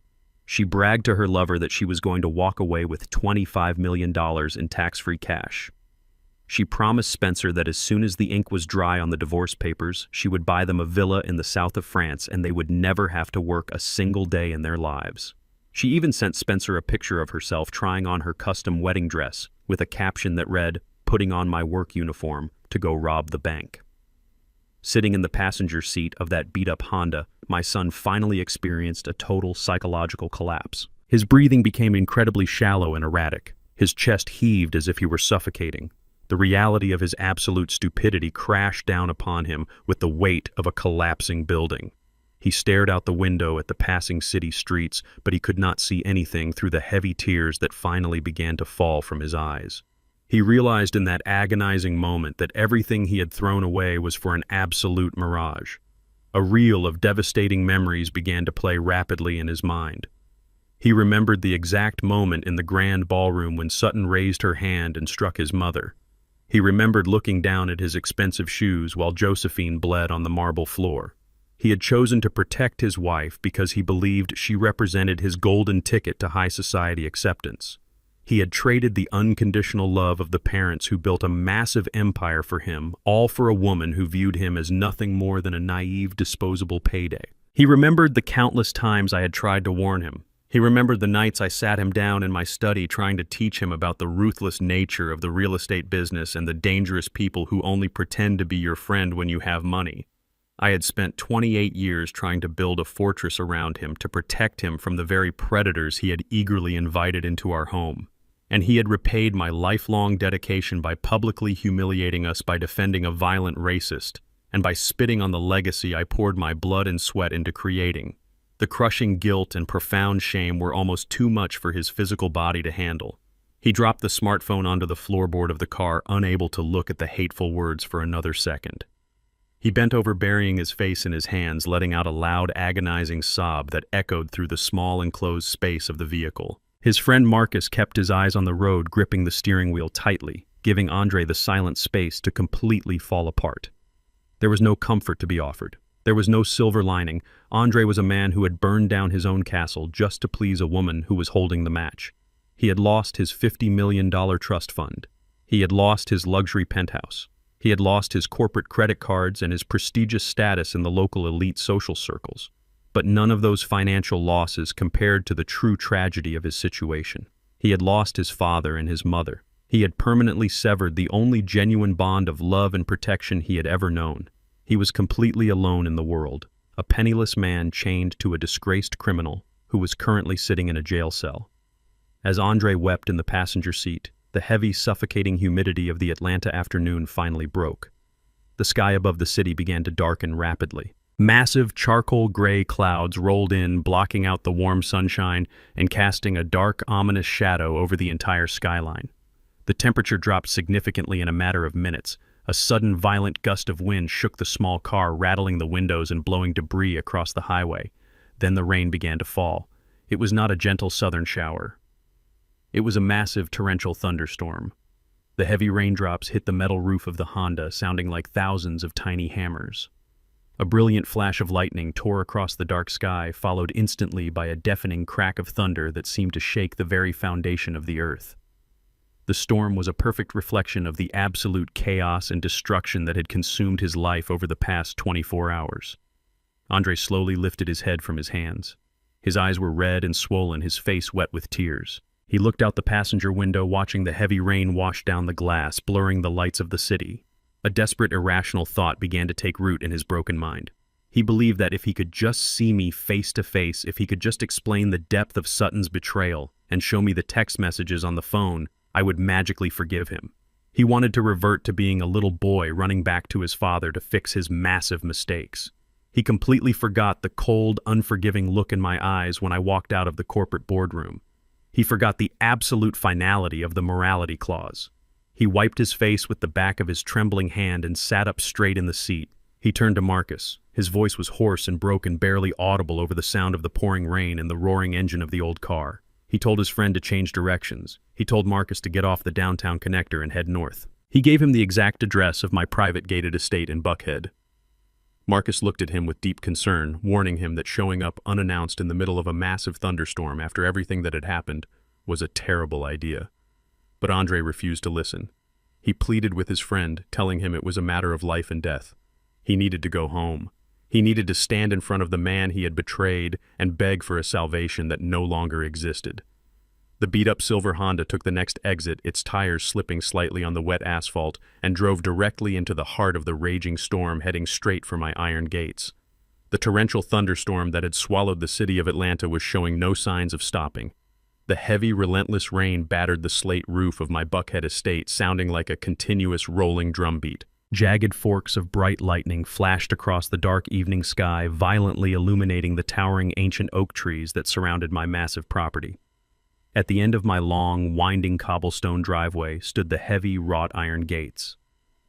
She bragged to her lover that she was going to walk away with $25 million in tax-free cash. She promised Spencer that as soon as the ink was dry on the divorce papers, she would buy them a villa in the south of France and they would never have to work a single day in their lives. She even sent Spencer a picture of herself trying on her custom wedding dress with a caption that read, "Putting on my work uniform to go rob the bank." Sitting in the passenger seat of that beat-up Honda, my son finally experienced a total psychological collapse. His breathing became incredibly shallow and erratic. His chest heaved as if he were suffocating. The reality of his absolute stupidity crashed down upon him with the weight of a collapsing building. He stared out the window at the passing city streets, but he could not see anything through the heavy tears that finally began to fall from his eyes. He realized in that agonizing moment that everything he had thrown away was for an absolute mirage. A reel of devastating memories began to play rapidly in his mind. He remembered the exact moment in the grand ballroom when Sutton raised her hand and struck his mother. He remembered looking down at his expensive shoes while Josephine bled on the marble floor. He had chosen to protect his wife because he believed she represented his golden ticket to high society acceptance. He had traded the unconditional love of the parents who built a massive empire for him, all for a woman who viewed him as nothing more than a naive, disposable payday. He remembered the countless times I had tried to warn him. He remembered the nights I sat him down in my study trying to teach him about the ruthless nature of the real estate business and the dangerous people who only pretend to be your friend when you have money. I had spent 28 years trying to build a fortress around him to protect him from the very predators he had eagerly invited into our home. And he had repaid my lifelong dedication by publicly humiliating us by defending a violent racist, and by spitting on the legacy I poured my blood and sweat into creating. The crushing guilt and profound shame were almost too much for his physical body to handle. He dropped the smartphone onto the floorboard of the car, unable to look at the hateful words for another second. He bent over, burying his face in his hands, letting out a loud, agonizing sob that echoed through the small enclosed space of the vehicle. His friend Marcus kept his eyes on the road, gripping the steering wheel tightly, giving Andre the silent space to completely fall apart. There was no comfort to be offered. There was no silver lining. Andre was a man who had burned down his own castle just to please a woman who was holding the match. He had lost his $50 million trust fund. He had lost his luxury penthouse. He had lost his corporate credit cards and his prestigious status in the local elite social circles. But none of those financial losses compared to the true tragedy of his situation. He had lost his father and his mother. He had permanently severed the only genuine bond of love and protection he had ever known. He was completely alone in the world, a penniless man chained to a disgraced criminal who was currently sitting in a jail cell. As Andre wept in the passenger seat, the heavy, suffocating humidity of the Atlanta afternoon finally broke. The sky above the city began to darken rapidly. Massive charcoal gray clouds rolled in, blocking out the warm sunshine and casting a dark, ominous shadow over the entire skyline. The temperature dropped significantly in a matter of minutes. A sudden, violent gust of wind shook the small car, rattling the windows and blowing debris across the highway. Then the rain began to fall. It was not a gentle southern shower. It was a massive torrential thunderstorm. The heavy raindrops hit the metal roof of the Honda, sounding like thousands of tiny hammers. A brilliant flash of lightning tore across the dark sky, followed instantly by a deafening crack of thunder that seemed to shake the very foundation of the earth. The storm was a perfect reflection of the absolute chaos and destruction that had consumed his life over the past 24 hours. Andre slowly lifted his head from his hands. His eyes were red and swollen, his face wet with tears. He looked out the passenger window, watching the heavy rain wash down the glass, blurring the lights of the city. A desperate, irrational thought began to take root in his broken mind. He believed that if he could just see me face to face, if he could just explain the depth of Sutton's betrayal and show me the text messages on the phone, I would magically forgive him. He wanted to revert to being a little boy running back to his father to fix his massive mistakes. He completely forgot the cold, unforgiving look in my eyes when I walked out of the corporate boardroom. He forgot the absolute finality of the morality clause. He wiped his face with the back of his trembling hand and sat up straight in the seat. He turned to Marcus. His voice was hoarse and broken, barely audible over the sound of the pouring rain and the roaring engine of the old car. He told his friend to change directions. He told Marcus to get off the downtown connector and head north. He gave him the exact address of my private gated estate in Buckhead. Marcus looked at him with deep concern, warning him that showing up unannounced in the middle of a massive thunderstorm after everything that had happened was a terrible idea. But Andre refused to listen. He pleaded with his friend, telling him it was a matter of life and death. He needed to go home. He needed to stand in front of the man he had betrayed and beg for a salvation that no longer existed. The beat-up silver Honda took the next exit, its tires slipping slightly on the wet asphalt, and drove directly into the heart of the raging storm, heading straight for my iron gates. The torrential thunderstorm that had swallowed the city of Atlanta was showing no signs of stopping. The heavy, relentless rain battered the slate roof of my Buckhead estate, sounding like a continuous rolling drumbeat. Jagged forks of bright lightning flashed across the dark evening sky, violently illuminating the towering ancient oak trees that surrounded my massive property. At the end of my long, winding cobblestone driveway stood the heavy, wrought iron gates.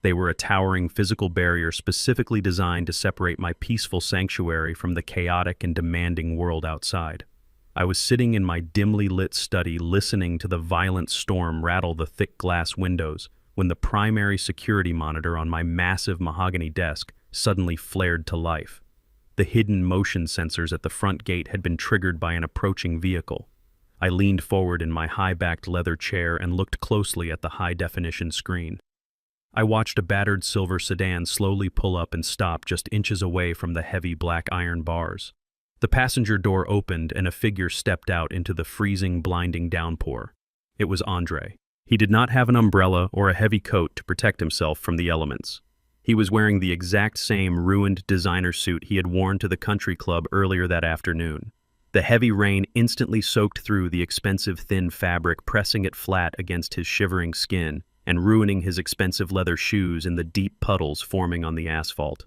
They were a towering physical barrier specifically designed to separate my peaceful sanctuary from the chaotic and demanding world outside. I was sitting in my dimly lit study, listening to the violent storm rattle the thick glass windows, when the primary security monitor on my massive mahogany desk suddenly flared to life. The hidden motion sensors at the front gate had been triggered by an approaching vehicle. I leaned forward in my high-backed leather chair and looked closely at the high-definition screen. I watched a battered silver sedan slowly pull up and stop just inches away from the heavy black iron bars. The passenger door opened and a figure stepped out into the freezing, blinding downpour. It was Andre. He did not have an umbrella or a heavy coat to protect himself from the elements. He was wearing the exact same ruined designer suit he had worn to the country club earlier that afternoon. The heavy rain instantly soaked through the expensive thin fabric, pressing it flat against his shivering skin and ruining his expensive leather shoes in the deep puddles forming on the asphalt.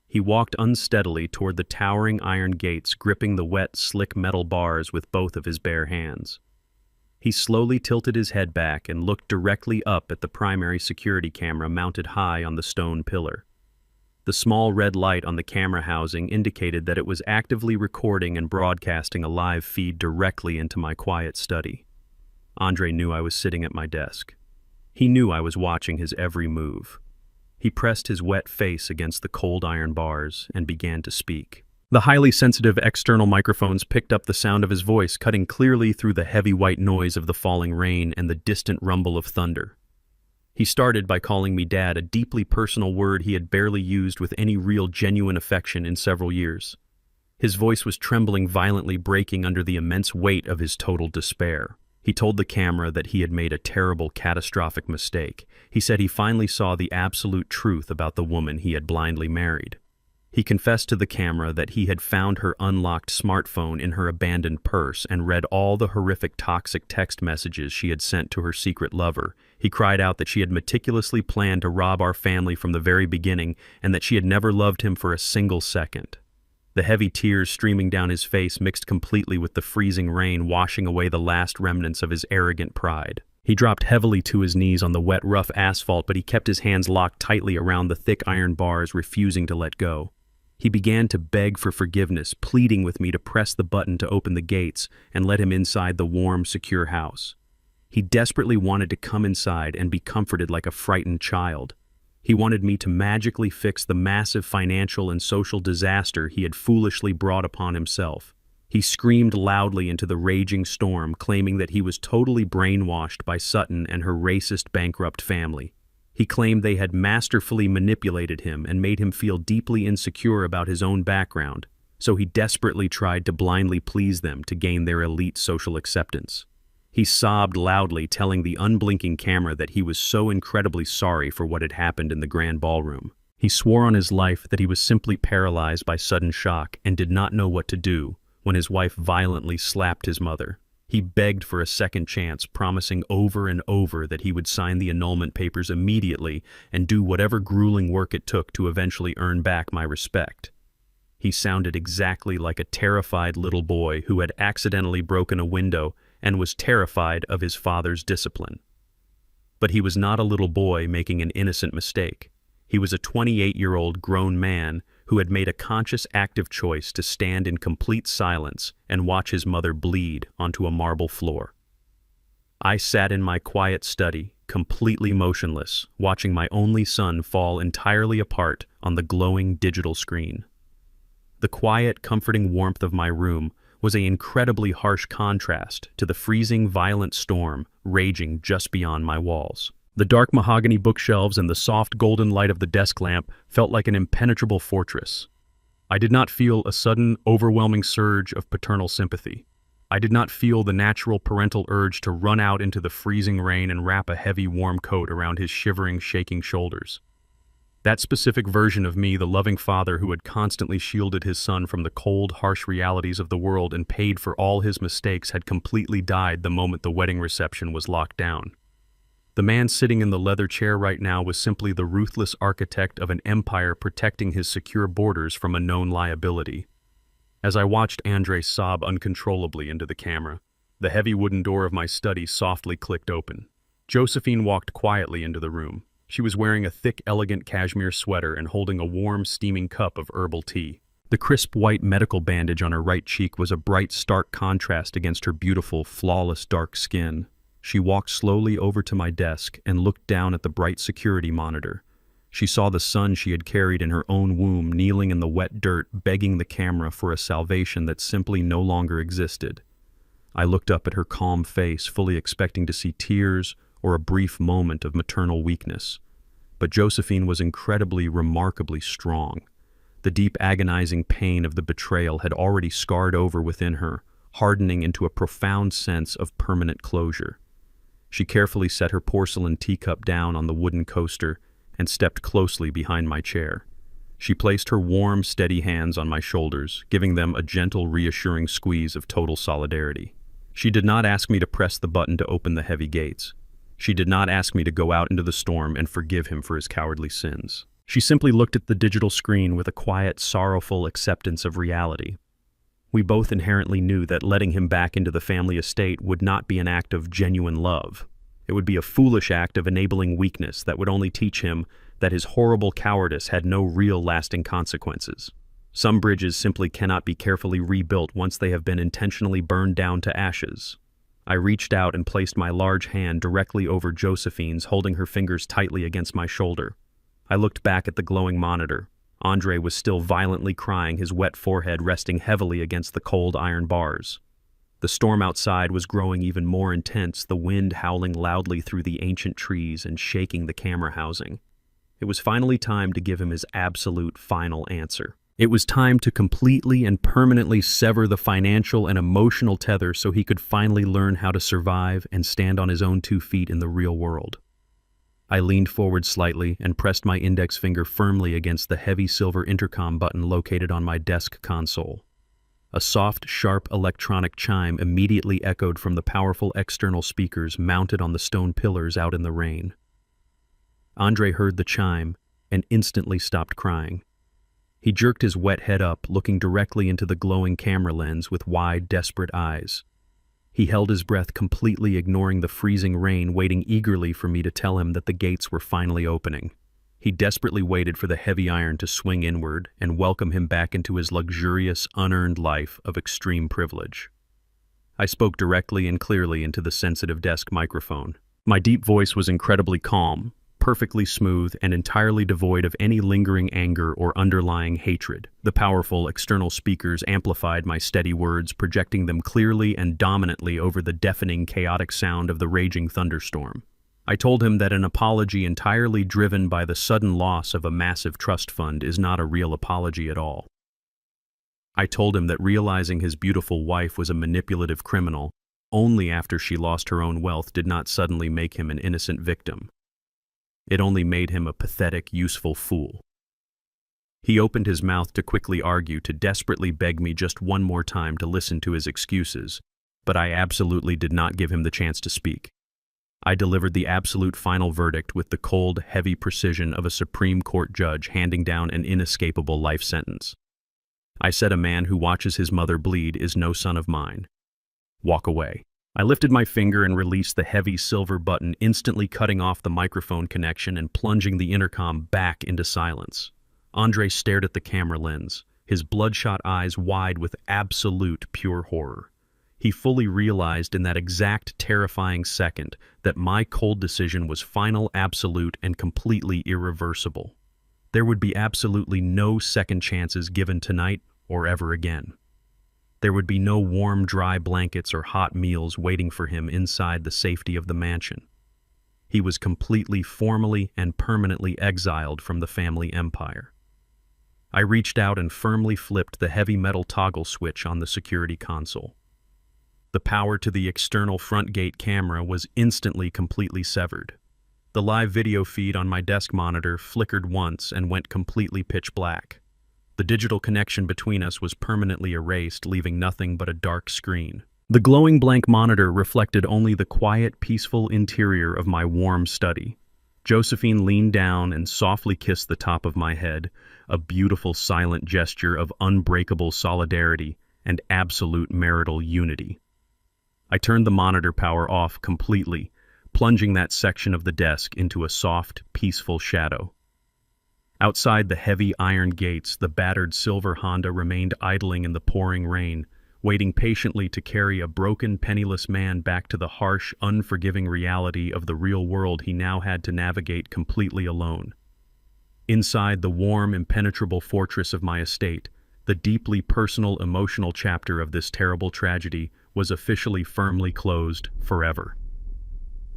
He walked unsteadily toward the towering iron gates, gripping the wet, slick metal bars with both of his bare hands. He slowly tilted his head back and looked directly up at the primary security camera mounted high on the stone pillar. The small red light on the camera housing indicated that it was actively recording and broadcasting a live feed directly into my quiet study. Andre knew I was sitting at my desk. He knew I was watching his every move. He pressed his wet face against the cold iron bars and began to speak. The highly sensitive external microphones picked up the sound of his voice, cutting clearly through the heavy white noise of the falling rain and the distant rumble of thunder. He started by calling me Dad, a deeply personal word he had barely used with any real genuine affection in several years. His voice was trembling violently, breaking under the immense weight of his total despair. He told the camera that he had made a terrible, catastrophic mistake. He said he finally saw the absolute truth about the woman he had blindly married. He confessed to the camera that he had found her unlocked smartphone in her abandoned purse and read all the horrific toxic text messages she had sent to her secret lover. He cried out that she had meticulously planned to rob our family from the very beginning and that she had never loved him for a single second. The heavy tears streaming down his face mixed completely with the freezing rain, washing away the last remnants of his arrogant pride. He dropped heavily to his knees on the wet, rough asphalt, but he kept his hands locked tightly around the thick iron bars, refusing to let go. He began to beg for forgiveness, pleading with me to press the button to open the gates and let him inside the warm, secure house. He desperately wanted to come inside and be comforted like a frightened child. He wanted me to magically fix the massive financial and social disaster he had foolishly brought upon himself. He screamed loudly into the raging storm, claiming that he was totally brainwashed by Sutton and her racist, bankrupt family. He claimed they had masterfully manipulated him and made him feel deeply insecure about his own background, so he desperately tried to blindly please them to gain their elite social acceptance. He sobbed loudly, telling the unblinking camera that he was so incredibly sorry for what had happened in the grand ballroom. He swore on his life that he was simply paralyzed by sudden shock and did not know what to do when his wife violently slapped his mother. He begged for a second chance, promising over and over that he would sign the annulment papers immediately and do whatever grueling work it took to eventually earn back my respect. He sounded exactly like a terrified little boy who had accidentally broken a window and was terrified of his father's discipline. But he was not a little boy making an innocent mistake. He was a 28-year-old grown man who had made a conscious active choice to stand in complete silence and watch his mother bleed onto a marble floor. I sat in my quiet study, completely motionless, watching my only son fall entirely apart on the glowing digital screen. The quiet, comforting warmth of my room was an incredibly harsh contrast to the freezing, violent storm raging just beyond my walls. The dark mahogany bookshelves and the soft golden light of the desk lamp felt like an impenetrable fortress. I did not feel a sudden, overwhelming surge of paternal sympathy. I did not feel the natural parental urge to run out into the freezing rain and wrap a heavy, warm coat around his shivering, shaking shoulders. That specific version of me, the loving father who had constantly shielded his son from the cold, harsh realities of the world and paid for all his mistakes, had completely died the moment the wedding reception was locked down. The man sitting in the leather chair right now was simply the ruthless architect of an empire protecting his secure borders from a known liability. As I watched Andre sob uncontrollably into the camera, the heavy wooden door of my study softly clicked open. Josephine walked quietly into the room. She was wearing a thick, elegant cashmere sweater and holding a warm, steaming cup of herbal tea. The crisp white medical bandage on her right cheek was a bright, stark contrast against her beautiful, flawless dark skin. She walked slowly over to my desk and looked down at the bright security monitor. She saw the son she had carried in her own womb kneeling in the wet dirt, begging the camera for a salvation that simply no longer existed. I looked up at her calm face, fully expecting to see tears or a brief moment of maternal weakness. But Josephine was incredibly, remarkably strong. The deep, agonizing pain of the betrayal had already scarred over within her, hardening into a profound sense of permanent closure. She carefully set her porcelain teacup down on the wooden coaster and stepped closely behind my chair. She placed her warm, steady hands on my shoulders, giving them a gentle, reassuring squeeze of total solidarity. She did not ask me to press the button to open the heavy gates. She did not ask me to go out into the storm and forgive him for his cowardly sins. She simply looked at the digital screen with a quiet, sorrowful acceptance of reality. We both inherently knew that letting him back into the family estate would not be an act of genuine love. It would be a foolish act of enabling weakness that would only teach him that his horrible cowardice had no real lasting consequences. Some bridges simply cannot be carefully rebuilt once they have been intentionally burned down to ashes. I reached out and placed my large hand directly over Josephine's, holding her fingers tightly against my shoulder. I looked back at the glowing monitor. Andre was still violently crying, his wet forehead resting heavily against the cold iron bars. The storm outside was growing even more intense, the wind howling loudly through the ancient trees and shaking the camera housing. It was finally time to give him his absolute final answer. It was time to completely and permanently sever the financial and emotional tether so he could finally learn how to survive and stand on his own 2 feet in the real world. I leaned forward slightly and pressed my index finger firmly against the heavy silver intercom button located on my desk console. A soft, sharp electronic chime immediately echoed from the powerful external speakers mounted on the stone pillars out in the rain. Andre heard the chime and instantly stopped crying. He jerked his wet head up, looking directly into the glowing camera lens with wide, desperate eyes. He held his breath, completely ignoring the freezing rain, waiting eagerly for me to tell him that the gates were finally opening. He desperately waited for the heavy iron to swing inward and welcome him back into his luxurious, unearned life of extreme privilege. I spoke directly and clearly into the sensitive desk microphone. My deep voice was incredibly calm, perfectly smooth, and entirely devoid of any lingering anger or underlying hatred. The powerful external speakers amplified my steady words, projecting them clearly and dominantly over the deafening, chaotic sound of the raging thunderstorm. I told him that an apology entirely driven by the sudden loss of a massive trust fund is not a real apology at all. I told him that realizing his beautiful wife was a manipulative criminal only after she lost her own wealth did not suddenly make him an innocent victim. It only made him a pathetic, useful fool. He opened his mouth to quickly argue, to desperately beg me just one more time to listen to his excuses, but I absolutely did not give him the chance to speak. I delivered the absolute final verdict with the cold, heavy precision of a Supreme Court judge handing down an inescapable life sentence. I said a man who watches his mother bleed is no son of mine. Walk away. I lifted my finger and released the heavy silver button, instantly cutting off the microphone connection and plunging the intercom back into silence. Andre stared at the camera lens, his bloodshot eyes wide with absolute pure horror. He fully realized in that exact terrifying second that my cold decision was final, absolute, and completely irreversible. There would be absolutely no second chances given tonight or ever again. There would be no warm, dry blankets or hot meals waiting for him inside the safety of the mansion. He was completely, formally, and permanently exiled from the family empire. I reached out and firmly flipped the heavy metal toggle switch on the security console. The power to the external front gate camera was instantly completely severed. The live video feed on my desk monitor flickered once and went completely pitch black. The digital connection between us was permanently erased, leaving nothing but a dark screen. The glowing blank monitor reflected only the quiet, peaceful interior of my warm study. Josephine leaned down and softly kissed the top of my head, a beautiful silent gesture of unbreakable solidarity and absolute marital unity. I turned the monitor power off completely, plunging that section of the desk into a soft, peaceful shadow. Outside the heavy iron gates, the battered silver Honda remained idling in the pouring rain, waiting patiently to carry a broken, penniless man back to the harsh, unforgiving reality of the real world he now had to navigate completely alone. Inside the warm, impenetrable fortress of my estate, the deeply personal, emotional chapter of this terrible tragedy was officially firmly closed forever.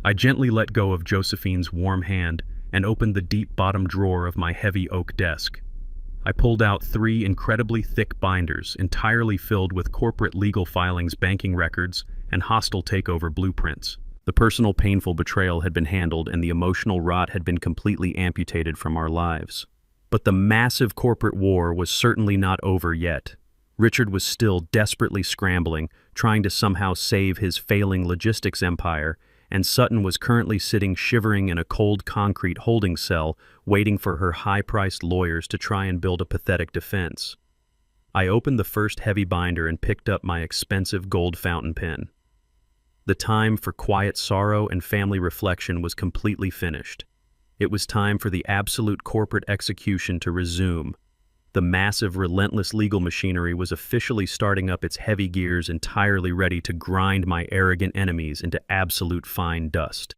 I gently let go of Josephine's warm hand and opened the deep bottom drawer of my heavy oak desk. I pulled out 3 incredibly thick binders entirely filled with corporate legal filings, banking records, and hostile takeover blueprints. The personal painful betrayal had been handled and the emotional rot had been completely amputated from our lives. But the massive corporate war was certainly not over yet. Richard was still desperately scrambling, trying to somehow save his failing logistics empire, and Sutton was currently sitting shivering in a cold concrete holding cell, waiting for her high-priced lawyers to try and build a pathetic defense. I opened the first heavy binder and picked up my expensive gold fountain pen. The time for quiet sorrow and family reflection was completely finished. It was time for the absolute corporate execution to resume. The massive, relentless legal machinery was officially starting up its heavy gears, entirely ready to grind my arrogant enemies into absolute fine dust.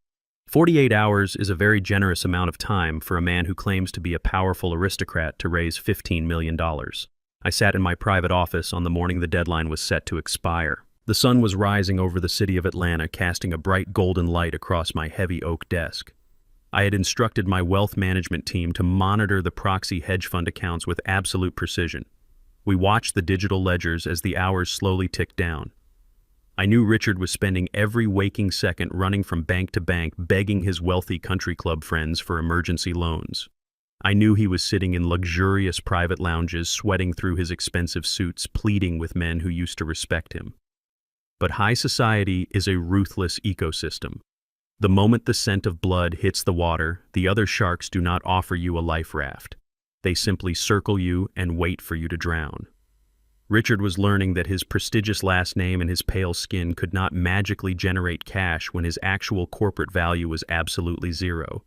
48 hours is a very generous amount of time for a man who claims to be a powerful aristocrat to raise $15 million. I sat in my private office on the morning the deadline was set to expire. The sun was rising over the city of Atlanta, casting a bright golden light across my heavy oak desk. I had instructed my wealth management team to monitor the proxy hedge fund accounts with absolute precision. We watched the digital ledgers as the hours slowly ticked down. I knew Richard was spending every waking second running from bank to bank, begging his wealthy country club friends for emergency loans. I knew he was sitting in luxurious private lounges, sweating through his expensive suits, pleading with men who used to respect him. But high society is a ruthless ecosystem. The moment the scent of blood hits the water, the other sharks do not offer you a life raft. They simply circle you and wait for you to drown. Richard was learning that his prestigious last name and his pale skin could not magically generate cash when his actual corporate value was absolutely zero.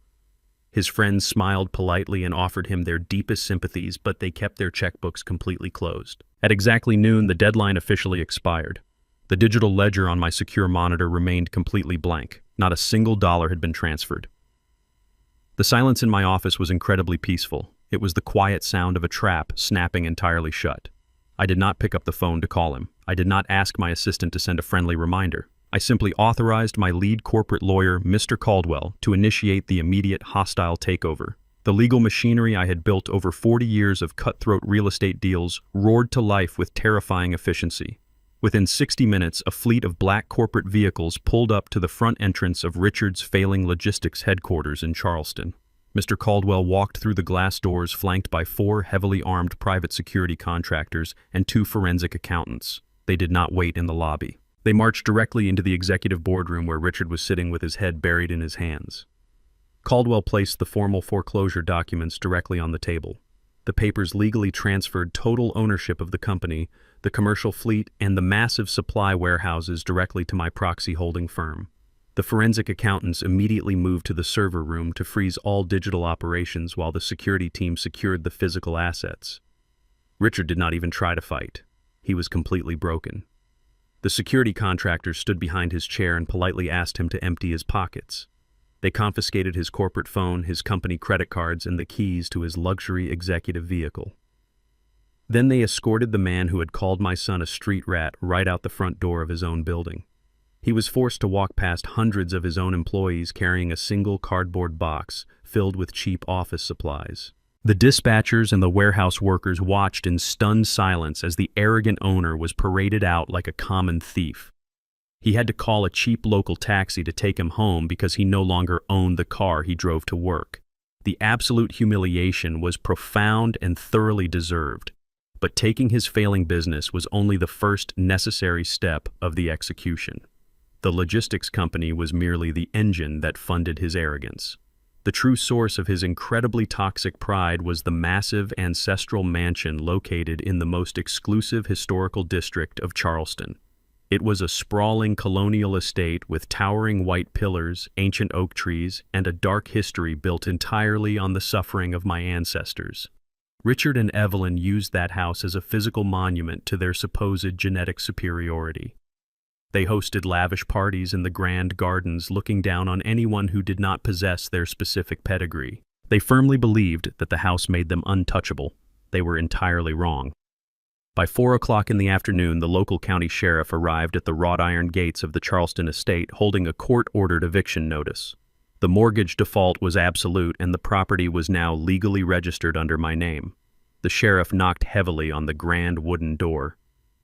His friends smiled politely and offered him their deepest sympathies, but they kept their checkbooks completely closed. At exactly noon, the deadline officially expired. The digital ledger on my secure monitor remained completely blank. Not a single dollar had been transferred. The silence in my office was incredibly peaceful. It was the quiet sound of a trap snapping entirely shut. I did not pick up the phone to call him. I did not ask my assistant to send a friendly reminder. I simply authorized my lead corporate lawyer, Mr. Caldwell, to initiate the immediate hostile takeover. The legal machinery I had built over 40 years of cutthroat real estate deals roared to life with terrifying efficiency. Within 60 minutes, a fleet of black corporate vehicles pulled up to the front entrance of Richard's failing logistics headquarters in Charleston. Mr. Caldwell walked through the glass doors flanked by 4 heavily armed private security contractors and 2 forensic accountants. They did not wait in the lobby. They marched directly into the executive boardroom where Richard was sitting with his head buried in his hands. Caldwell placed the formal foreclosure documents directly on the table. The papers legally transferred total ownership of the company, the commercial fleet, and the massive supply warehouses directly to my proxy holding firm. The forensic accountants immediately moved to the server room to freeze all digital operations while the security team secured the physical assets. Richard did not even try to fight. He was completely broken. The security contractors stood behind his chair and politely asked him to empty his pockets. They confiscated his corporate phone, his company credit cards, and the keys to his luxury executive vehicle. Then they escorted the man who had called my son a street rat right out the front door of his own building. He was forced to walk past hundreds of his own employees carrying a single cardboard box filled with cheap office supplies. The dispatchers and the warehouse workers watched in stunned silence as the arrogant owner was paraded out like a common thief. He had to call a cheap local taxi to take him home because he no longer owned the car he drove to work. The absolute humiliation was profound and thoroughly deserved, but taking his failing business was only the first necessary step of the execution. The logistics company was merely the engine that funded his arrogance. The true source of his incredibly toxic pride was the massive ancestral mansion located in the most exclusive historical district of Charleston. It was a sprawling colonial estate with towering white pillars, ancient oak trees, and a dark history built entirely on the suffering of my ancestors. Richard and Evelyn used that house as a physical monument to their supposed genetic superiority. They hosted lavish parties in the grand gardens, looking down on anyone who did not possess their specific pedigree. They firmly believed that the house made them untouchable. They were entirely wrong. By 4 o'clock in the afternoon, the local county sheriff arrived at the wrought iron gates of the Charleston estate holding a court-ordered eviction notice. The mortgage default was absolute and the property was now legally registered under my name. The sheriff knocked heavily on the grand wooden door.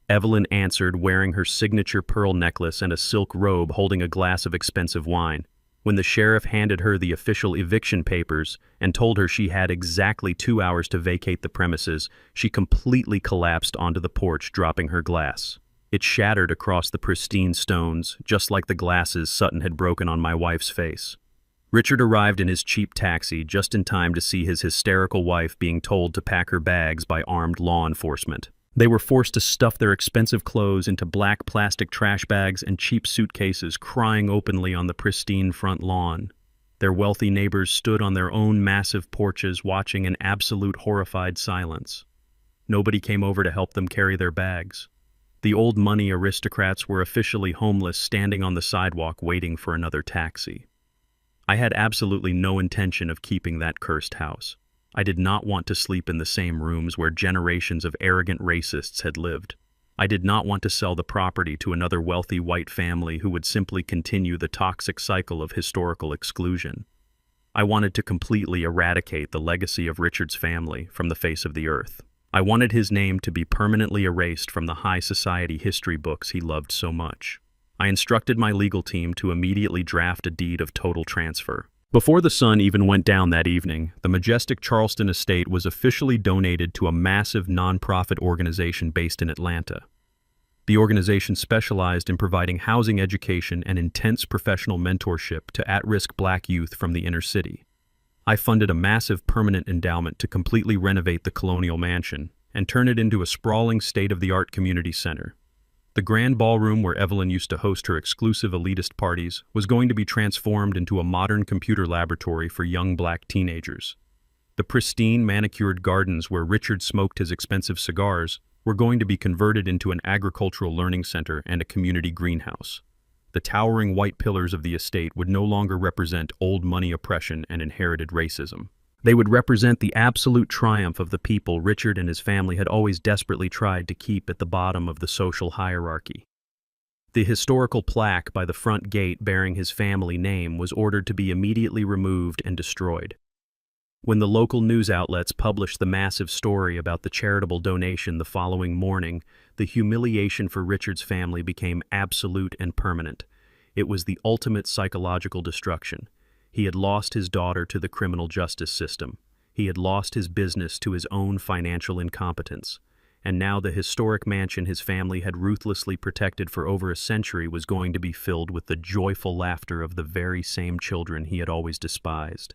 Evelyn answered, wearing her signature pearl necklace and a silk robe, holding a glass of expensive wine. When the sheriff handed her the official eviction papers and told her she had exactly 2 hours to vacate the premises, she completely collapsed onto the porch, dropping her glass. It shattered across the pristine stones, just like the glasses Sutton had broken on my wife's face. Richard arrived in his cheap taxi just in time to see his hysterical wife being told to pack her bags by armed law enforcement. They were forced to stuff their expensive clothes into black plastic trash bags and cheap suitcases, crying openly on the pristine front lawn. Their wealthy neighbors stood on their own massive porches, watching in absolute horrified silence. Nobody came over to help them carry their bags. The old money aristocrats were officially homeless, standing on the sidewalk waiting for another taxi. I had absolutely no intention of keeping that cursed house. I did not want to sleep in the same rooms where generations of arrogant racists had lived. I did not want to sell the property to another wealthy white family who would simply continue the toxic cycle of historical exclusion. I wanted to completely eradicate the legacy of Richard's family from the face of the earth. I wanted his name to be permanently erased from the high society history books he loved so much. I instructed my legal team to immediately draft a deed of total transfer. Before the sun even went down that evening, the majestic Charleston estate was officially donated to a massive nonprofit organization based in Atlanta. The organization specialized in providing housing education and intense professional mentorship to at-risk Black youth from the inner city. I funded a massive permanent endowment to completely renovate the colonial mansion and turn it into a sprawling state-of-the-art community center. The grand ballroom where Evelyn used to host her exclusive elitist parties was going to be transformed into a modern computer laboratory for young Black teenagers. The pristine, manicured gardens where Richard smoked his expensive cigars were going to be converted into an agricultural learning center and a community greenhouse. The towering white pillars of the estate would no longer represent old money oppression and inherited racism. They would represent the absolute triumph of the people Richard and his family had always desperately tried to keep at the bottom of the social hierarchy. The historical plaque by the front gate bearing his family name was ordered to be immediately removed and destroyed. When the local news outlets published the massive story about the charitable donation the following morning, the humiliation for Richard's family became absolute and permanent. It was the ultimate psychological destruction. He had lost his daughter to the criminal justice system. He had lost his business to his own financial incompetence. And now the historic mansion his family had ruthlessly protected for over a century was going to be filled with the joyful laughter of the very same children he had always despised.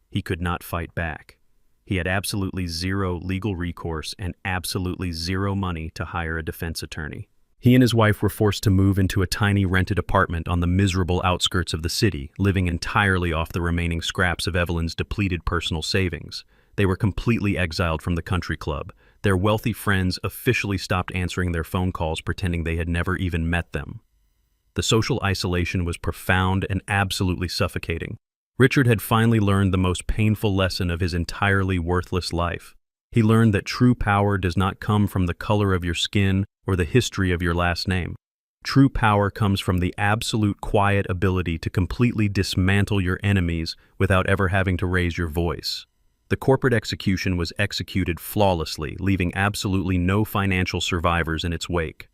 He could not fight back. He had absolutely zero legal recourse and absolutely zero money to hire a defense attorney. He and his wife were forced to move into a tiny rented apartment on the miserable outskirts of the city, living entirely off the remaining scraps of Evelyn's depleted personal savings. They were completely exiled from the country club. Their wealthy friends officially stopped answering their phone calls, pretending they had never even met them. The social isolation was profound and absolutely suffocating. Richard had finally learned the most painful lesson of his entirely worthless life. He learned that true power does not come from the color of your skin or the history of your last name. True power comes from the absolute quiet ability to completely dismantle your enemies without ever having to raise your voice. The corporate execution was executed flawlessly, leaving absolutely no financial survivors in its wake.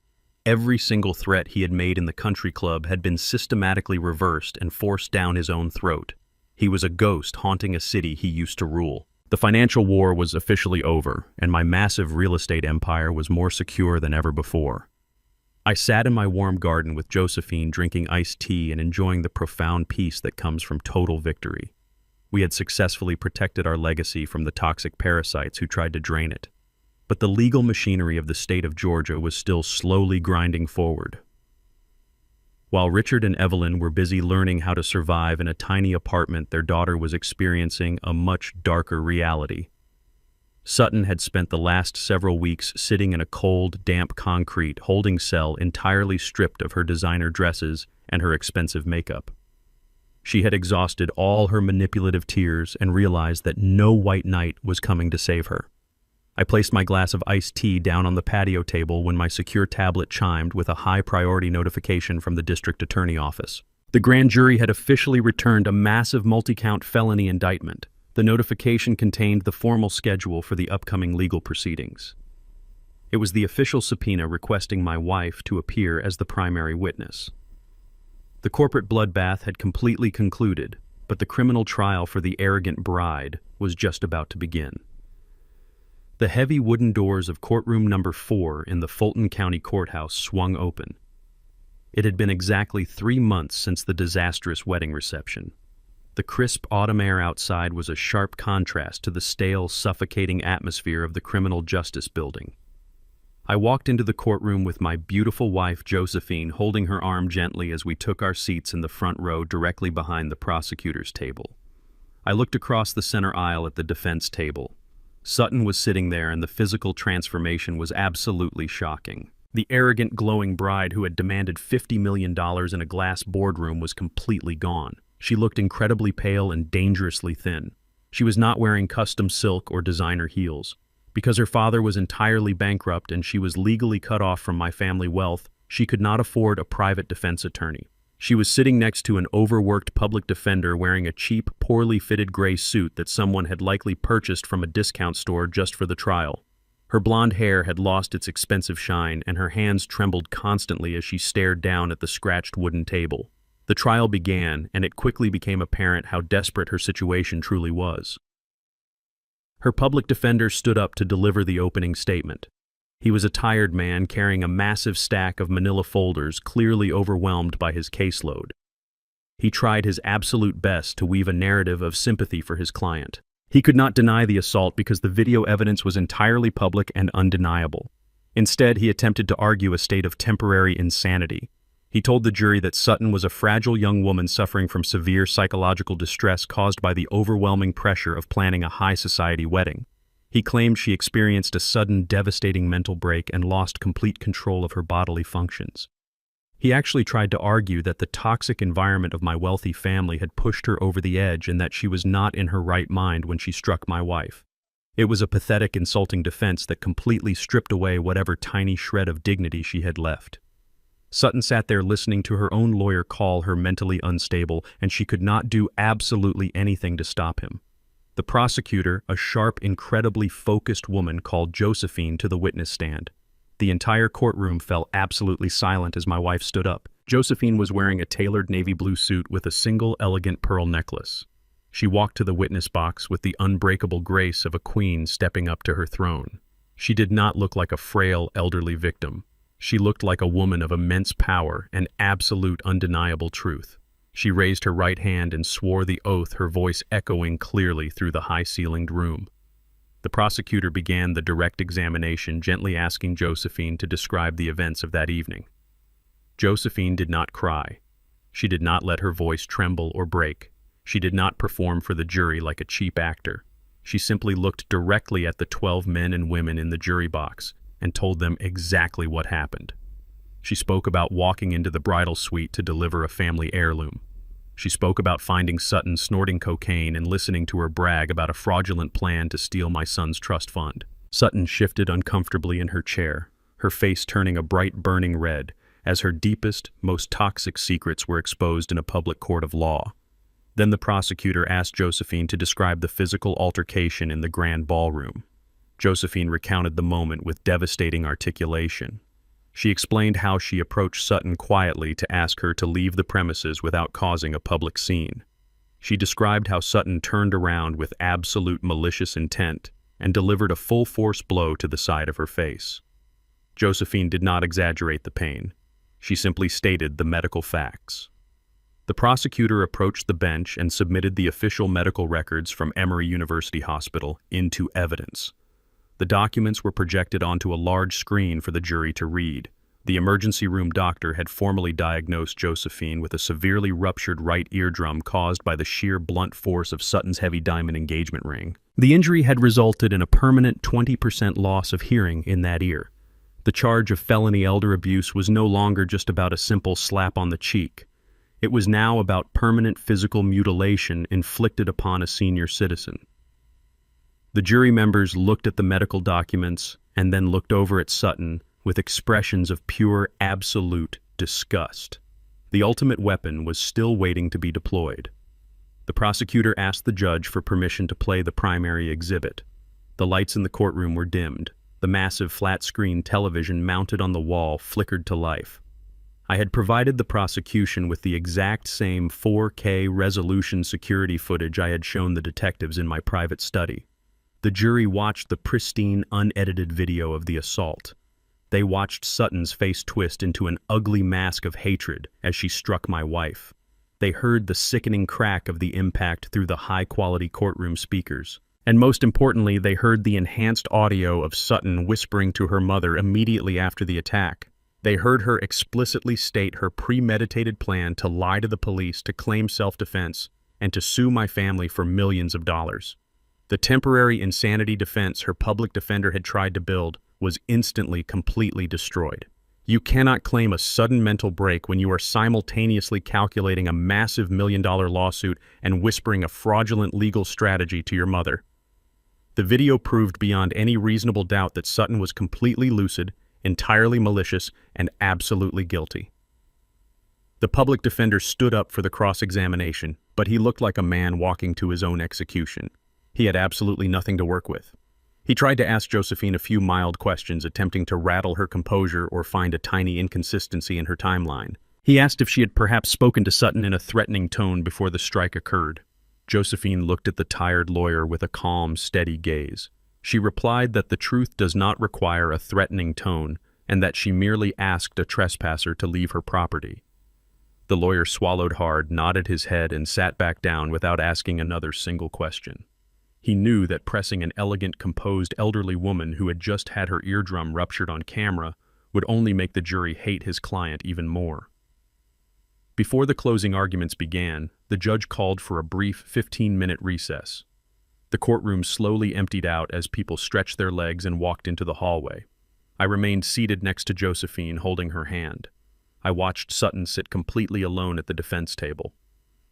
Every single threat he had made in the country club had been systematically reversed and forced down his own throat. He was a ghost haunting a city he used to rule. The financial war was officially over, and my massive real estate empire was more secure than ever before. I sat in my warm garden with Josephine, drinking iced tea and enjoying the profound peace that comes from total victory. We had successfully protected our legacy from the toxic parasites who tried to drain it. But the legal machinery of the state of Georgia was still slowly grinding forward. While Richard and Evelyn were busy learning how to survive in a tiny apartment, their daughter was experiencing a much darker reality. Sutton had spent the last several weeks sitting in a cold, damp concrete holding cell entirely stripped of her designer dresses and her expensive makeup. She had exhausted all her manipulative tears and realized that no white knight was coming to save her. I placed my glass of iced tea down on the patio table when my secure tablet chimed with a high-priority notification from the district attorney office. The grand jury had officially returned a massive multi-count felony indictment. The notification contained the formal schedule for the upcoming legal proceedings. It was the official subpoena requesting my wife to appear as the primary witness. The corporate bloodbath had completely concluded, but the criminal trial for the arrogant bride was just about to begin. The heavy wooden doors of courtroom number 4 in the Fulton County Courthouse swung open. It had been exactly 3 months since the disastrous wedding reception. The crisp autumn air outside was a sharp contrast to the stale, suffocating atmosphere of the criminal justice building. I walked into the courtroom with my beautiful wife Josephine holding her arm gently as we took our seats in the front row directly behind the prosecutor's table. I looked across the center aisle at the defense table. Sutton was sitting there, and the physical transformation was absolutely shocking. The arrogant, glowing bride who had demanded $50 million in a glass boardroom was completely gone. She looked incredibly pale and dangerously thin. She was not wearing custom silk or designer heels. Because her father was entirely bankrupt and she was legally cut off from my family wealth, she could not afford a private defense attorney. She was sitting next to an overworked public defender wearing a cheap, poorly fitted gray suit that someone had likely purchased from a discount store just for the trial. Her blonde hair had lost its expensive shine, and her hands trembled constantly as she stared down at the scratched wooden table. The trial began, and it quickly became apparent how desperate her situation truly was. Her public defender stood up to deliver the opening statement. He was a tired man carrying a massive stack of manila folders, clearly overwhelmed by his caseload. He tried his absolute best to weave a narrative of sympathy for his client. He could not deny the assault because the video evidence was entirely public and undeniable. Instead, he attempted to argue a state of temporary insanity. He told the jury that Sutton was a fragile young woman suffering from severe psychological distress caused by the overwhelming pressure of planning a high-society wedding. He claimed she experienced a sudden, devastating mental break and lost complete control of her bodily functions. He actually tried to argue that the toxic environment of my wealthy family had pushed her over the edge and that she was not in her right mind when she struck my wife. It was a pathetic, insulting defense that completely stripped away whatever tiny shred of dignity she had left. Sutton sat there listening to her own lawyer call her mentally unstable, and she could not do absolutely anything to stop him. The prosecutor, a sharp, incredibly focused woman, called Josephine to the witness stand. The entire courtroom fell absolutely silent as my wife stood up. Josephine was wearing a tailored navy blue suit with a single elegant pearl necklace. She walked to the witness box with the unbreakable grace of a queen stepping up to her throne. She did not look like a frail, elderly victim. She looked like a woman of immense power and absolute undeniable truth. She raised her right hand and swore the oath, her voice echoing clearly through the high-ceilinged room. The prosecutor began the direct examination, gently asking Josephine to describe the events of that evening. Josephine did not cry. She did not let her voice tremble or break. She did not perform for the jury like a cheap actor. She simply looked directly at the 12 men and women in the jury box and told them exactly what happened. She spoke about walking into the bridal suite to deliver a family heirloom. She spoke about finding Sutton snorting cocaine and listening to her brag about a fraudulent plan to steal my son's trust fund. Sutton shifted uncomfortably in her chair, her face turning a bright burning red, as her deepest, most toxic secrets were exposed in a public court of law. Then the prosecutor asked Josephine to describe the physical altercation in the grand ballroom. Josephine recounted the moment with devastating articulation. She explained how she approached Sutton quietly to ask her to leave the premises without causing a public scene. She described how Sutton turned around with absolute malicious intent and delivered a full-force blow to the side of her face. Josephine did not exaggerate the pain. She simply stated the medical facts. The prosecutor approached the bench and submitted the official medical records from Emory University Hospital into evidence. The documents were projected onto a large screen for the jury to read. The emergency room doctor had formally diagnosed Josephine with a severely ruptured right eardrum caused by the sheer blunt force of Sutton's heavy diamond engagement ring. The injury had resulted in a permanent 20% loss of hearing in that ear. The charge of felony elder abuse was no longer just about a simple slap on the cheek. It was now about permanent physical mutilation inflicted upon a senior citizen. The jury members looked at the medical documents and then looked over at Sutton with expressions of pure, absolute disgust. The ultimate weapon was still waiting to be deployed. The prosecutor asked the judge for permission to play the primary exhibit. The lights in the courtroom were dimmed. The massive flat-screen television mounted on the wall flickered to life. I had provided the prosecution with the exact same 4K resolution security footage I had shown the detectives in my private study. The jury watched the pristine, unedited video of the assault. They watched Sutton's face twist into an ugly mask of hatred as she struck my wife. They heard the sickening crack of the impact through the high-quality courtroom speakers. And most importantly, they heard the enhanced audio of Sutton whispering to her mother immediately after the attack. They heard her explicitly state her premeditated plan to lie to the police to claim self-defense and to sue my family for millions of dollars. The temporary insanity defense her public defender had tried to build was instantly completely destroyed. You cannot claim a sudden mental break when you are simultaneously calculating a massive million-dollar lawsuit and whispering a fraudulent legal strategy to your mother. The video proved beyond any reasonable doubt that Sutton was completely lucid, entirely malicious, and absolutely guilty. The public defender stood up for the cross-examination, but he looked like a man walking to his own execution. He had absolutely nothing to work with. He tried to ask Josephine a few mild questions, attempting to rattle her composure or find a tiny inconsistency in her timeline. He asked if she had perhaps spoken to Sutton in a threatening tone before the strike occurred. Josephine looked at the tired lawyer with a calm, steady gaze. She replied that the truth does not require a threatening tone and that she merely asked a trespasser to leave her property. The lawyer swallowed hard, nodded his head, and sat back down without asking another single question. He knew that pressing an elegant, composed elderly woman who had just had her eardrum ruptured on camera would only make the jury hate his client even more. Before the closing arguments began, the judge called for a brief 15-minute recess. The courtroom slowly emptied out as people stretched their legs and walked into the hallway. I remained seated next to Josephine, holding her hand. I watched Sutton sit completely alone at the defense table.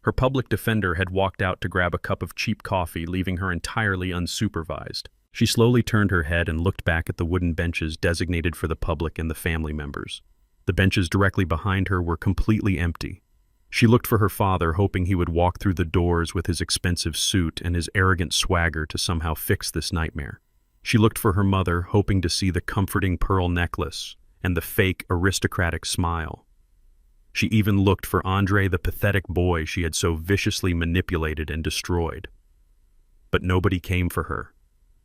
Her public defender had walked out to grab a cup of cheap coffee, leaving her entirely unsupervised. She slowly turned her head and looked back at the wooden benches designated for the public and the family members. The benches directly behind her were completely empty. She looked for her father, hoping he would walk through the doors with his expensive suit and his arrogant swagger to somehow fix this nightmare. She looked for her mother, hoping to see the comforting pearl necklace and the fake aristocratic smile. She even looked for Andre, the pathetic boy she had so viciously manipulated and destroyed. But nobody came for her.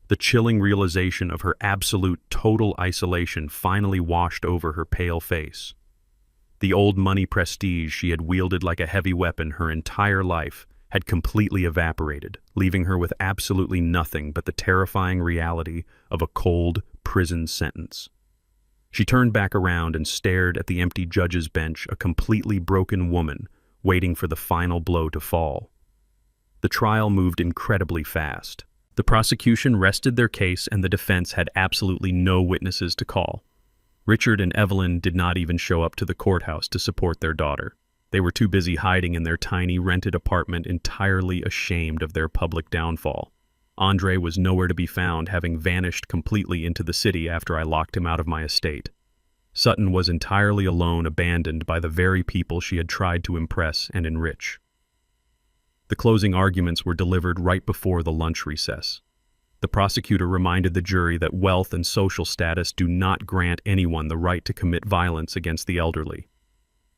The chilling realization of her absolute, total isolation finally washed over her pale face. The old money prestige she had wielded like a heavy weapon her entire life had completely evaporated, leaving her with absolutely nothing but the terrifying reality of a cold prison sentence. She turned back around and stared at the empty judge's bench, a completely broken woman waiting for the final blow to fall. The trial moved incredibly fast. The prosecution rested their case and the defense had absolutely no witnesses to call. Richard and Evelyn did not even show up to the courthouse to support their daughter. They were too busy hiding in their tiny rented apartment, entirely ashamed of their public downfall. Andre was nowhere to be found, having vanished completely into the city after I locked him out of my estate. Sutton was entirely alone, abandoned by the very people she had tried to impress and enrich. The closing arguments were delivered right before the lunch recess. The prosecutor reminded the jury that wealth and social status do not grant anyone the right to commit violence against the elderly.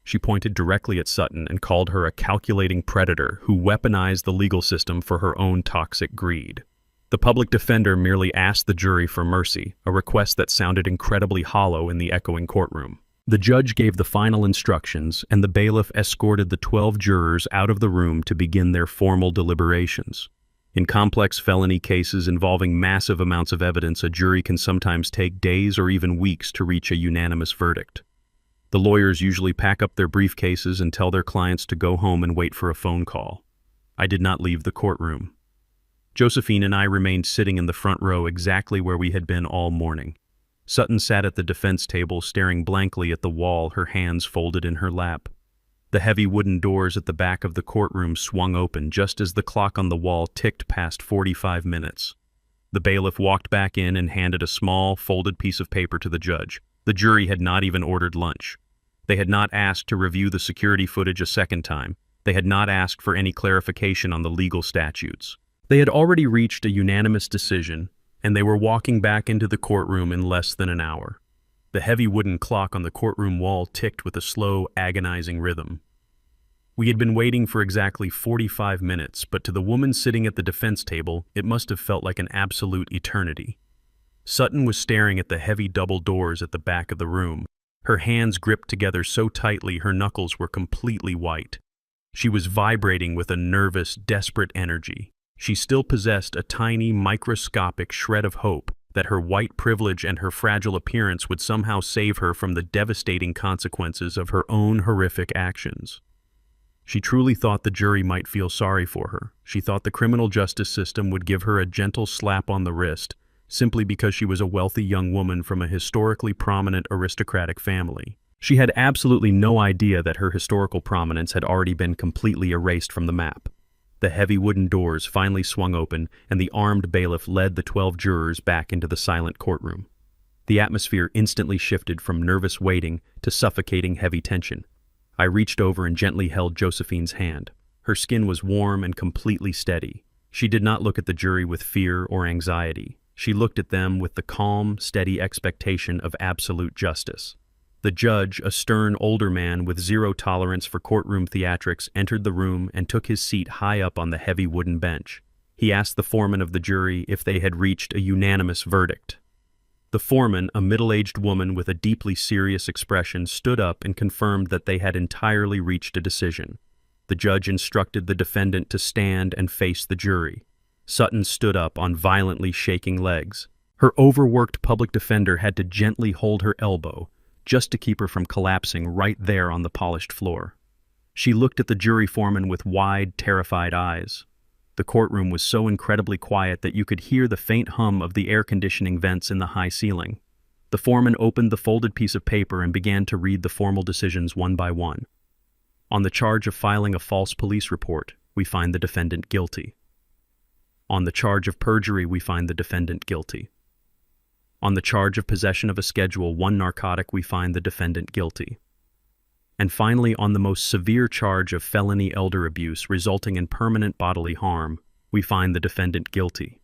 She pointed directly at Sutton and called her a calculating predator who weaponized the legal system for her own toxic greed. The public defender merely asked the jury for mercy, a request that sounded incredibly hollow in the echoing courtroom. The judge gave the final instructions, and the bailiff escorted the 12 jurors out of the room to begin their formal deliberations. In complex felony cases involving massive amounts of evidence, a jury can sometimes take days or even weeks to reach a unanimous verdict. The lawyers usually pack up their briefcases and tell their clients to go home and wait for a phone call. I did not leave the courtroom. Josephine and I remained sitting in the front row, exactly where we had been all morning. Sutton sat at the defense table, staring blankly at the wall, her hands folded in her lap. The heavy wooden doors at the back of the courtroom swung open just as the clock on the wall ticked past 45 minutes. The bailiff walked back in and handed a small, folded piece of paper to the judge. The jury had not even ordered lunch. They had not asked to review the security footage a second time. They had not asked for any clarification on the legal statutes. They had already reached a unanimous decision, and they were walking back into the courtroom in less than an hour. The heavy wooden clock on the courtroom wall ticked with a slow, agonizing rhythm. We had been waiting for exactly 45 minutes, but to the woman sitting at the defense table, it must have felt like an absolute eternity. Sutton was staring at the heavy double doors at the back of the room. Her hands gripped together so tightly her knuckles were completely white. She was vibrating with a nervous, desperate energy. She still possessed a tiny, microscopic shred of hope that her white privilege and her fragile appearance would somehow save her from the devastating consequences of her own horrific actions. She truly thought the jury might feel sorry for her. She thought the criminal justice system would give her a gentle slap on the wrist, simply because she was a wealthy young woman from a historically prominent aristocratic family. She had absolutely no idea that her historical prominence had already been completely erased from the map. The heavy wooden doors finally swung open, and the armed bailiff led the 12 jurors back into the silent courtroom. The atmosphere instantly shifted from nervous waiting to suffocating heavy tension. I reached over and gently held Josephine's hand. Her skin was warm and completely steady. She did not look at the jury with fear or anxiety. She looked at them with the calm, steady expectation of absolute justice. The judge, a stern older man with zero tolerance for courtroom theatrics, entered the room and took his seat high up on the heavy wooden bench. He asked the foreman of the jury if they had reached a unanimous verdict. The foreman, a middle-aged woman with a deeply serious expression, stood up and confirmed that they had entirely reached a decision. The judge instructed the defendant to stand and face the jury. Sutton stood up on violently shaking legs. Her overworked public defender had to gently hold her elbow, just to keep her from collapsing right there on the polished floor. She looked at the jury foreman with wide, terrified eyes. The courtroom was so incredibly quiet that you could hear the faint hum of the air conditioning vents in the high ceiling. The foreman opened the folded piece of paper and began to read the formal decisions one by one. On the charge of filing a false police report, we find the defendant guilty. On the charge of perjury, we find the defendant guilty. On the charge of possession of a Schedule I narcotic, we find the defendant guilty. And finally, on the most severe charge of felony elder abuse resulting in permanent bodily harm, we find the defendant guilty.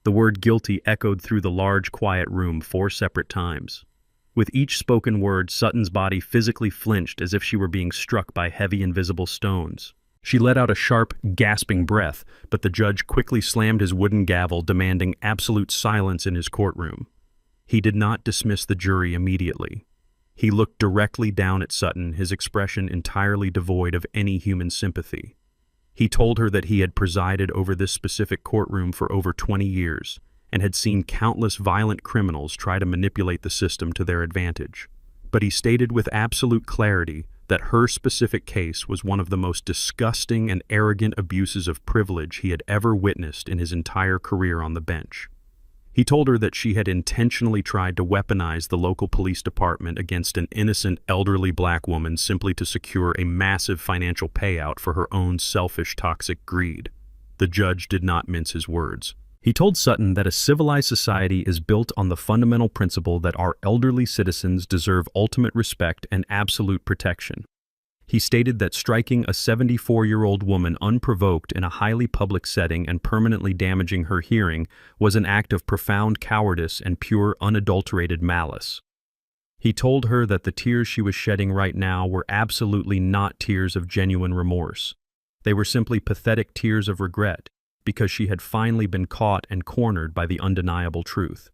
The word guilty echoed through the large, quiet room 4 separate times. With each spoken word, Sutton's body physically flinched as if she were being struck by heavy, invisible stones. She let out a sharp, gasping breath, but the judge quickly slammed his wooden gavel, demanding absolute silence in his courtroom. He did not dismiss the jury immediately. He looked directly down at Sutton, his expression entirely devoid of any human sympathy. He told her that he had presided over this specific courtroom for over 20 years and had seen countless violent criminals try to manipulate the system to their advantage. But he stated with absolute clarity that her specific case was one of the most disgusting and arrogant abuses of privilege he had ever witnessed in his entire career on the bench. He told her that she had intentionally tried to weaponize the local police department against an innocent elderly black woman simply to secure a massive financial payout for her own selfish, toxic greed. The judge did not mince his words. He told Sutton that a civilized society is built on the fundamental principle that our elderly citizens deserve ultimate respect and absolute protection. He stated that striking a 74-year-old woman unprovoked in a highly public setting and permanently damaging her hearing was an act of profound cowardice and pure, unadulterated malice. He told her that the tears she was shedding right now were absolutely not tears of genuine remorse. They were simply pathetic tears of regret, because she had finally been caught and cornered by the undeniable truth.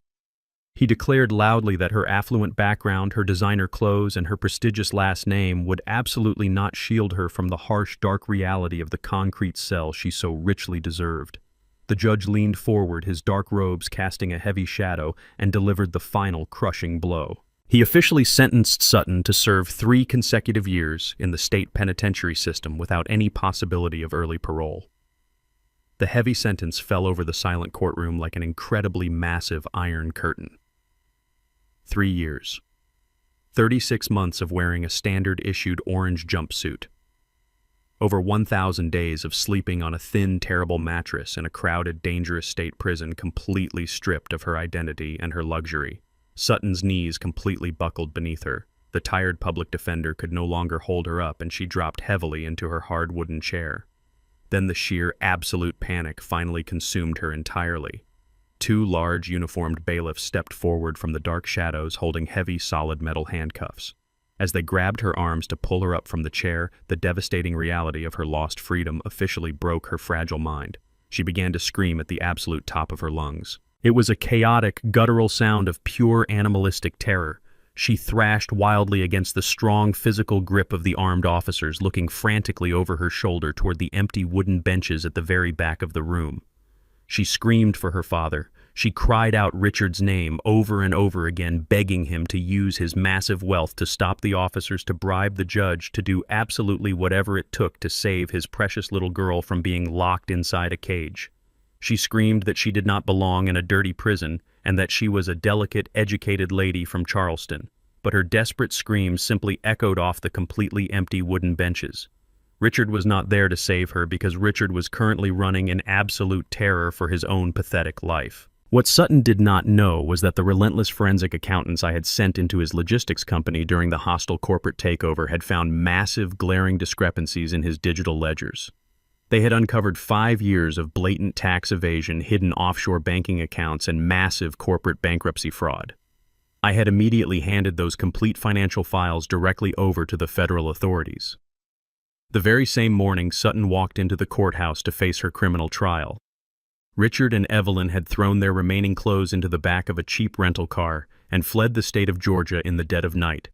He declared loudly that her affluent background, her designer clothes, and her prestigious last name would absolutely not shield her from the harsh, dark reality of the concrete cell she so richly deserved. The judge leaned forward, his dark robes casting a heavy shadow, and delivered the final, crushing blow. He officially sentenced Sutton to serve 3 consecutive years in the state penitentiary system without any possibility of early parole. The heavy sentence fell over the silent courtroom like an incredibly massive iron curtain. 3 years. 36 months of wearing a standard-issued orange jumpsuit. Over 1,000 days of sleeping on a thin, terrible mattress in a crowded, dangerous state prison completely stripped of her identity and her luxury. Sutton's knees completely buckled beneath her. The tired public defender could no longer hold her up, and she dropped heavily into her hard wooden chair. Then the sheer, absolute panic finally consumed her entirely. 2 large, uniformed bailiffs stepped forward from the dark shadows holding heavy, solid metal handcuffs. As they grabbed her arms to pull her up from the chair, the devastating reality of her lost freedom officially broke her fragile mind. She began to scream at the absolute top of her lungs. It was a chaotic, guttural sound of pure animalistic terror. She thrashed wildly against the strong physical grip of the armed officers, looking frantically over her shoulder toward the empty wooden benches at the very back of the room. She screamed for her father. She cried out Richard's name over and over again, begging him to use his massive wealth to stop the officers, to bribe the judge, to do absolutely whatever it took to save his precious little girl from being locked inside a cage. She screamed that she did not belong in a dirty prison and that she was a delicate, educated lady from Charleston. But her desperate screams simply echoed off the completely empty wooden benches. Richard was not there to save her because Richard was currently running in absolute terror for his own pathetic life. What Sutton did not know was that the relentless forensic accountants I had sent into his logistics company during the hostile corporate takeover had found massive, glaring discrepancies in his digital ledgers. They had uncovered 5 years of blatant tax evasion, hidden offshore banking accounts, and massive corporate bankruptcy fraud. I had immediately handed those complete financial files directly over to the federal authorities. The very same morning, Sutton walked into the courthouse to face her criminal trial. Richard and Evelyn had thrown their remaining clothes into the back of a cheap rental car and fled the state of Georgia in the dead of night.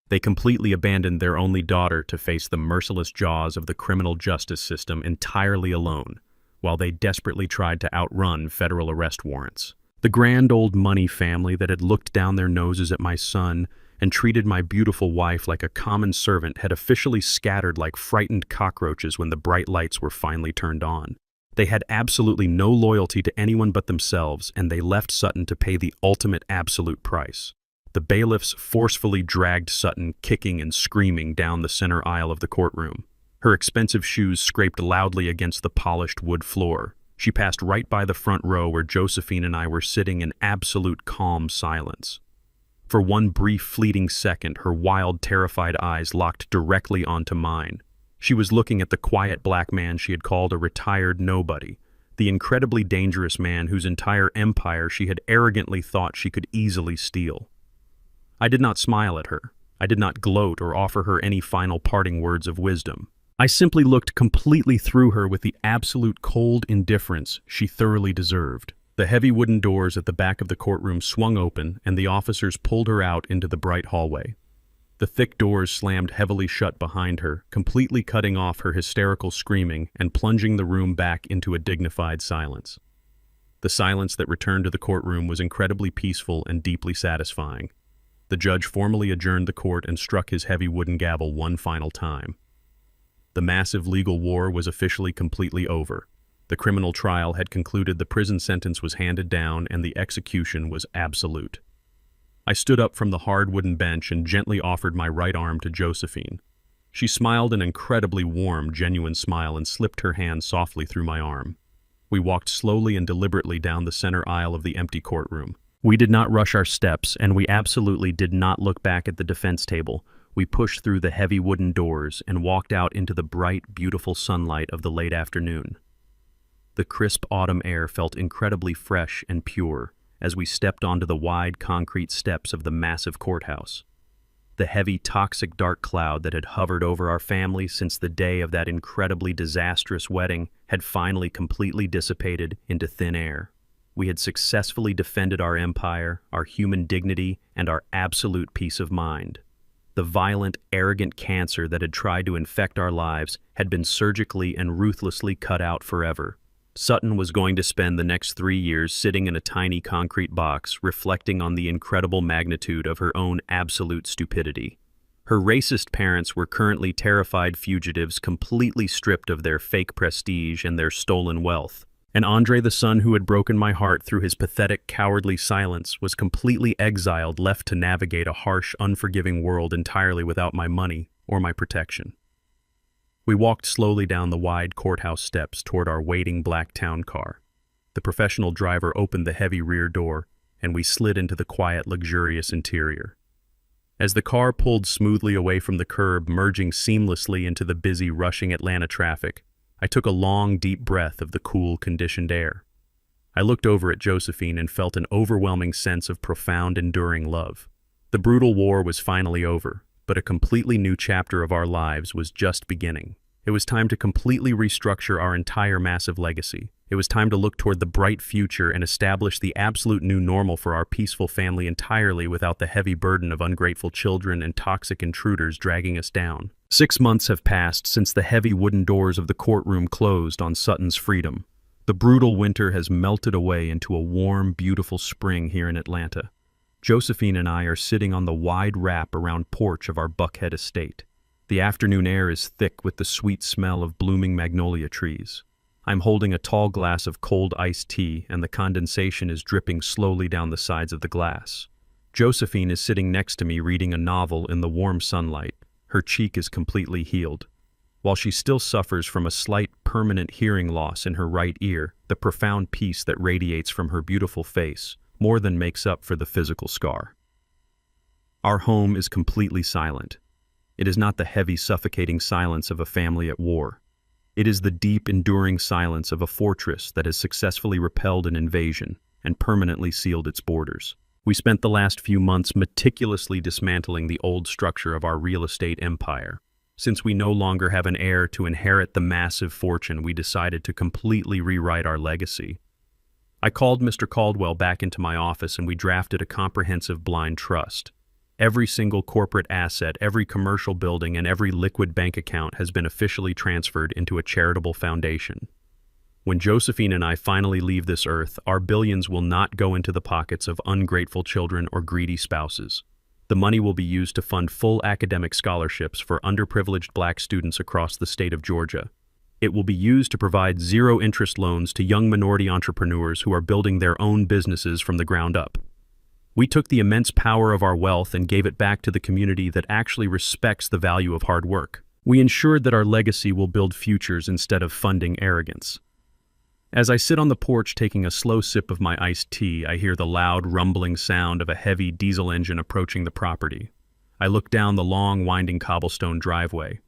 They completely abandoned their only daughter to face the merciless jaws of the criminal justice system entirely alone, while they desperately tried to outrun federal arrest warrants. The grand old money family that had looked down their noses at my son and treated my beautiful wife like a common servant had officially scattered like frightened cockroaches when the bright lights were finally turned on. They had absolutely no loyalty to anyone but themselves, and they left Sutton to pay the ultimate absolute price. The bailiffs forcefully dragged Sutton, kicking and screaming, down the center aisle of the courtroom. Her expensive shoes scraped loudly against the polished wood floor. She passed right by the front row where Josephine and I were sitting in absolute calm silence. For one brief, fleeting second, her wild, terrified eyes locked directly onto mine. She was looking at the quiet black man she had called a retired nobody, the incredibly dangerous man whose entire empire she had arrogantly thought she could easily steal. I did not smile at her. I did not gloat or offer her any final parting words of wisdom. I simply looked completely through her with the absolute cold indifference she thoroughly deserved. The heavy wooden doors at the back of the courtroom swung open, and the officers pulled her out into the bright hallway. The thick doors slammed heavily shut behind her, completely cutting off her hysterical screaming and plunging the room back into a dignified silence. The silence that returned to the courtroom was incredibly peaceful and deeply satisfying. The judge formally adjourned the court and struck his heavy wooden gavel one final time. The massive legal war was officially completely over. The criminal trial had concluded, the prison sentence was handed down, and the execution was absolute. I stood up from the hard wooden bench and gently offered my right arm to Josephine. She smiled an incredibly warm, genuine smile and slipped her hand softly through my arm. We walked slowly and deliberately down the center aisle of the empty courtroom. We did not rush our steps, and we absolutely did not look back at the defense table. We pushed through the heavy wooden doors and walked out into the bright, beautiful sunlight of the late afternoon. The crisp autumn air felt incredibly fresh and pure as we stepped onto the wide concrete steps of the massive courthouse. The heavy, toxic dark cloud that had hovered over our family since the day of that incredibly disastrous wedding had finally completely dissipated into thin air. We had successfully defended our empire, our human dignity, and our absolute peace of mind. The violent, arrogant cancer that had tried to infect our lives had been surgically and ruthlessly cut out forever. Sutton was going to spend the next 3 years sitting in a tiny concrete box, reflecting on the incredible magnitude of her own absolute stupidity. Her racist parents were currently terrified fugitives, completely stripped of their fake prestige and their stolen wealth. And Andre, the son who had broken my heart through his pathetic, cowardly silence, was completely exiled, left to navigate a harsh, unforgiving world entirely without my money or my protection. We walked slowly down the wide courthouse steps toward our waiting black town car. The professional driver opened the heavy rear door, and we slid into the quiet, luxurious interior. As the car pulled smoothly away from the curb, merging seamlessly into the busy, rushing Atlanta traffic, I took a long, deep breath of the cool, conditioned air. I looked over at Josephine and felt an overwhelming sense of profound, enduring love. The brutal war was finally over, but a completely new chapter of our lives was just beginning. It was time to completely restructure our entire massive legacy. It was time to look toward the bright future and establish the absolute new normal for our peaceful family entirely without the heavy burden of ungrateful children and toxic intruders dragging us down. 6 months have passed since the heavy wooden doors of the courtroom closed on Sutton's freedom. The brutal winter has melted away into a warm, beautiful spring here in Atlanta. Josephine and I are sitting on the wide wrap-around porch of our Buckhead estate. The afternoon air is thick with the sweet smell of blooming magnolia trees. I'm holding a tall glass of cold iced tea, and the condensation is dripping slowly down the sides of the glass. Josephine is sitting next to me reading a novel in the warm sunlight. Her cheek is completely healed. While she still suffers from a slight permanent hearing loss in her right ear, the profound peace that radiates from her beautiful face more than makes up for the physical scar. Our home is completely silent. It is not the heavy, suffocating silence of a family at war. It is the deep, enduring silence of a fortress that has successfully repelled an invasion and permanently sealed its borders. We spent the last few months meticulously dismantling the old structure of our real estate empire. Since we no longer have an heir to inherit the massive fortune, we decided to completely rewrite our legacy. I called Mr. Caldwell back into my office and we drafted a comprehensive blind trust. Every single corporate asset, every commercial building, and every liquid bank account has been officially transferred into a charitable foundation. When Josephine and I finally leave this earth, our billions will not go into the pockets of ungrateful children or greedy spouses. The money will be used to fund full academic scholarships for underprivileged black students across the state of Georgia. It will be used to provide zero-interest loans to young minority entrepreneurs who are building their own businesses from the ground up. We took the immense power of our wealth and gave it back to the community that actually respects the value of hard work. We ensured that our legacy will build futures instead of funding arrogance. As I sit on the porch taking a slow sip of my iced tea, I hear the loud, rumbling sound of a heavy diesel engine approaching the property. I look down the long, winding cobblestone driveway.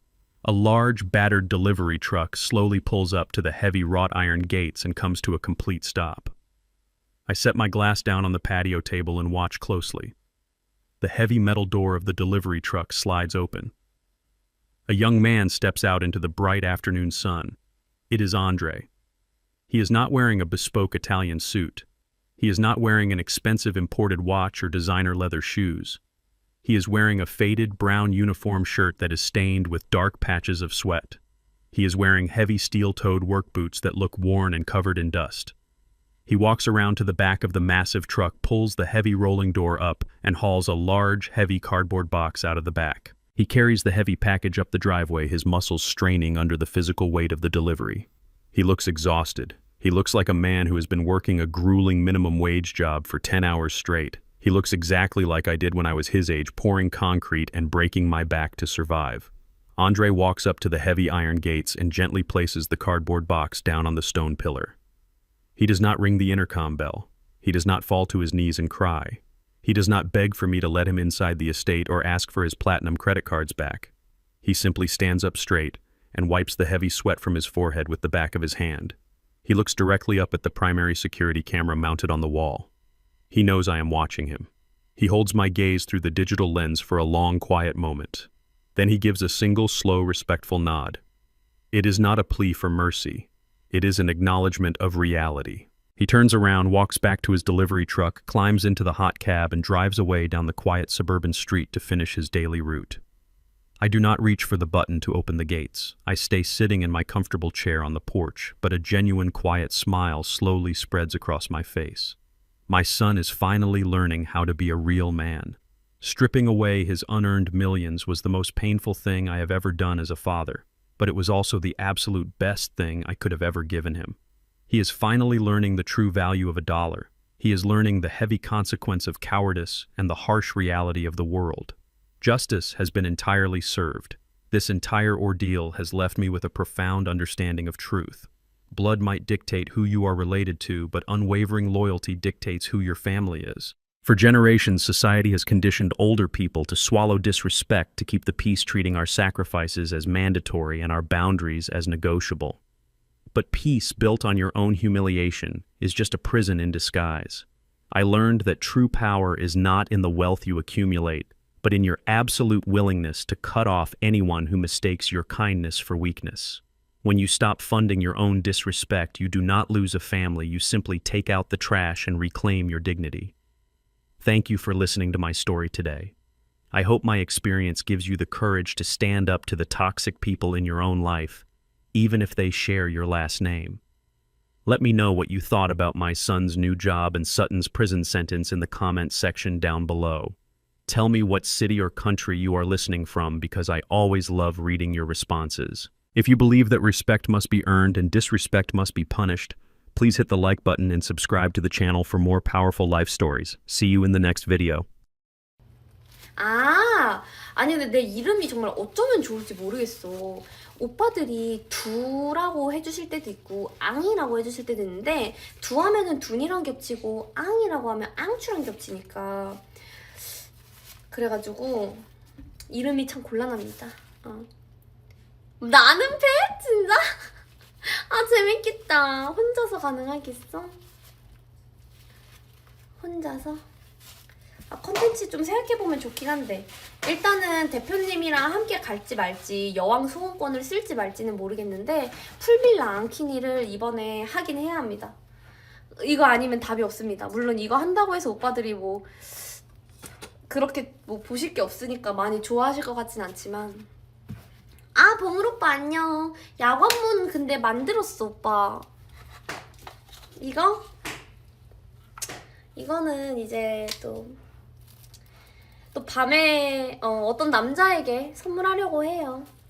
A large, battered delivery truck slowly pulls up to the heavy wrought iron gates and comes to a complete stop. I set my glass down on the patio table and watch closely. The heavy metal door of the delivery truck slides open. A young man steps out into the bright afternoon sun. It is Andre. He is not wearing a bespoke Italian suit. He is not wearing an expensive imported watch or designer leather shoes. He is wearing a faded brown uniform shirt that is stained with dark patches of sweat. He is wearing heavy steel-toed work boots that look worn and covered in dust. He walks around to the back of the massive truck, pulls the heavy rolling door up, and hauls a large, heavy cardboard box out of the back. He carries the heavy package up the driveway, his muscles straining under the physical weight of the delivery. He looks exhausted. He looks like a man who has been working a grueling minimum wage job for 10 hours straight. He looks exactly like I did when I was his age, pouring concrete and breaking my back to survive. Andre walks up to the heavy iron gates and gently places the cardboard box down on the stone pillar. He does not ring the intercom bell. He does not fall to his knees and cry. He does not beg for me to let him inside the estate or ask for his platinum credit cards back. He simply stands up straight and wipes the heavy sweat from his forehead with the back of his hand. He looks directly up at the primary security camera mounted on the wall. He knows I am watching him. He holds my gaze through the digital lens for a long, quiet moment. Then he gives a single, slow, respectful nod. It is not a plea for mercy. It is an acknowledgement of reality. He turns around, walks back to his delivery truck, climbs into the hot cab, and drives away down the quiet suburban street to finish his daily route. I do not reach for the button to open the gates. I stay sitting in my comfortable chair on the porch, but a genuine, quiet smile slowly spreads across my face. My son is finally learning how to be a real man. Stripping away his unearned millions was the most painful thing I have ever done as a father, but it was also the absolute best thing I could have ever given him. He is finally learning the true value of a dollar. He is learning the heavy consequence of cowardice and the harsh reality of the world. Justice has been entirely served. This entire ordeal has left me with a profound understanding of truth. Blood might dictate who you are related to, but unwavering loyalty dictates who your family is. For generations, society has conditioned older people to swallow disrespect to keep the peace, treating our sacrifices as mandatory and our boundaries as negotiable. But peace built on your own humiliation is just a prison in disguise. I learned that true power is not in the wealth you accumulate, but in your absolute willingness to cut off anyone who mistakes your kindness for weakness. When you stop funding your own disrespect, you do not lose a family, you simply take out the trash and reclaim your dignity. Thank you for listening to my story today. I hope my experience gives you the courage to stand up to the toxic people in your own life, even if they share your last name. Let me know what you thought about my son's new job and Sutton's prison sentence in the comments section down below. Tell me what city or country you are listening from, because I always love reading your responses. If you believe that respect must be earned and disrespect must be punished, please hit the like button and subscribe to the channel for more powerful life stories. See you in the next video. 아니 근데 내 이름이 정말 어쩌면 좋을지 모르겠어. 오빠들이 두라고 해주실 때도 있고 앙이라고 해주실 때도 있는데 두 하면은 둔이랑 겹치고 앙이라고 하면 앙추랑 겹치니까 그래가지고 이름이 참 곤란합니다. 나는 펫? 진짜? 아 재밌겠다. 혼자서 가능하겠어? 혼자서? 컨텐츠 좀 생각해보면 좋긴 한데 일단은 대표님이랑 함께 갈지 말지 여왕 수호권을 쓸지 말지는 모르겠는데 풀빌라 앙키니를 이번에 하긴 해야 합니다. 이거 아니면 답이 없습니다. 물론 이거 한다고 해서 오빠들이 뭐 그렇게 뭐 보실 게 없으니까 많이 좋아하실 것 같진 않지만 봉을 오빠 안녕. 야관문 근데 만들었어 오빠. 이거는 이제 또 밤에 어떤 남자에게 선물하려고 해요.